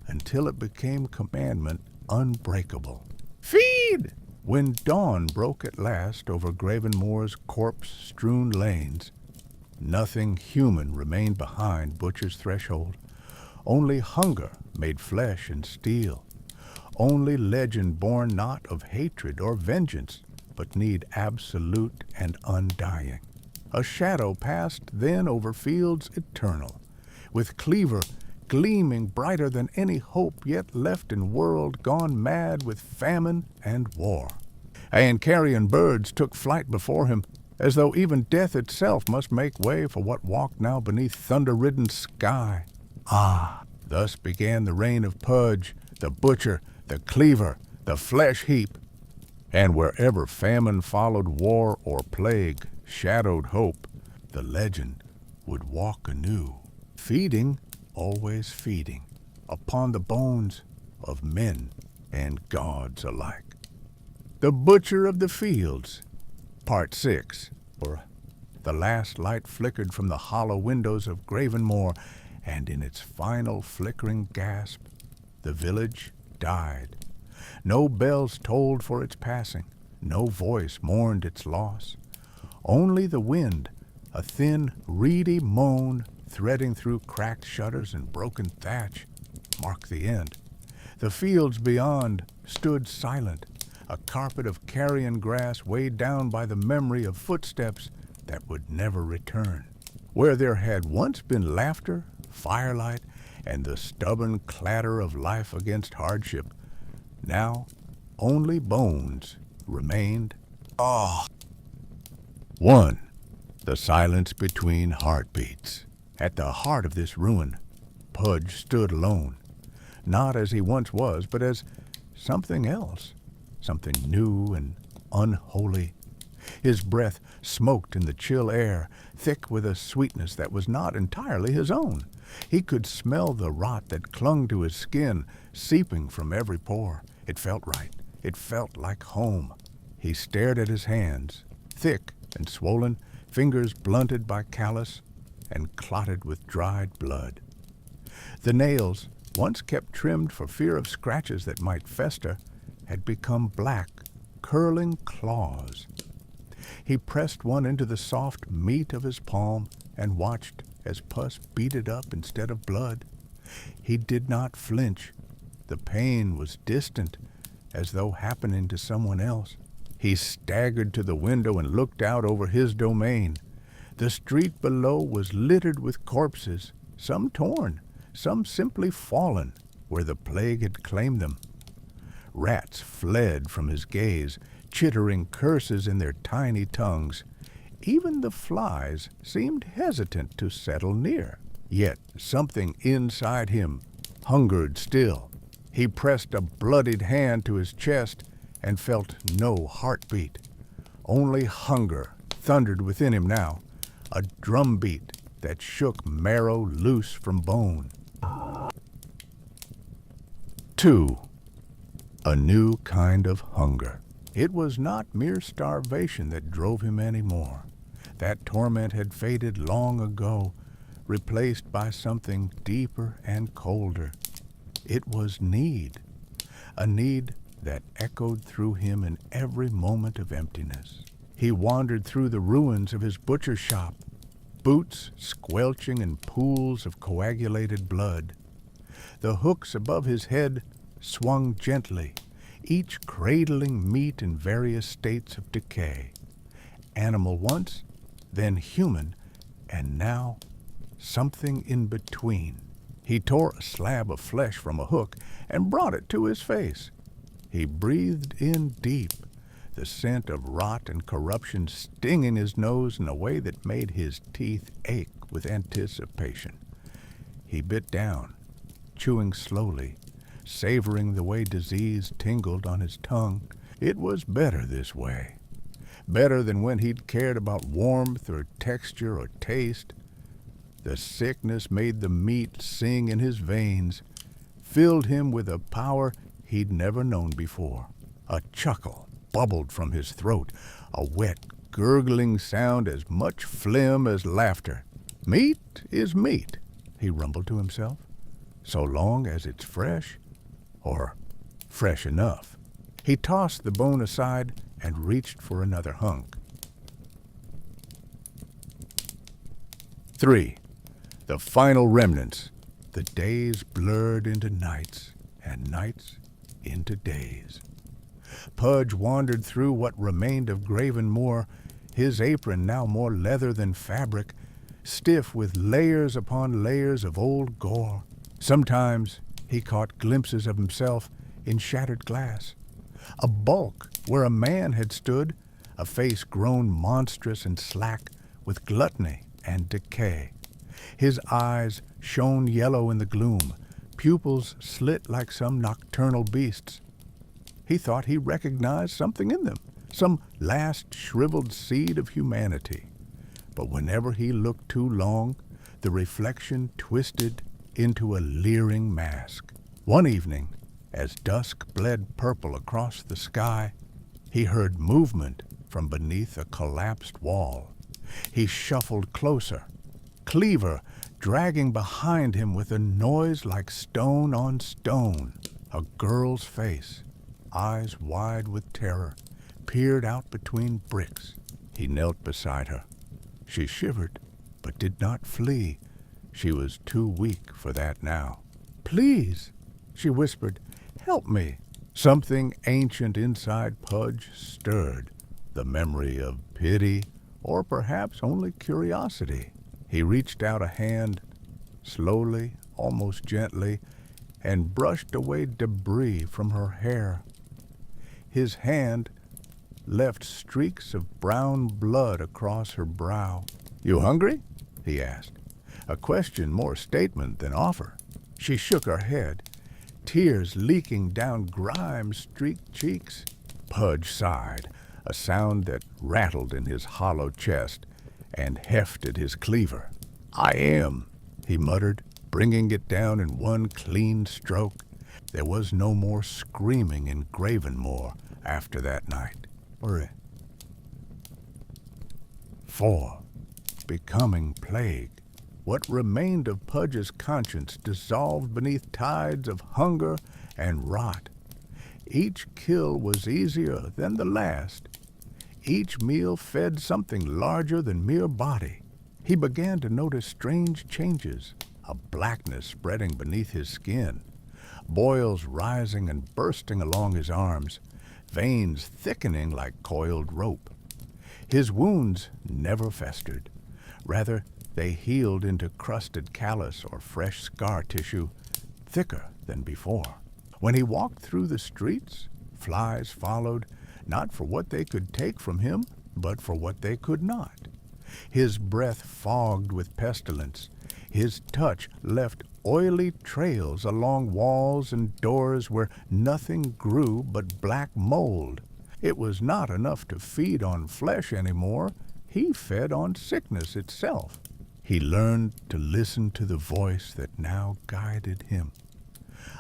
until it became commandment unbreakable. "Feed!" When dawn broke at last over Gravenmore's corpse-strewn lanes, nothing human remained behind Butcher's threshold. Only hunger made flesh and steel. Only legend born not of hatred or vengeance, but need absolute and undying. A shadow passed then over fields eternal, with Cleaver gleaming brighter than any hope yet left in world gone mad with famine and war. And carrion birds took flight before him, as though even death itself must make way for what walked now beneath thunder-ridden sky. Thus began the reign of Pudge, the Butcher, the Cleaver, the Flesh Heap. And wherever famine followed war or plague shadowed hope, the legend would walk anew, feeding, always feeding, upon the bones of men and gods alike. The Butcher of the Fields, Part 6, or the last light flickered from the hollow windows of Gravenmore, and in its final flickering gasp, the village died. No bells tolled for its passing, no voice mourned its loss. Only the wind, a thin, reedy moan threading through cracked shutters and broken thatch, marked the end. The fields beyond stood silent, a carpet of carrion grass weighed down by the memory of footsteps that would never return. Where there had once been laughter, firelight, and the stubborn clatter of life against hardship, now only bones remained. 1. The silence between heartbeats. At the heart of this ruin, Pudge stood alone, not as he once was, but as something else, something new and unholy. His breath smoked in the chill air, thick with a sweetness that was not entirely his own. He could smell the rot that clung to his skin, seeping from every pore. It felt right. It felt like home. He stared at his hands, thick and swollen, fingers blunted by callus and clotted with dried blood. The nails, once kept trimmed for fear of scratches that might fester, had become black, curling claws. He pressed one into the soft meat of his palm and watched as pus beaded up instead of blood. He did not flinch. The pain was distant, as though happening to someone else. He staggered to the window and looked out over his domain. The street below was littered with corpses, some torn, some simply fallen where the plague had claimed them. Rats fled from his gaze, chittering curses in their tiny tongues. Even the flies seemed hesitant to settle near. Yet something inside him hungered still. He pressed a bloodied hand to his chest and felt no heartbeat. Only hunger thundered within him now, a drumbeat that shook marrow loose from bone. 2. A new kind of hunger. It was not mere starvation that drove him anymore. That torment had faded long ago, replaced by something deeper and colder. It was need, a need that echoed through him in every moment of emptiness. He wandered through the ruins of his butcher shop, boots squelching in pools of coagulated blood. The hooks above his head swung gently, each cradling meat in various states of decay. Animal once, then human, and now something in between. He tore a slab of flesh from a hook and brought it to his face. He breathed in deep, the scent of rot and corruption stinging his nose in a way that made his teeth ache with anticipation. He bit down, chewing slowly, savoring the way disease tingled on his tongue. It was better this way. Better than when he'd cared about warmth or texture or taste. The sickness made the meat sing in his veins, filled him with a power he'd never known before. A chuckle bubbled from his throat, a wet, gurgling sound as much phlegm as laughter. Meat is meat, he rumbled to himself, so long as it's fresh, or fresh enough. He tossed the bone aside and reached for another hunk. 3. The final remnants. The days blurred into nights, and nights into days. Pudge wandered through what remained of Gravenmore, his apron now more leather than fabric, stiff with layers upon layers of old gore. Sometimes he caught glimpses of himself in shattered glass. A bulk where a man had stood, a face grown monstrous and slack with gluttony and decay. His eyes shone yellow in the gloom, pupils slit like some nocturnal beast's. He thought he recognized something in them, some last shriveled seed of humanity. But whenever he looked too long, the reflection twisted into a leering mask. One evening, as dusk bled purple across the sky, he heard movement from beneath a collapsed wall. He shuffled closer, Cleaver dragging behind him with a noise like stone on stone. A girl's face, eyes wide with terror, peered out between bricks. He knelt beside her. She shivered, but did not flee. She was too weak for that now. "Please," she whispered, "help me." Something ancient inside Pudge stirred, the memory of pity, or perhaps only curiosity. He reached out a hand, slowly, almost gently, and brushed away debris from her hair. His hand left streaks of brown blood across her brow. "You hungry?" he asked, a question more statement than offer. She shook her head, tears leaking down grime-streaked cheeks. Pudge sighed, a sound that rattled in his hollow chest and hefted his cleaver. "I am," he muttered, bringing it down in one clean stroke. There was no more screaming in Gravenmore after that night. 4. Becoming plague. What remained of Pudge's conscience dissolved beneath tides of hunger and rot. Each kill was easier than the last. Each meal fed something larger than mere body. He began to notice strange changes, a blackness spreading beneath his skin, boils rising and bursting along his arms, veins thickening like coiled rope. His wounds never festered. Rather, they healed into crusted callus or fresh scar tissue, thicker than before. When he walked through the streets, flies followed, not for what they could take from him, but for what they could not. His breath fogged with pestilence. His touch left oily trails along walls and doors where nothing grew but black mold. It was not enough to feed on flesh anymore. He fed on sickness itself. He learned to listen to the voice that now guided him,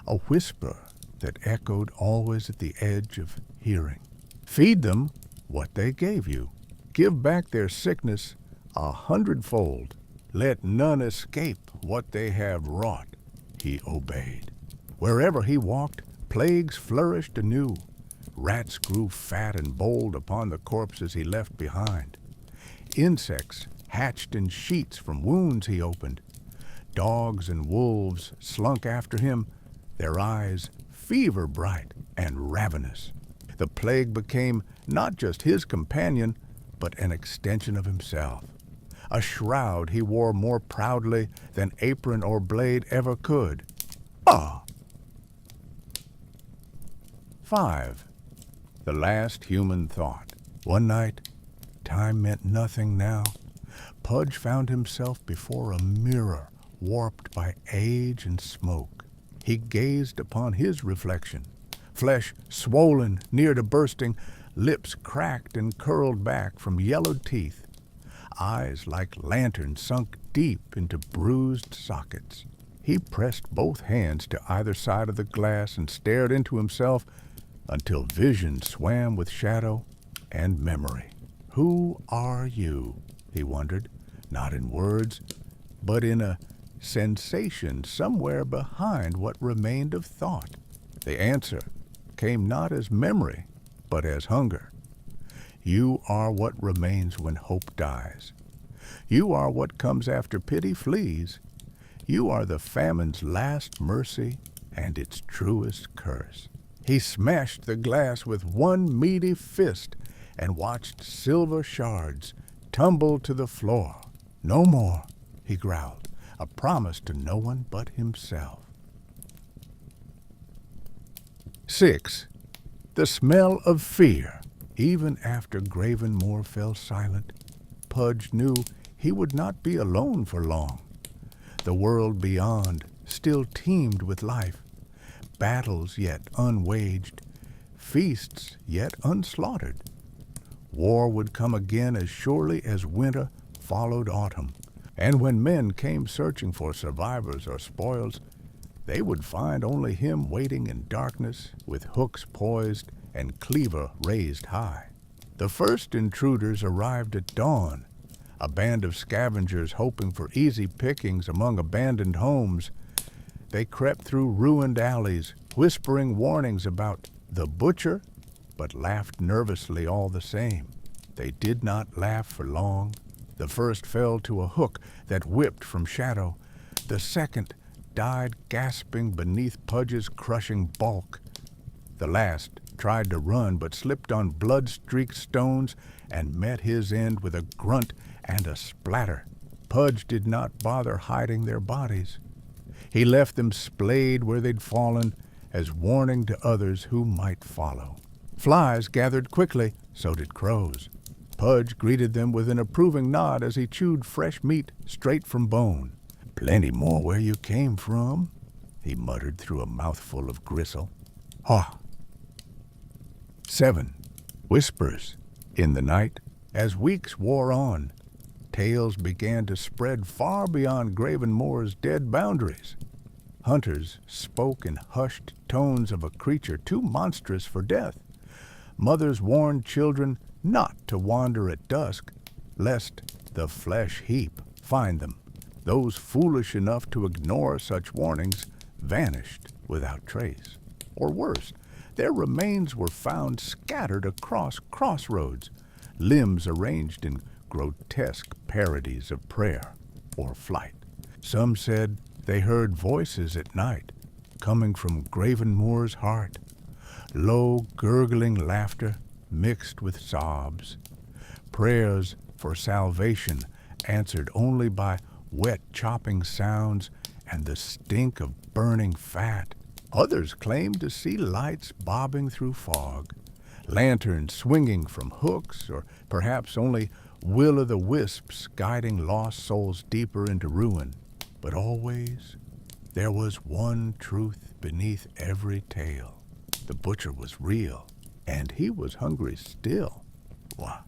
a whisper that echoed always at the edge of hearing. Feed them what they gave you. Give back their sickness 100-fold. Let none escape what they have wrought. He obeyed. Wherever he walked, plagues flourished anew. Rats grew fat and bold upon the corpses he left behind. Insects hatched in sheets from wounds he opened. Dogs and wolves slunk after him, their eyes fever bright and ravenous. The plague became not just his companion, but an extension of himself. A shroud he wore more proudly than apron or blade ever could. 5. The last human thought. One night, time meant nothing now. Pudge found himself before a mirror warped by age and smoke. He gazed upon his reflection, flesh swollen near to bursting, lips cracked and curled back from yellowed teeth, eyes like lanterns sunk deep into bruised sockets. He pressed both hands to either side of the glass and stared into himself until vision swam with shadow and memory. Who are you? He wondered, not in words, but in a sensation somewhere behind what remained of thought. The answer came not as memory, but as hunger. You are what remains when hope dies. You are what comes after pity flees. You are the famine's last mercy and its truest curse. He smashed the glass with one meaty fist and watched silver shards tumble to the floor. No more, he growled, a promise to no one but himself. 6. The smell of fear. Even after Gravenmore fell silent, Pudge knew he would not be alone for long. The world beyond still teemed with life, battles yet unwaged, feasts yet unslaughtered. War would come again as surely as winter followed autumn, and when men came searching for survivors or spoils, they would find only him waiting in darkness with hooks poised and cleaver raised high. The first intruders arrived at dawn, a band of scavengers hoping for easy pickings among abandoned homes. They crept through ruined alleys, whispering warnings about the butcher, but laughed nervously all the same. They did not laugh for long. The first fell to a hook that whipped from shadow. The second died gasping beneath Pudge's crushing bulk. The last tried to run but slipped on blood-streaked stones and met his end with a grunt and a splatter. Pudge did not bother hiding their bodies. He left them splayed where they'd fallen as warning to others who might follow. Flies gathered quickly, so did crows. Pudge greeted them with an approving nod as he chewed fresh meat straight from bone. "Plenty more where you came from," he muttered through a mouthful of gristle. 7. Whispers. In the night, as weeks wore on, tales began to spread far beyond Gravenmore's dead boundaries. Hunters spoke in hushed tones of a creature too monstrous for death. Mothers warned children not to wander at dusk, lest the flesh heap find them. Those foolish enough to ignore such warnings vanished without trace. Or worse, their remains were found scattered across crossroads, limbs arranged in grotesque parodies of prayer or flight. Some said they heard voices at night coming from Gravenmore's heart, low gurgling laughter mixed with sobs, prayers for salvation answered only by wet chopping sounds and the stink of burning fat. Others claimed to see lights bobbing through fog, lanterns swinging from hooks, or perhaps only will-o'-the-wisps guiding lost souls deeper into ruin. But always there was one truth beneath every tale. The butcher was real, and he was hungry still. Why?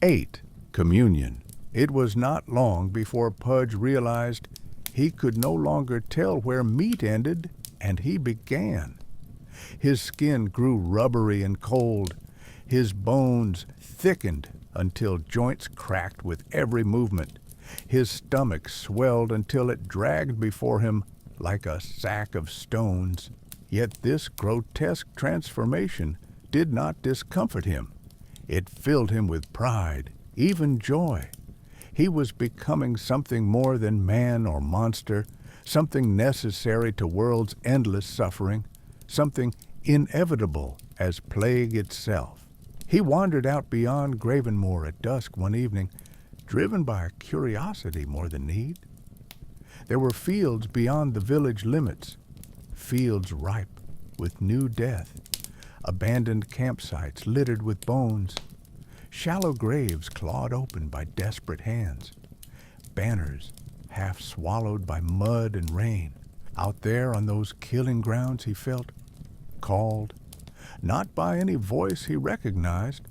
8. Communion. It was not long before Pudge realized he could no longer tell where meat ended and he began. His skin grew rubbery and cold. His bones thickened until joints cracked with every movement. His stomach swelled until it dragged before him like a sack of stones. Yet this grotesque transformation did not discomfort him. It filled him with pride, even joy. He was becoming something more than man or monster, something necessary to world's endless suffering, something inevitable as plague itself. He wandered out beyond Gravenmore at dusk one evening, driven by curiosity more than need. There were fields beyond the village limits, fields ripe with new death, abandoned campsites littered with bones, shallow graves clawed open by desperate hands, banners half swallowed by mud and rain. Out there on those killing grounds he felt called, not by any voice he recognized,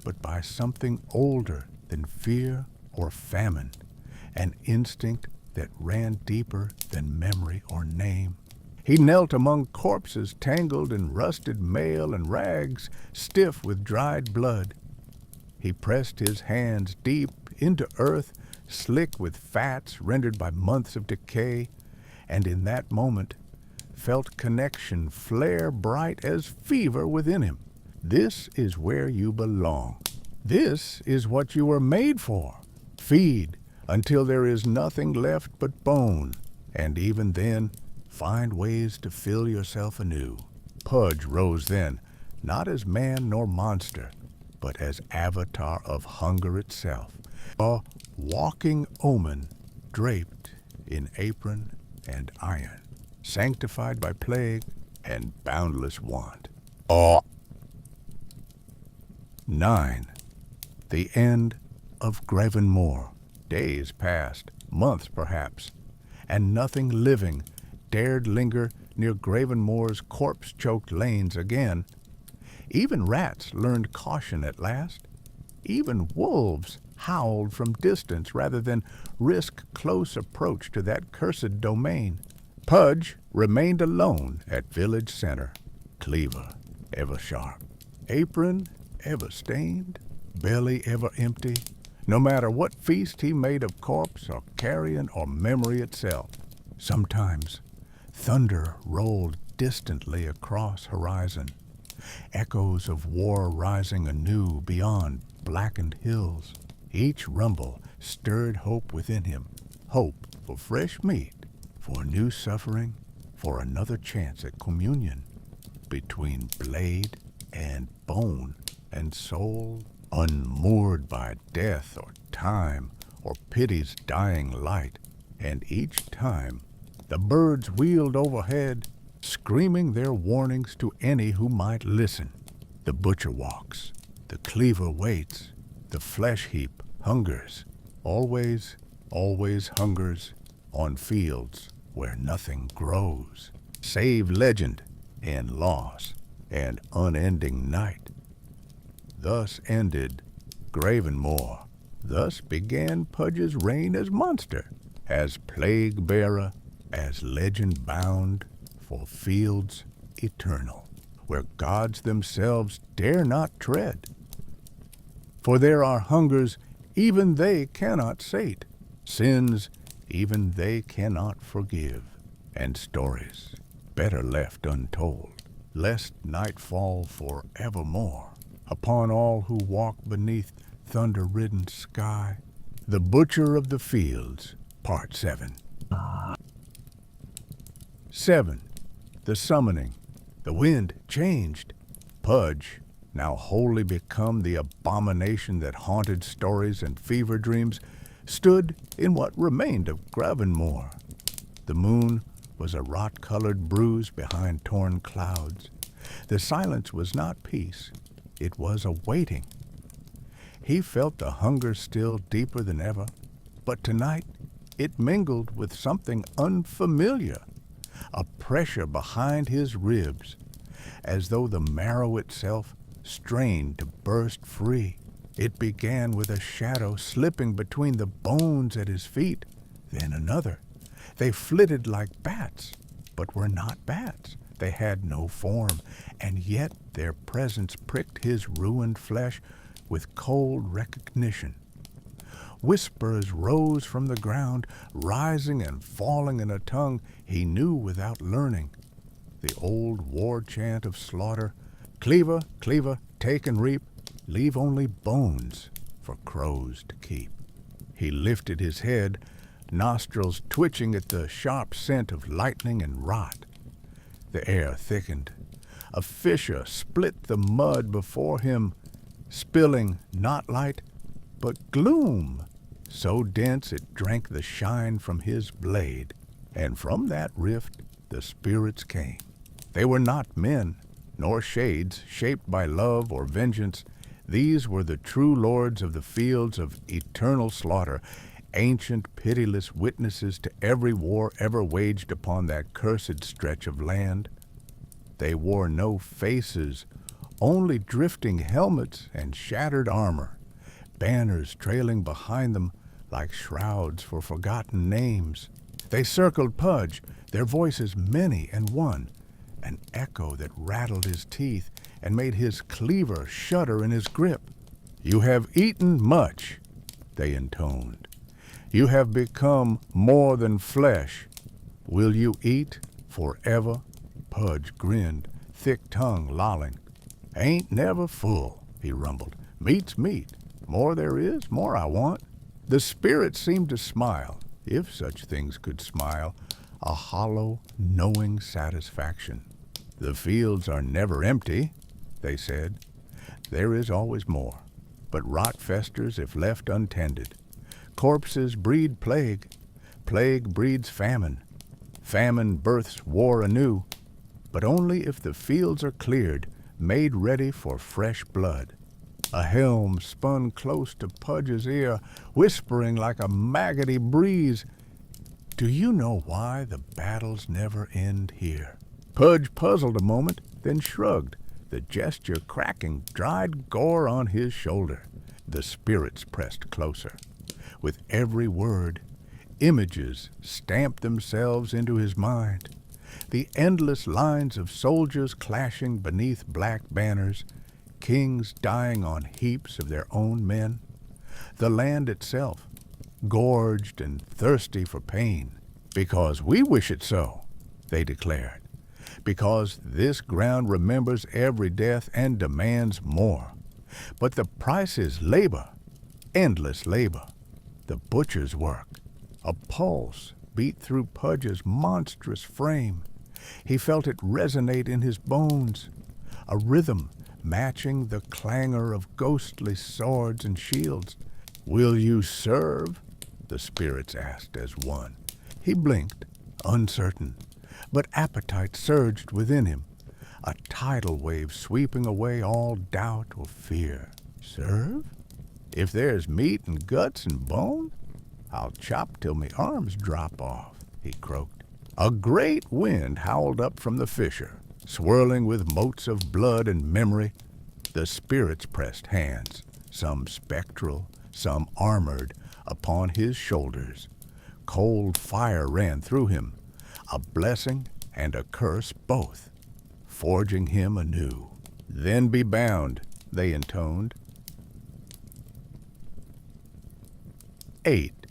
but by something older than fear or famine, an instinct that ran deeper than memory or name. He knelt among corpses tangled in rusted mail and rags, stiff with dried blood. He pressed his hands deep into earth, slick with fats rendered by months of decay, and in that moment felt connection flare bright as fever within him. This is where you belong. This is what you were made for. Feed until there is nothing left but bone, and even then, find ways to fill yourself anew. Pudge rose then, not as man nor monster, but as avatar of hunger itself, a walking omen draped in apron and iron, sanctified by plague and boundless want. 9. The End of Gravenmore. Days passed, months perhaps, and nothing living dared linger near Gravenmore's corpse-choked lanes again. Even rats learned caution at last. Even wolves howled from distance rather than risk close approach to that cursed domain. Pudge remained alone at village center, Cleaver ever sharp, apron ever stained, belly ever empty, no matter what feast he made of corpse or carrion or memory itself. Sometimes thunder rolled distantly across horizon, echoes of war rising anew beyond blackened hills. Each rumble stirred hope within him, hope for fresh meat, for new suffering, for another chance at communion between blade and bone and soul, unmoored by death or time or pity's dying light. And each time the birds wheeled overhead, screaming their warnings to any who might listen. The butcher walks, the cleaver waits, the flesh heap hungers, always, always hungers on fields where nothing grows, save legend and loss and unending night. Thus ended Gravenmore. Thus began Pudge's reign as monster, as plague-bearer, as legend-bound for fields eternal, where gods themselves dare not tread. For there are hungers even they cannot sate, sins even they cannot forgive, and stories better left untold, lest night fall forevermore upon all who walk beneath thunder-ridden sky. The Butcher of the Fields, Part 7. 7. The Summoning. The wind changed. Pudge, now wholly become the abomination that haunted stories and fever dreams, stood in what remained of Gravenmore. The moon was a rot-colored bruise behind torn clouds. The silence was not peace, it was a waiting. He felt the hunger still deeper than ever, but tonight it mingled with something unfamiliar, a pressure behind his ribs, as though the marrow itself strained to burst free. It began with a shadow slipping between the bones at his feet, then another. They flitted like bats, but were not bats. They had no form, and yet their presence pricked his ruined flesh with cold recognition. Whispers rose from the ground, rising and falling in a tongue he knew without learning. The old war chant of slaughter, Cleaver, Cleaver, take and reap, leave only bones for crows to keep. He lifted his head, nostrils twitching at the sharp scent of lightning and rot. The air thickened. A fissure split the mud before him, spilling not light, but gloom, so dense it drank the shine from his blade. And from that rift the spirits came. They were not men, nor shades shaped by love or vengeance. These were the true lords of the fields of eternal slaughter, ancient, pitiless witnesses to every war ever waged upon that cursed stretch of land. They wore no faces, only drifting helmets and shattered armor, banners trailing behind them like shrouds for forgotten names. They circled Pudge, their voices many and one, an echo that rattled his teeth and made his cleaver shudder in his grip. "You have eaten much," they intoned. "You have become more than flesh. Will you eat forever?" Pudge grinned, thick tongue lolling. "Ain't never full," he rumbled. "Meat's meat. More there is, more I want." The spirits seemed to smile, if such things could smile, a hollow, knowing satisfaction. "The fields are never empty," they said. "There is always more, but rot festers if left untended. Corpses breed plague, plague breeds famine, famine births war anew, but only if the fields are cleared, made ready for fresh blood." A helm spun close to Pudge's ear, whispering like a maggoty breeze, "Do you know why the battles never end here?" Pudge puzzled a moment, then shrugged, the gesture cracking dried gore on his shoulder. The spirits pressed closer. With every word, images stamped themselves into his mind. The endless lines of soldiers clashing beneath black banners, kings dying on heaps of their own men. The land itself, gorged and thirsty for pain. "Because we wish it so," they declared. "Because this ground remembers every death and demands more. But the price is labor, endless labor, the butcher's work." A pulse beat through Pudge's monstrous frame. He felt it resonate in his bones, a rhythm matching the clangor of ghostly swords and shields. "Will you serve?" the spirits asked as one. He blinked, uncertain, but appetite surged within him, a tidal wave sweeping away all doubt or fear. "Serve? If there's meat and guts and bone, I'll chop till me arms drop off," he croaked. A great wind howled up from the fissure, swirling with motes of blood and memory. The spirits pressed hands, some spectral, some armored, upon his shoulders. Cold fire ran through him, a blessing and a curse both, forging him anew. "Then be bound," they intoned. 8.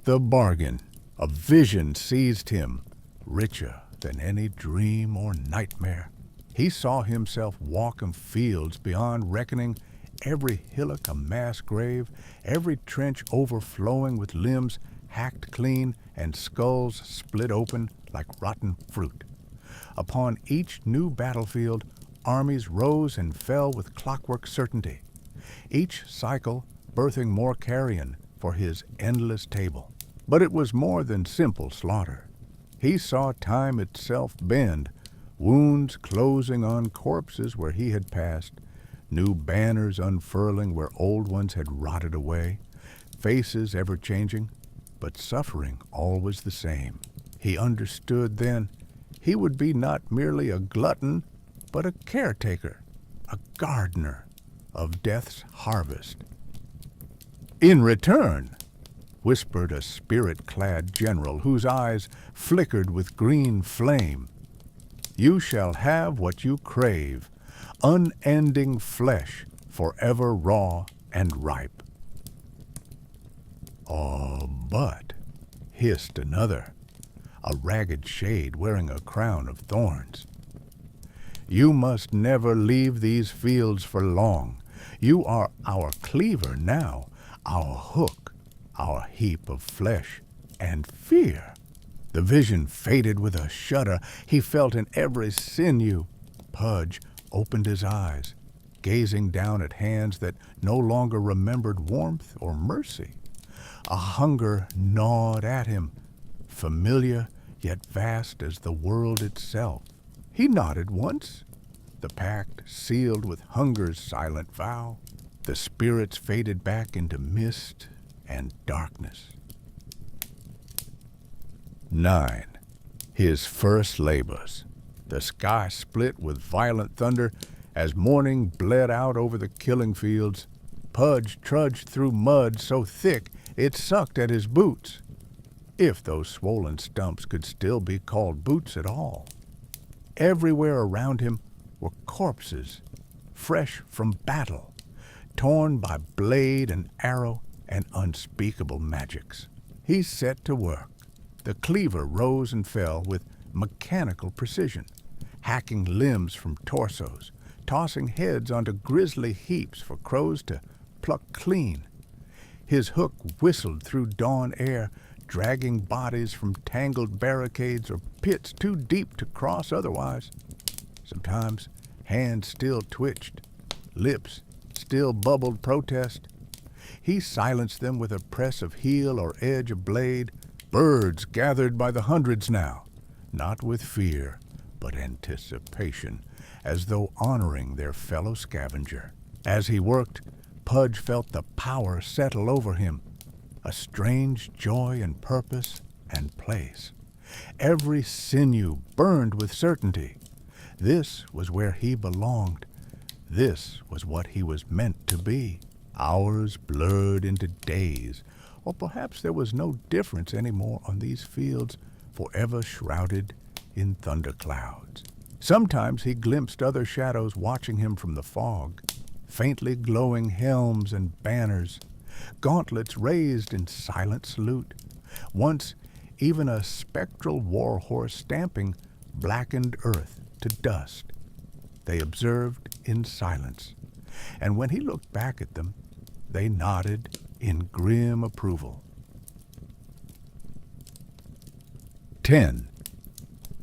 The bargain. A vision seized him, richer than any dream or nightmare. He saw himself walking fields beyond reckoning, every hillock a mass grave, every trench overflowing with limbs hacked clean and skulls split open like rotten fruit. Upon each new battlefield, armies rose and fell with clockwork certainty, each cycle birthing more carrion for his endless table. But it was more than simple slaughter. He saw time itself bend, wounds closing on corpses where he had passed, new banners unfurling where old ones had rotted away, faces ever changing, but suffering always the same. He understood then he would be not merely a glutton, but a caretaker, a gardener of death's harvest. In return, whispered a spirit-clad general whose eyes flickered with green flame, you shall have what you crave, unending flesh, forever raw and ripe. Oh, but, hissed another, a ragged shade wearing a crown of thorns. You must never leave these fields for long. You are our cleaver now, our hook, our heap of flesh and fear. The vision faded with a shudder he felt in every sinew. Pudge opened his eyes, gazing down at hands that no longer remembered warmth or mercy. A hunger gnawed at him, familiar yet vast as the world itself. He nodded once, the pact sealed with hunger's silent vow. The spirits faded back into mist and darkness. 9. His first labors. The sky split with violent thunder as morning bled out over the killing fields. Pudge trudged through mud so thick it sucked at his boots, if those swollen stumps could still be called boots at all. Everywhere around him were corpses, fresh from battle, torn by blade and arrow and unspeakable magics. He set to work. The cleaver rose and fell with mechanical precision, hacking limbs from torsos, tossing heads onto grisly heaps for crows to pluck clean. His hook whistled through dawn air, dragging bodies from tangled barricades or pits too deep to cross otherwise. Sometimes hands still twitched, lips still bubbled protest. He silenced them with a press of heel or edge of blade. Birds gathered by the hundreds now, not with fear, but anticipation, as though honoring their fellow scavenger. As he worked, Pudge felt the power settle over him, a strange joy and purpose and place. Every sinew burned with certainty. This was where he belonged. This was what he was meant to be. Hours blurred into days, or perhaps there was no difference anymore on these fields forever shrouded in thunderclouds. Sometimes he glimpsed other shadows watching him from the fog, faintly glowing helms and banners, gauntlets raised in silent salute. Once even a spectral war horse stamping blackened earth to dust. They observed in silence, and when he looked back at them, they nodded in grim approval. 10.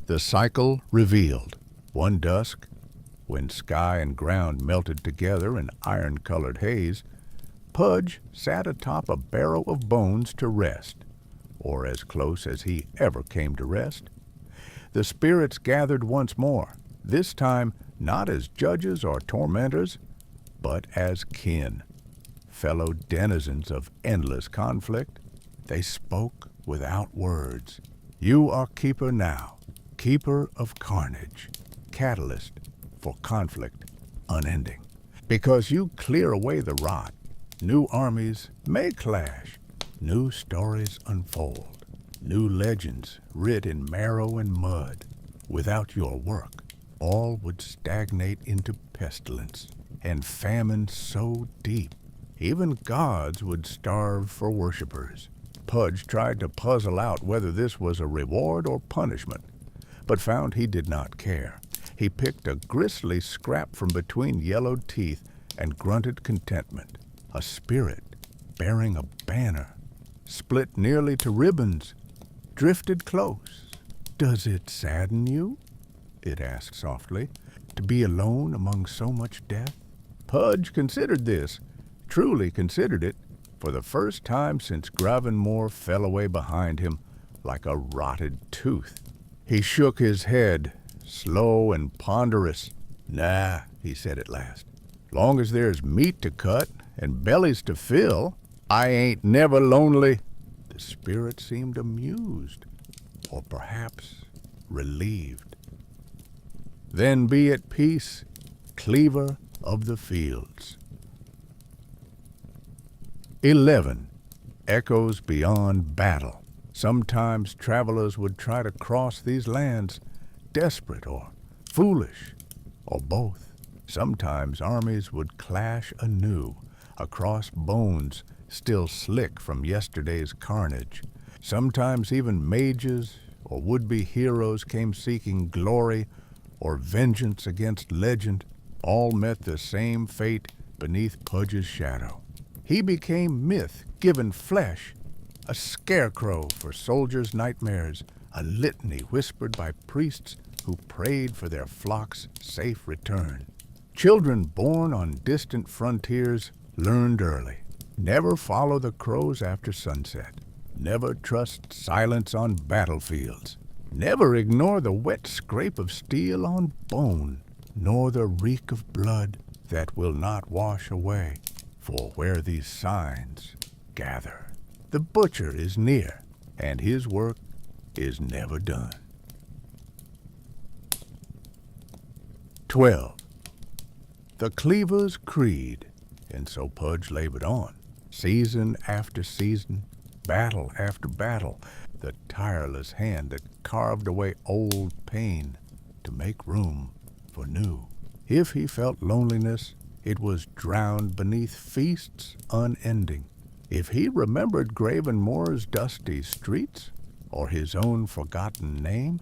The cycle revealed. One dusk, when sky and ground melted together in iron-colored haze, Pudge sat atop a barrow of bones to rest, or as close as he ever came to rest. The spirits gathered once more, this time not as judges or tormentors, but as kin, fellow denizens of endless conflict. They spoke without words. You are keeper now, keeper of carnage, catalyst for conflict unending. Because you clear away the rot, new armies may clash, new stories unfold, new legends writ in marrow and mud. Without your work, all would stagnate into pestilence and famine so deep, even gods would starve for worshippers. Pudge tried to puzzle out whether this was a reward or punishment, but found he did not care. He picked a gristly scrap from between yellowed teeth and grunted contentment. A spirit bearing a banner, split nearly to ribbons, drifted close. Does it sadden you? It asked softly, to be alone among so much death? Pudge considered this, truly considered it, for the first time since Gravenmore fell away behind him like a rotted tooth. He shook his head, slow and ponderous. "Nah," he said at last. "Long as there's meat to cut and bellies to fill, I ain't never lonely." The spirit seemed amused, or perhaps relieved. "Then be at peace, Cleaver of the Fields." 11. Echoes beyond battle. Sometimes travelers would try to cross these lands, desperate or foolish, or both. Sometimes armies would clash anew across bones still slick from yesterday's carnage. Sometimes even mages or would-be heroes came seeking glory or vengeance against legend. All met the same fate beneath Pudge's shadow. He became myth given flesh, a scarecrow for soldiers' nightmares, a litany whispered by priests who prayed for their flock's safe return. Children born on distant frontiers learned early. Never follow the crows after sunset. Never trust silence on battlefields. Never ignore the wet scrape of steel on bone, nor the reek of blood that will not wash away. For where these signs gather, the butcher is near, and his work is never done. 12. The Cleaver's Creed. And so Pudge labored on, season after season, battle after battle, the tireless hand that carved away old pain to make room for new. If he felt loneliness, it was drowned beneath feasts unending. If he remembered Gravenmore's dusty streets, or his own forgotten name,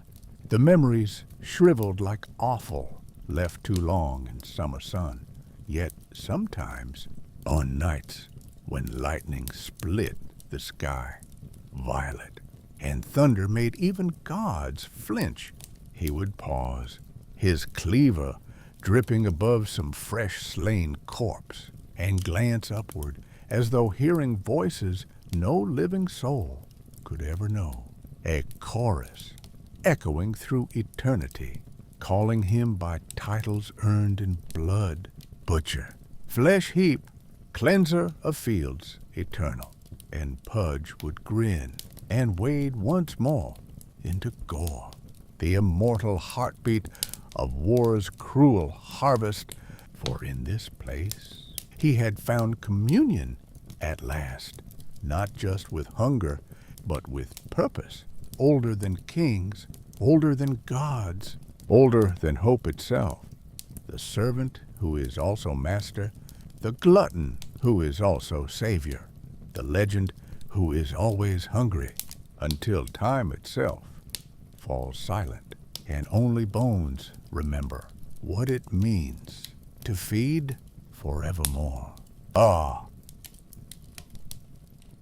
the memories shriveled like offal left too long in summer sun. Yet sometimes, on nights when lightning split the sky violet, and thunder made even gods flinch, he would pause, his cleaver dripping above some fresh slain corpse, and glance upward as though hearing voices no living soul could ever know. A chorus echoing through eternity, calling him by titles earned in blood. Butcher, flesh heap, cleanser of fields eternal. And Pudge would grin and wade once more into gore, the immortal heartbeat of war's cruel harvest. For in this place he had found communion at last, not just with hunger, but with purpose, older than kings, older than gods, older than hope itself. The servant who is also master, the glutton who is also savior, the legend who is always hungry, until time itself falls silent, and only bones remember what it means to feed forevermore. Ah!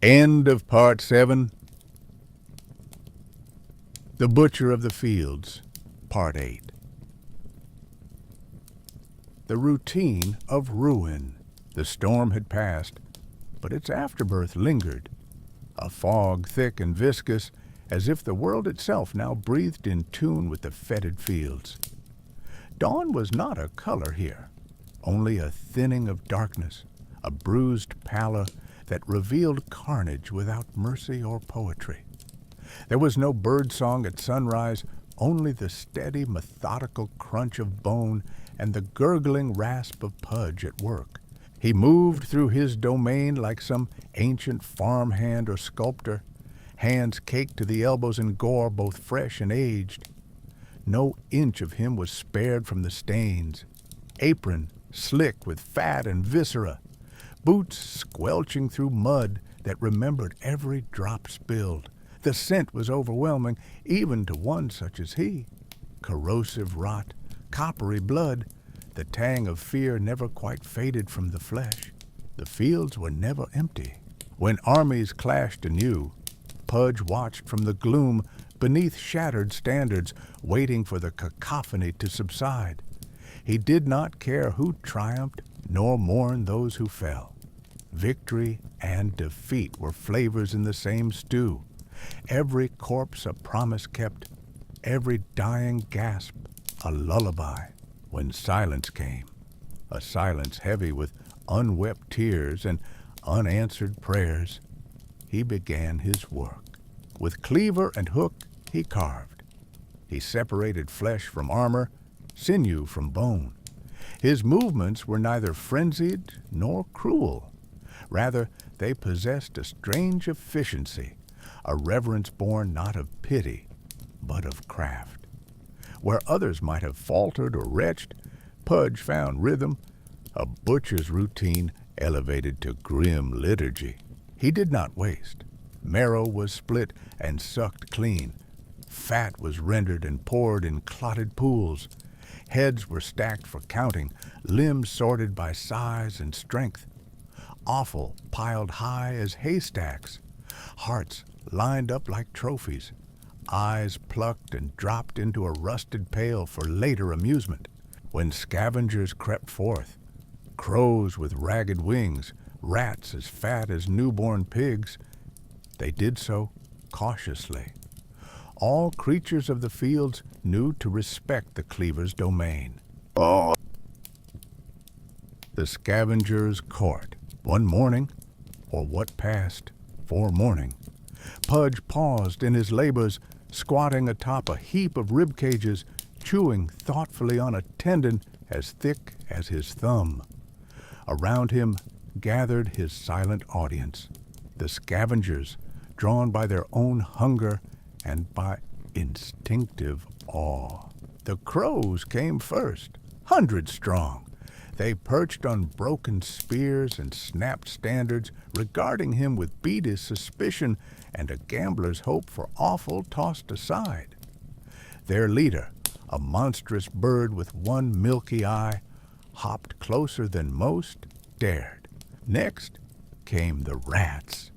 End of Part 7. The Butcher of the Fields, Part 8. The routine of ruin. The storm had passed, but its afterbirth lingered. A fog thick and viscous, as if the world itself now breathed in tune with the fetid fields. Dawn was not a color here, only a thinning of darkness, a bruised pallor that revealed carnage without mercy or poetry. There was no birdsong at sunrise, only the steady, methodical crunch of bone and the gurgling rasp of Pudge at work. He moved through his domain like some ancient farmhand or sculptor, hands caked to the elbows in gore both fresh and aged. No inch of him was spared from the stains. Apron slick with fat and viscera, boots squelching through mud that remembered every drop spilled. The scent was overwhelming, even to one such as he. Corrosive rot, coppery blood, the tang of fear never quite faded from the flesh. The fields were never empty. When armies clashed anew, Pudge watched from the gloom beneath shattered standards, waiting for the cacophony to subside. He did not care who triumphed, nor mourn those who fell. Victory and defeat were flavors in the same stew. Every corpse a promise kept, every dying gasp a lullaby when silence came, a silence heavy with unwept tears and unanswered prayers. He began his work. With cleaver and hook he carved. He separated flesh from armor, sinew from bone. His movements were neither frenzied nor cruel. Rather, they possessed a strange efficiency, a reverence born not of pity, but of craft. Where others might have faltered or retched, Pudge found rhythm, a butcher's routine elevated to grim liturgy. He did not waste. Marrow was split and sucked clean. Fat was rendered and poured in clotted pools. Heads were stacked for counting, limbs sorted by size and strength. Offal piled high as haystacks. Hearts lined up like trophies. Eyes plucked and dropped into a rusted pail for later amusement. When scavengers crept forth, crows with ragged wings, rats as fat as newborn pigs, they did so cautiously. All creatures of the fields knew to respect the Cleaver's domain. Oh! The Scavengers' Court. One morning, or what passed for morning, Pudge paused in his labors, squatting atop a heap of rib cages, chewing thoughtfully on a tendon as thick as his thumb. Around him gathered his silent audience, the scavengers, drawn by their own hunger and by instinctive awe. The crows came first, hundreds strong. They perched on broken spears and snapped standards, regarding him with beady suspicion and a gambler's hope for offal tossed aside. Their leader, a monstrous bird with one milky eye, hopped closer than most dared. Next came the rats,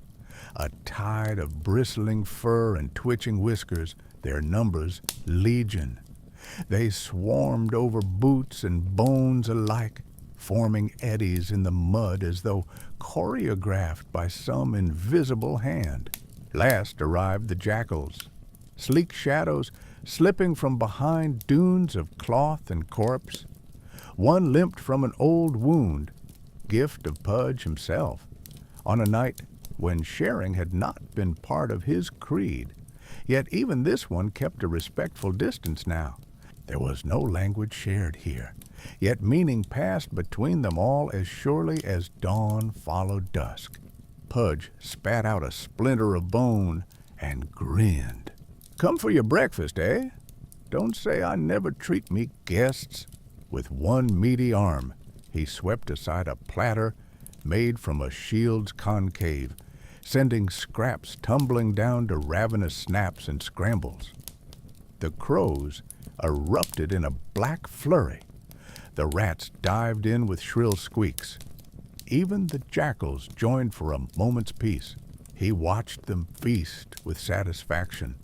a tide of bristling fur and twitching whiskers, their numbers legion. They swarmed over boots and bones alike, forming eddies in the mud as though choreographed by some invisible hand. Last arrived the jackals, sleek shadows slipping from behind dunes of cloth and corpse. One limped from an old wound, gift of Pudge himself, on a night when sharing had not been part of his creed. Yet even this one kept a respectful distance now. There was no language shared here, yet meaning passed between them all as surely as dawn followed dusk. Pudge spat out a splinter of bone and grinned. "Come for your breakfast, eh? Don't say I never treat me guests." With one meaty arm, he swept aside a platter made from a shield's concave, sending scraps tumbling down to ravenous snaps and scrambles. The crows erupted in a black flurry. The rats dived in with shrill squeaks. Even the jackals joined for a moment's peace. He watched them feast with satisfaction,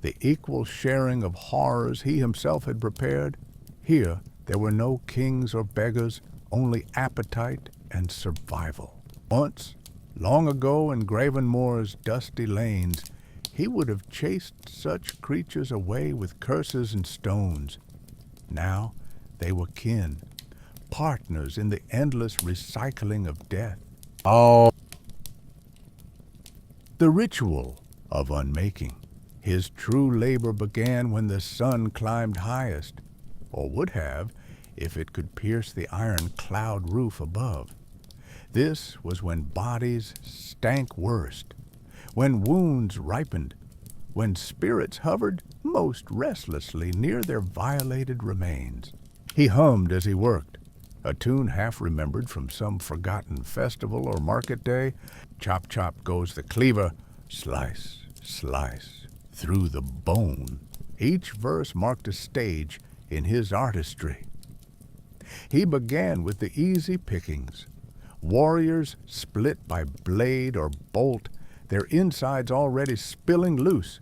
the equal sharing of horrors he himself had prepared. Here there were no kings or beggars, only appetite and survival. Once, long ago in Gravenmore's dusty lanes, he would have chased such creatures away with curses and stones. Now they were kin, partners in the endless recycling of death. Oh! The ritual of Unmaking. His true labor began when the sun climbed highest, or would have if it could pierce the iron cloud roof above. This was when bodies stank worst, when wounds ripened, when spirits hovered most restlessly near their violated remains. He hummed as he worked, a tune half remembered from some forgotten festival or market day. Chop, chop goes the cleaver, slice, slice, through the bone. Each verse marked a stage in his artistry. He began with the easy pickings. Warriors split by blade or bolt, their insides already spilling loose.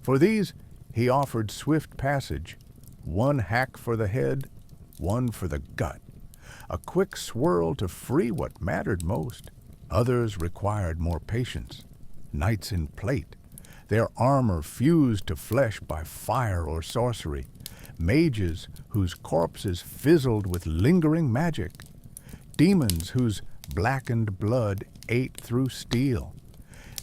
For these he offered swift passage, one hack for the head, one for the gut, a quick swirl to free what mattered most. Others required more patience, knights in plate, their armor fused to flesh by fire or sorcery, mages whose corpses fizzled with lingering magic, demons whose blackened blood ate through steel.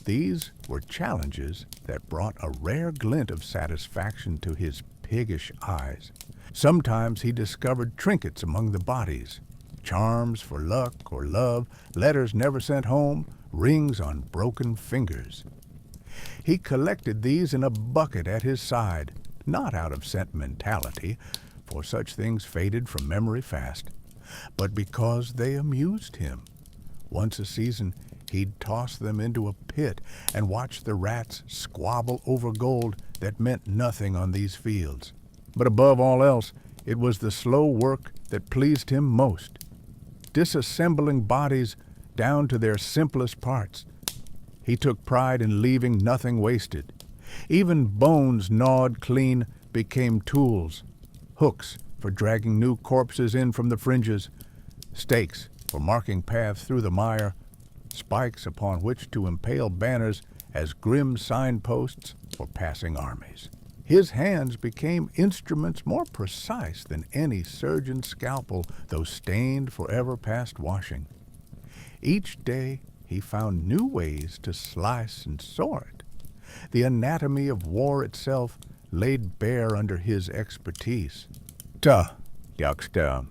These were challenges that brought a rare glint of satisfaction to his piggish eyes. Sometimes he discovered trinkets among the bodies, charms for luck or love, letters never sent home, rings on broken fingers. He collected these in a bucket at his side, not out of sentimentality, for such things faded from memory fast, but because they amused him. Once a season, he'd toss them into a pit and watch the rats squabble over gold that meant nothing on these fields. But above all else, it was the slow work that pleased him most. Disassembling bodies down to their simplest parts. He took pride in leaving nothing wasted. Even bones gnawed clean became tools, hooks for dragging new corpses in from the fringes, stakes for marking paths through the mire, spikes upon which to impale banners as grim signposts for passing armies. His hands became instruments more precise than any surgeon's scalpel, though stained forever past washing. Each day he found new ways to slice and saw it. The anatomy of war itself laid bare under his expertise. Youngster,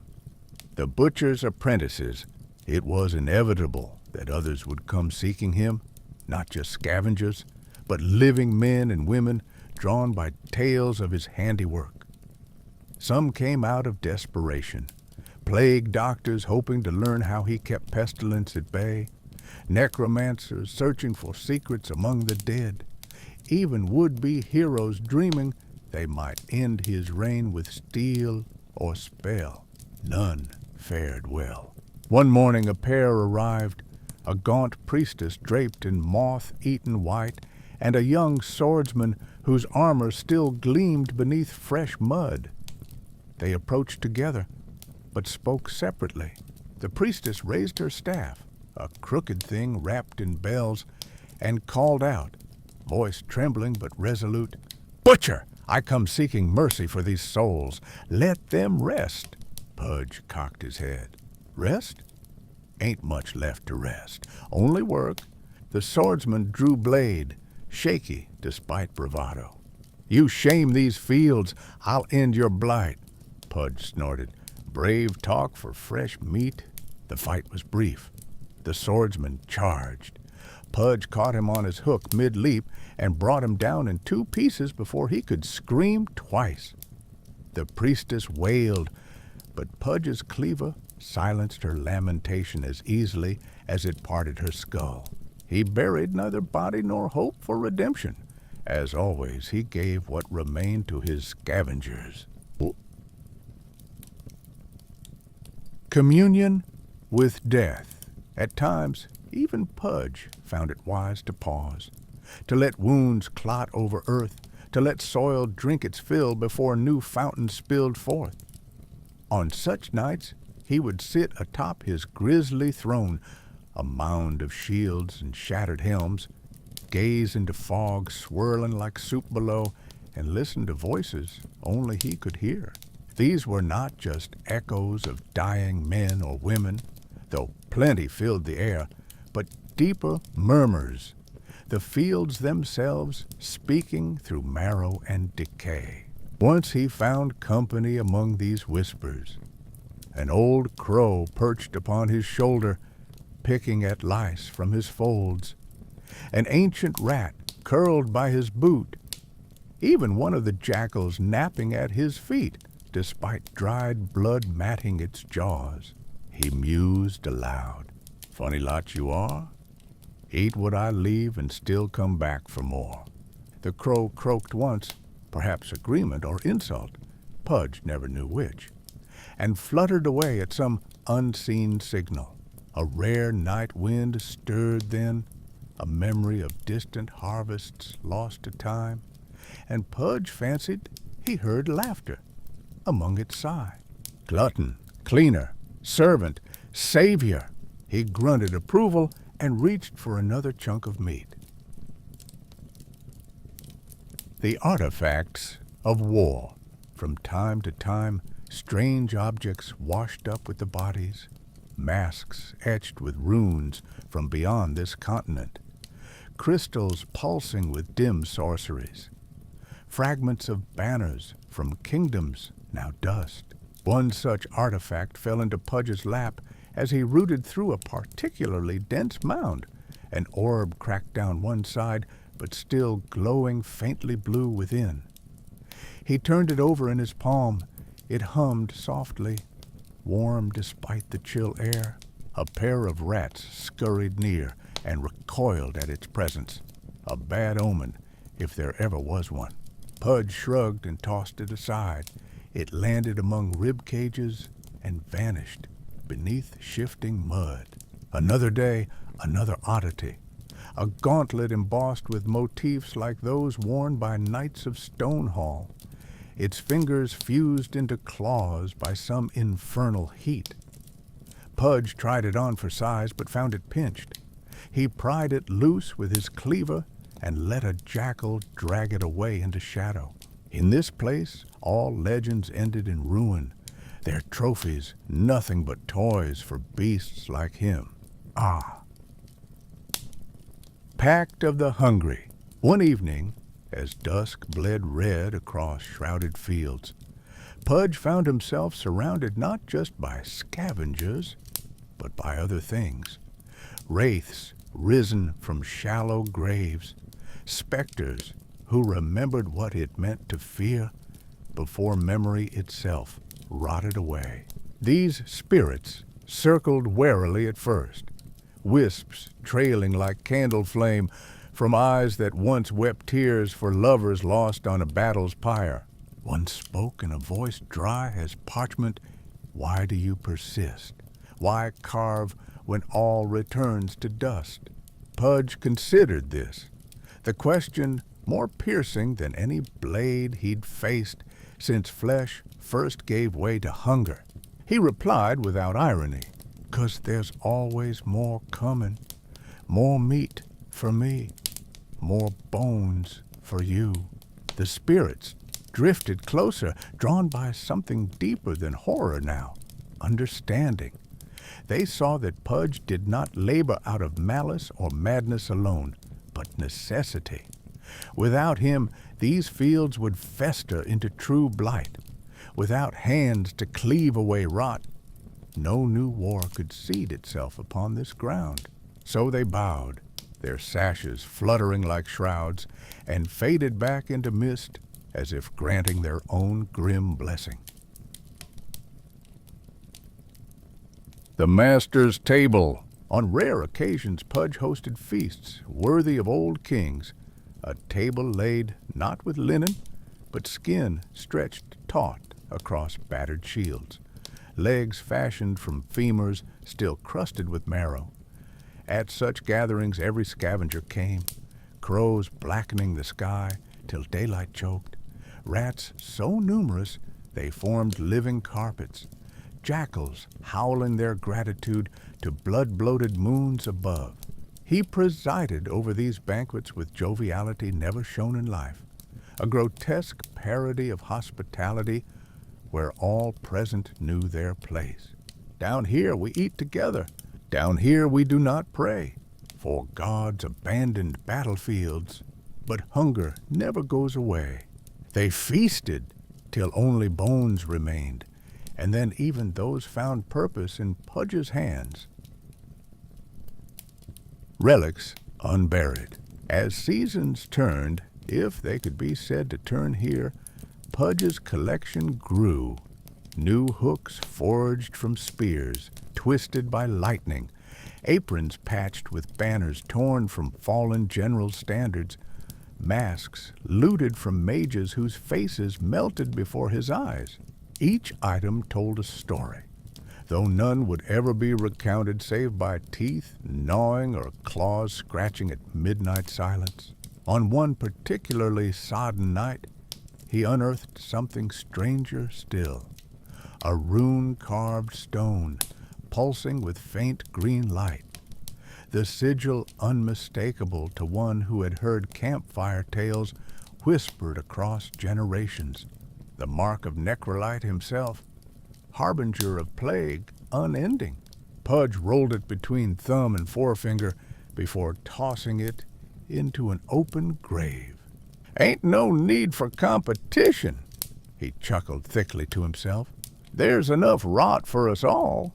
the butcher's apprentices, it was inevitable that others would come seeking him, not just scavengers, but living men and women drawn by tales of his handiwork. Some came out of desperation, plague doctors hoping to learn how he kept pestilence at bay, necromancers searching for secrets among the dead, even would-be heroes dreaming they might end his reign with steel or spell. None fared well. One morning a pair arrived, a gaunt priestess draped in moth-eaten white, and a young swordsman whose armor still gleamed beneath fresh mud. They approached together, but spoke separately. The priestess raised her staff, a crooked thing wrapped in bells, and called out, voice trembling but resolute, "Butcher, I come seeking mercy for these souls. Let them rest." Pudge cocked his head. Rest? Ain't much left to rest. Only work. The swordsman drew blade, shaky despite bravado. "You shame these fields, I'll end your blight," Pudge snorted. Brave talk for fresh meat. The fight was brief. The swordsman charged. Pudge caught him on his hook mid-leap and brought him down in 2 pieces before he could scream twice. The priestess wailed, but Pudge's cleaver silenced her lamentation as easily as it parted her skull. He buried neither body nor hope for redemption. As always, he gave what remained to his scavengers. Communion with death. At times, even Pudge found it wise to pause, to let wounds clot over earth, to let soil drink its fill before new fountains spilled forth. On such nights, he would sit atop his grisly throne, a mound of shields and shattered helms, gaze into fog swirling like soup below, and listen to voices only he could hear. These were not just echoes of dying men or women, though plenty filled the air, but deeper murmurs, the fields themselves speaking through marrow and decay. Once he found company among these whispers. An old crow perched upon his shoulder, picking at lice from his folds. An ancient rat curled by his boot. Even one of the jackals napping at his feet, despite dried blood matting its jaws. He mused aloud. "Funny lot you are. Eat what I leave and still come back for more." The crow croaked once, perhaps agreement or insult, Pudge never knew which, and fluttered away at some unseen signal. A rare night wind stirred then, a memory of distant harvests lost to time, and Pudge fancied he heard laughter among its sigh. Glutton, cleaner, servant, savior, he grunted approval and reached for another chunk of meat. The artifacts of war. From time to time, strange objects washed up with the bodies, masks etched with runes from beyond this continent, crystals pulsing with dim sorceries, fragments of banners from kingdoms now dust. One such artifact fell into Pudge's lap as he rooted through a particularly dense mound. An orb cracked down one side, but still glowing faintly blue within. He turned it over in his palm. It hummed softly, warm despite the chill air. A pair of rats scurried near and recoiled at its presence. A bad omen, if there ever was one. Pudge shrugged and tossed it aside. It landed among rib cages and vanished beneath shifting mud. Another day, another oddity. A gauntlet embossed with motifs like those worn by knights of Stonehall. Its fingers fused into claws by some infernal heat. Pudge tried it on for size, but found it pinched. He pried it loose with his cleaver and let a jackal drag it away into shadow. In this place, all legends ended in ruin, their trophies nothing but toys for beasts like him. Ah! Pact of the Hungry. One evening, as dusk bled red across shrouded fields, Pudge found himself surrounded not just by scavengers, but by other things. Wraiths risen from shallow graves, specters who remembered what it meant to fear before memory itself rotted away. These spirits circled warily at first, wisps trailing like candle flame from eyes that once wept tears for lovers lost on a battle's pyre. One spoke in a voice dry as parchment, "Why do you persist? Why carve when all returns to dust?" Pudge considered this, the question more piercing than any blade he'd faced since flesh first gave way to hunger. He replied without irony, "'Cause there's always more coming, more meat for me, more bones for you." The spirits drifted closer, drawn by something deeper than horror now, understanding. They saw that Pudge did not labor out of malice or madness alone, but necessity. Without him, these fields would fester into true blight. Without hands to cleave away rot, no new war could seed itself upon this ground. So they bowed, their sashes fluttering like shrouds, and faded back into mist as if granting their own grim blessing. The Master's Table. On rare occasions, Pudge hosted feasts worthy of old kings, a table laid not with linen, but skin stretched taut across battered shields, legs fashioned from femurs still crusted with marrow. At such gatherings every scavenger came, crows blackening the sky till daylight choked, rats so numerous they formed living carpets, jackals howling their gratitude to blood-bloated moons above. He presided over these banquets with joviality never shown in life, a grotesque parody of hospitality where all present knew their place. Down here we eat together. Down here we do not pray, for gods abandoned battlefields, but hunger never goes away. They feasted till only bones remained, and then even those found purpose in Pudge's hands. Relics unburied. As seasons turned, if they could be said to turn here, Pudge's collection grew. New hooks forged from spears, twisted by lightning, aprons patched with banners torn from fallen general standards, masks looted from mages whose faces melted before his eyes. Each item told a story, though none would ever be recounted save by teeth gnawing or claws scratching at midnight silence. On one particularly sodden night, he unearthed something stranger still, a rune-carved stone pulsing with faint green light, the sigil unmistakable to one who had heard campfire tales whispered across generations. the mark of Necrolite himself, harbinger of plague unending. Pudge rolled it between thumb and forefinger before tossing it into an open grave. Ain't no need for competition, he chuckled thickly to himself. There's enough rot for us all.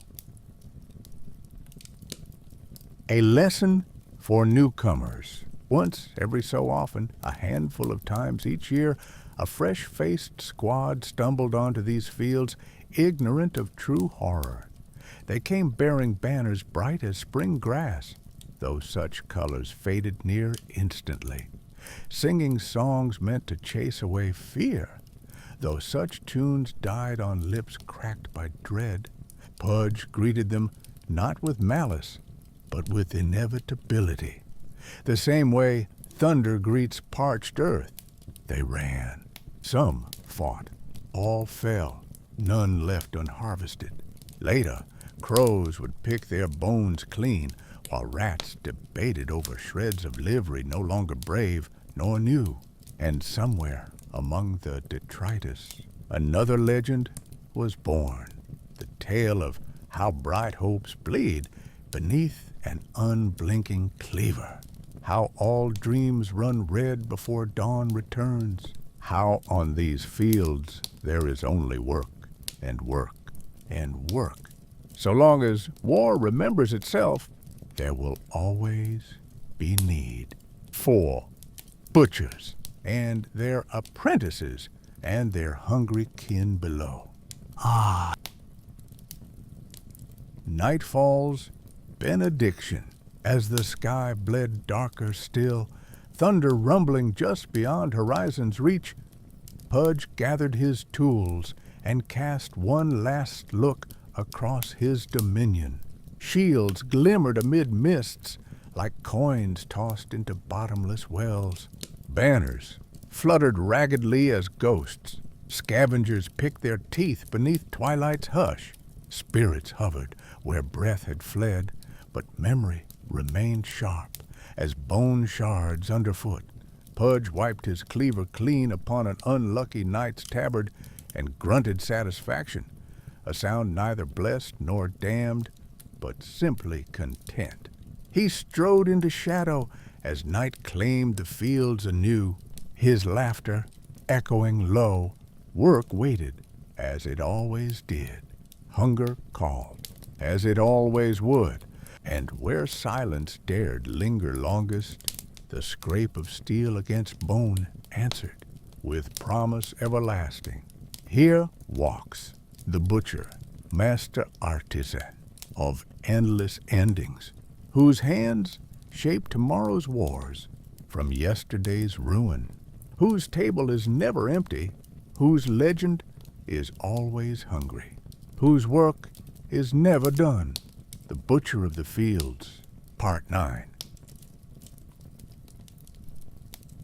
A lesson for newcomers. Once every so often, a handful of times each year, a fresh-faced squad stumbled onto these fields, ignorant of true horror. They came bearing banners bright as spring grass, though such colors faded near instantly, singing songs meant to chase away fear, though such tunes died on lips cracked by dread. Pudge greeted them not with malice, but with inevitability. The same way thunder greets parched earth. They ran. Some fought. All fell. None left unharvested. Later, crows would pick their bones clean, while rats debated over shreds of livery no longer brave nor new. And somewhere among the detritus, another legend was born. The tale of how bright hopes bleed beneath an unblinking cleaver. How all dreams run red before dawn returns. How on these fields there is only work and work and work. So long as war remembers itself, there will always be need. 4. Butchers and their apprentices and their hungry kin below. Nightfall's Benediction. As the sky bled darker still, thunder rumbling just beyond horizon's reach, Pudge gathered his tools and cast one last look across his dominion. Shields glimmered amid mists like coins tossed into bottomless wells. Banners fluttered raggedly as ghosts. Scavengers picked their teeth beneath twilight's hush. Spirits hovered where breath had fled, but memory remained sharp as bone shards underfoot. Pudge wiped his cleaver clean upon an unlucky knight's tabard and grunted satisfaction, a sound neither blessed nor damned, but simply content. He strode into shadow as night claimed the fields anew, his laughter echoing low. Work waited, as it always did. Hunger called, as it always would, and where silence dared linger longest, the scrape of steel against bone answered, with promise everlasting. Here walks the butcher, master artisan of endless endings, whose hands shape tomorrow's wars from yesterday's ruin, whose table is never empty, whose legend is always hungry, whose work is never done. The Butcher of the Fields, Part 9.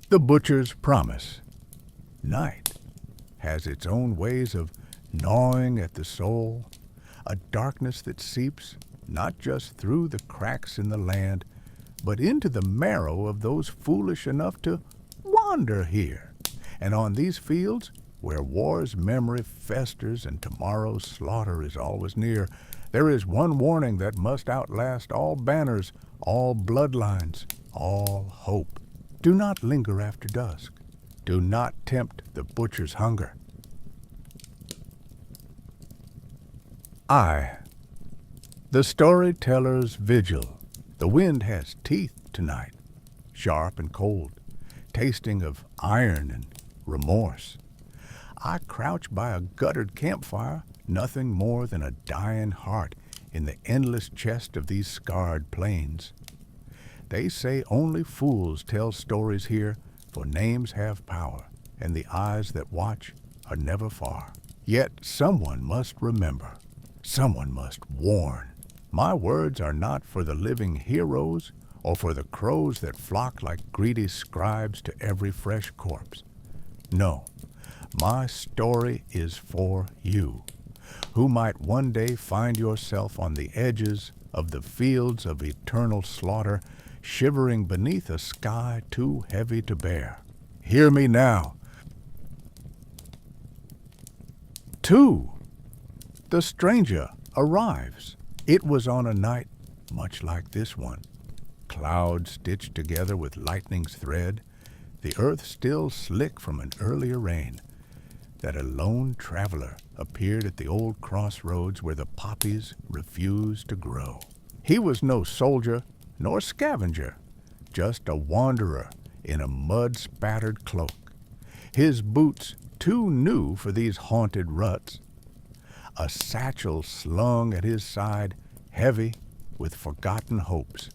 The Butcher's Promise. Night has its own ways of gnawing at the soul, a darkness that seeps not just through the cracks in the land, but into the marrow of those foolish enough to wander here. And on these fields, where war's memory festers and tomorrow's slaughter is always near, there is one warning that must outlast all banners, all bloodlines, all hope. Do not linger after dusk. Do not tempt the butcher's hunger. The storyteller's vigil. The wind has teeth tonight, sharp and cold, tasting of iron and remorse. I crouch by a guttered campfire, nothing more than a dying heart in the endless chest of these scarred plains. They say only fools tell stories here, for names have power, and the eyes that watch are never far. Yet someone must remember. Someone must warn. My words are not for the living heroes or for the crows that flock like greedy scribes to every fresh corpse. No, my story is for you, who might one day find yourself on the edges of the fields of eternal slaughter, shivering beneath a sky too heavy to bear. Hear me now. 2. The stranger arrives. It was on a night much like this one. Clouds stitched together with lightning's thread, the earth still slick from an earlier rain, that a lone traveler appeared at the old crossroads where the poppies refused to grow. He was no soldier nor scavenger, just a wanderer in a mud-spattered cloak, his boots too new for these haunted ruts, a satchel slung at his side, heavy with forgotten hopes.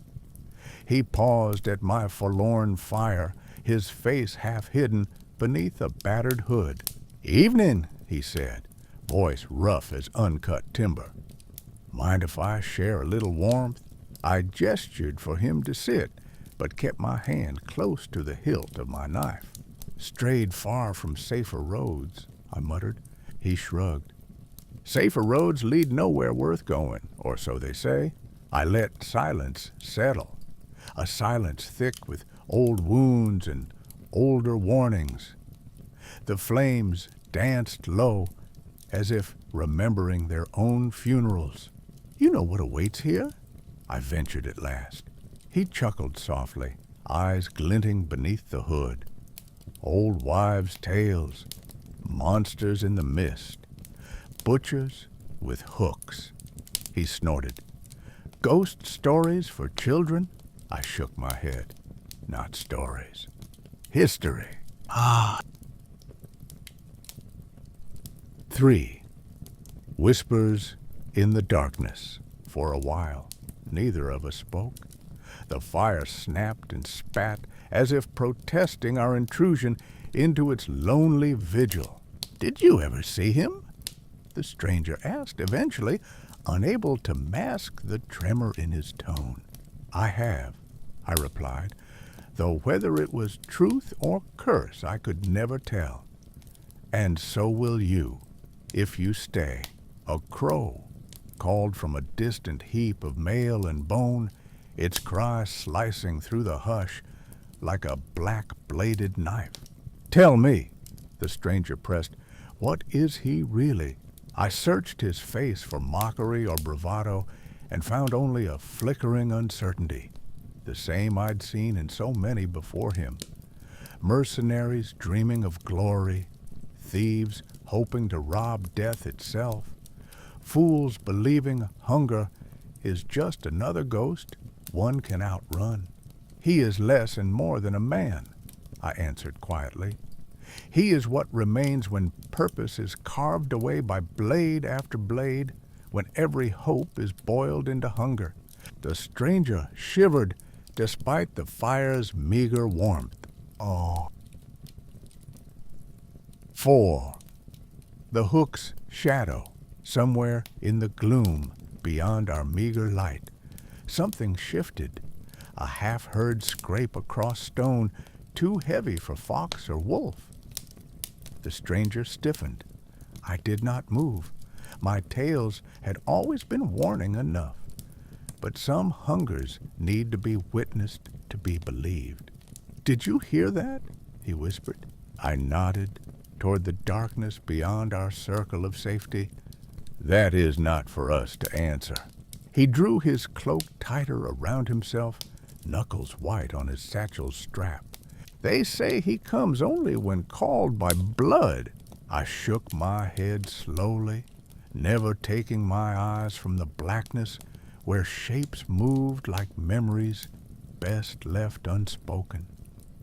He paused at my forlorn fire, his face half hidden beneath a battered hood. "Evening," he said, voice rough as uncut timber. "Mind if I share a little warmth?" I gestured for him to sit, but kept my hand close to the hilt of my knife. "Strayed far from safer roads," I muttered. He shrugged. "Safer roads lead nowhere worth going, or so they say." I let silence settle, a silence thick with old wounds and older warnings. The flames danced low, as if remembering their own funerals. "You know what awaits here?" I ventured at last. He chuckled softly, eyes glinting beneath the hood. "Old wives' tales, monsters in the mist, butchers with hooks," he snorted. "Ghost stories for children?" I shook my head. "Not stories. History." 3. Whispers in the darkness. For a while, neither of us spoke. The fire snapped and spat as if protesting our intrusion into its lonely vigil. "Did you ever see him?" the stranger asked eventually, unable to mask the tremor in his tone. "I have," I replied, though whether it was truth or curse I could never tell. "And so will you, if you stay." A crow called from a distant heap of mail and bone, its cry slicing through the hush like a black-bladed knife. "Tell me," the stranger pressed, "what is he really?" I searched his face for mockery or bravado and found only a flickering uncertainty, the same I'd seen in so many before him. Mercenaries dreaming of glory, thieves hoping to rob death itself, fools believing hunger is just another ghost one can outrun. "He is less and more than a man," I answered quietly. "He is what remains when purpose is carved away by blade after blade, when every hope is boiled into hunger." The stranger shivered despite the fire's meager warmth. "Oh." 4. The hook's shadow. Somewhere in the gloom beyond our meager light, something shifted, a half-heard scrape across stone too heavy for fox or wolf. The stranger stiffened. I did not move. My tales had always been warning enough. But some hungers need to be witnessed to be believed. "Did you hear that?" he whispered. I nodded toward the darkness beyond our circle of safety. "That is not for us to answer." He drew his cloak tighter around himself, knuckles white on his satchel's strap. "They say he comes only when called by blood." I shook my head slowly, never taking my eyes from the blackness where shapes moved like memories best left unspoken.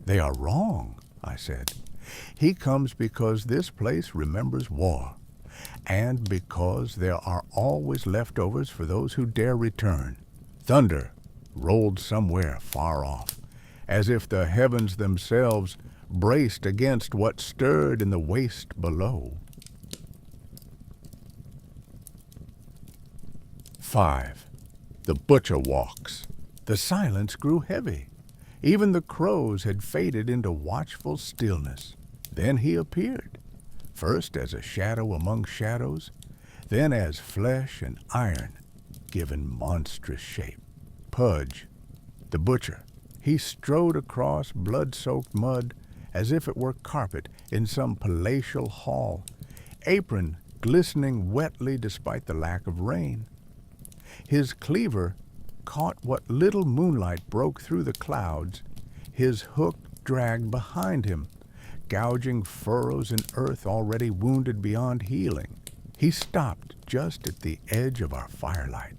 "They are wrong," I said. "He comes because this place remembers war, and because there are always leftovers for those who dare return." Thunder rolled somewhere far off, as if the heavens themselves braced against what stirred in the waste below. 5. The butcher walks. The silence grew heavy. Even the crows had faded into watchful stillness. Then he appeared, first as a shadow among shadows, then as flesh and iron given monstrous shape. Pudge, the butcher. He strode across blood-soaked mud as if it were carpet in some palatial hall, apron glistening wetly despite the lack of rain. His cleaver caught what little moonlight broke through the clouds. His hook dragged behind him, gouging furrows in earth already wounded beyond healing. He stopped just at the edge of our firelight,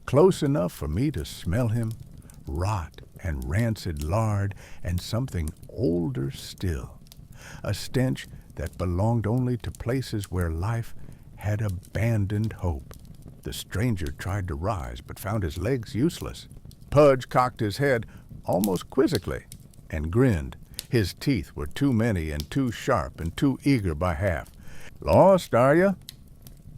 close enough for me to smell him, rot and rancid lard and something older still, a stench that belonged only to places where life had abandoned hope. The stranger tried to rise, but found his legs useless. Pudge cocked his head almost quizzically and grinned. His teeth were too many and too sharp and too eager by half. "Lost, are you?"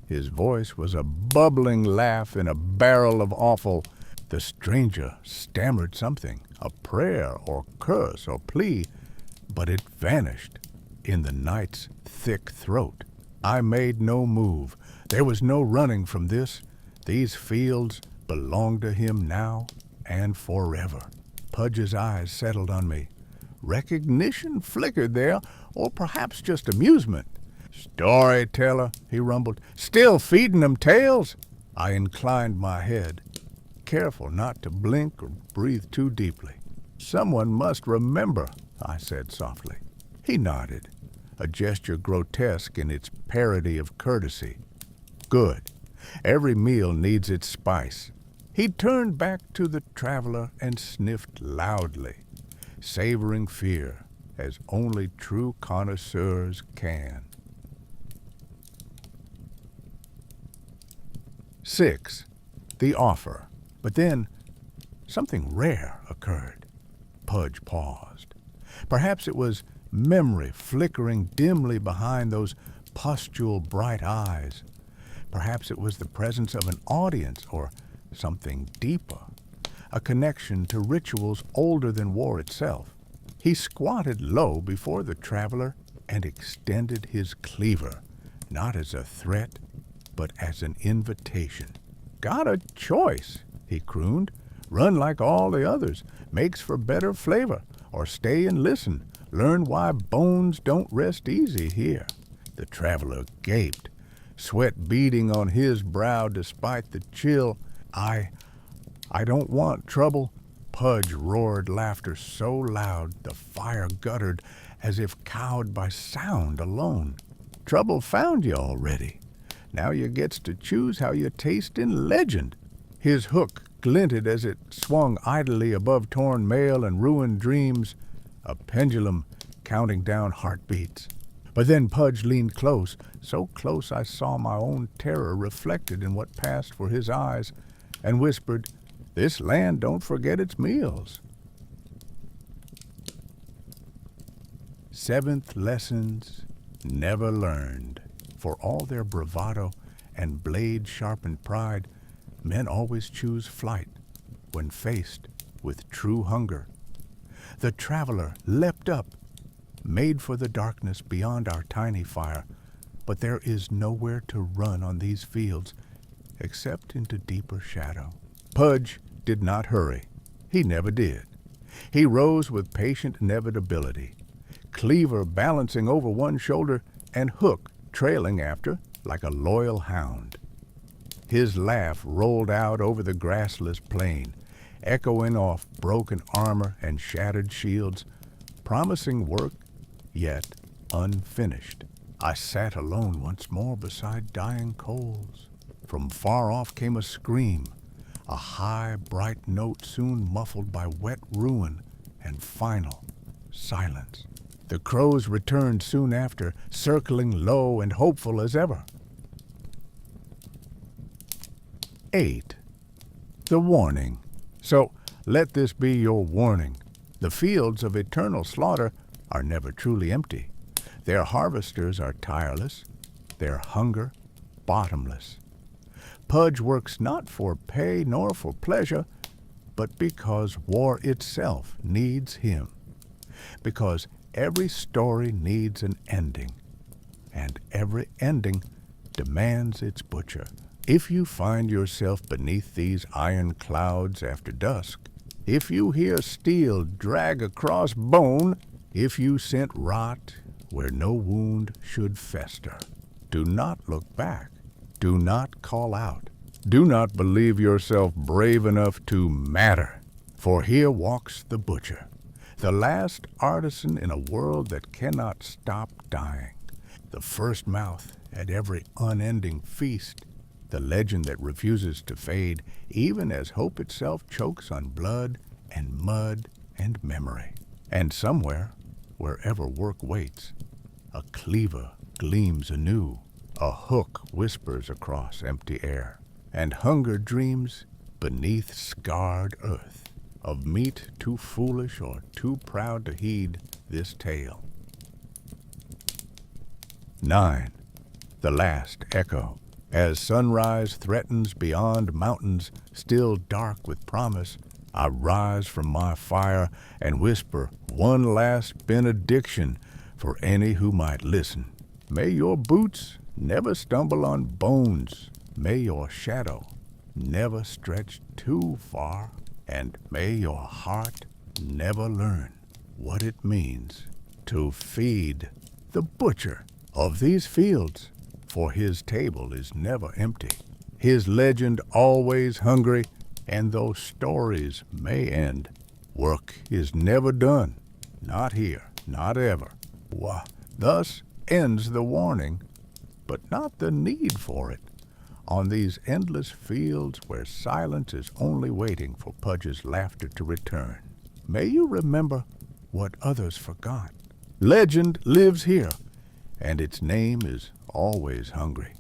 His voice was a bubbling laugh in a barrel of offal. The stranger stammered something, a prayer or curse or plea, but it vanished in the night's thick throat. I made no move. There was no running from this. These fields belonged to him now and forever. Pudge's eyes settled on me. Recognition flickered there, or perhaps just amusement. "Storyteller," he rumbled. "Still feeding them tales?" I inclined my head, careful not to blink or breathe too deeply. "Someone must remember," I said softly. He nodded, a gesture grotesque in its parody of courtesy. "Good. Every meal needs its spice." He turned back to the traveler and sniffed loudly, savoring fear as only true connoisseurs can. 6. The offer. But then something rare occurred. Pudge paused. Perhaps it was memory flickering dimly behind those pustule bright eyes. Perhaps it was the presence of an audience or something deeper, a connection to rituals older than war itself. He squatted low before the traveler and extended his cleaver, not as a threat, but as an invitation. "Got a choice," he crooned. "Run like all the others. Makes for better flavor. Or stay and listen. Learn why bones don't rest easy here." The traveler gaped, sweat beading on his brow despite the chill. I don't want trouble." Pudge roared laughter so loud the fire guttered as if cowed by sound alone. "Trouble found you already. Now you gets to choose how you taste in legend." His hook glinted as it swung idly above torn mail and ruined dreams, a pendulum counting down heartbeats. But then Pudge leaned close, so close I saw my own terror reflected in what passed for his eyes, and whispered, "This land don't forget its meals." 7th lessons never learned. For all their bravado and blade-sharpened pride, men always choose flight when faced with true hunger. The traveler leapt up, made for the darkness beyond our tiny fire, but there is nowhere to run on these fields except into deeper shadow. Pudge did not hurry. He never did. He rose with patient inevitability, Cleaver balancing over one shoulder and Hook trailing after like a loyal hound. His laugh rolled out over the grassless plain, echoing off broken armor and shattered shields, promising work, yet unfinished. I sat alone once more beside dying coals. From far off came a scream, a high, bright note soon muffled by wet ruin and final silence. The crows returned soon after, circling low and hopeful as ever. 8. The warning. So let this be your warning. The fields of eternal slaughter are never truly empty. Their harvesters are tireless, their hunger bottomless. Pudge works not for pay nor for pleasure, but because war itself needs him. Because every story needs an ending, and every ending demands its butcher. If you find yourself beneath these iron clouds after dusk, if you hear steel drag across bone, if you scent rot where no wound should fester, Do not look back. Do not call out. Do not believe yourself brave enough to matter. For here walks the butcher, the last artisan in a world that cannot stop dying. The first mouth at every unending feast. The legend that refuses to fade, even as hope itself chokes on blood and mud and memory. And somewhere, wherever work waits, a cleaver gleams anew, a hook whispers across empty air, and hunger dreams beneath scarred earth of meat too foolish or too proud to heed this tale. 9. The last echo. As sunrise threatens beyond mountains still dark with promise, I rise from my fire and whisper one last benediction for any who might listen. May your boots never stumble on bones. May your shadow never stretch too far. And may your heart never learn what it means to feed the butcher of these fields. For his table is never empty, his legend always hungry, and though stories may end, work is never done, not here, not ever. Why, thus ends the warning, but not the need for it, on these endless fields where silence is only waiting for Pudge's laughter to return. May you remember what others forgot. Legend lives here, and its name is always hungry.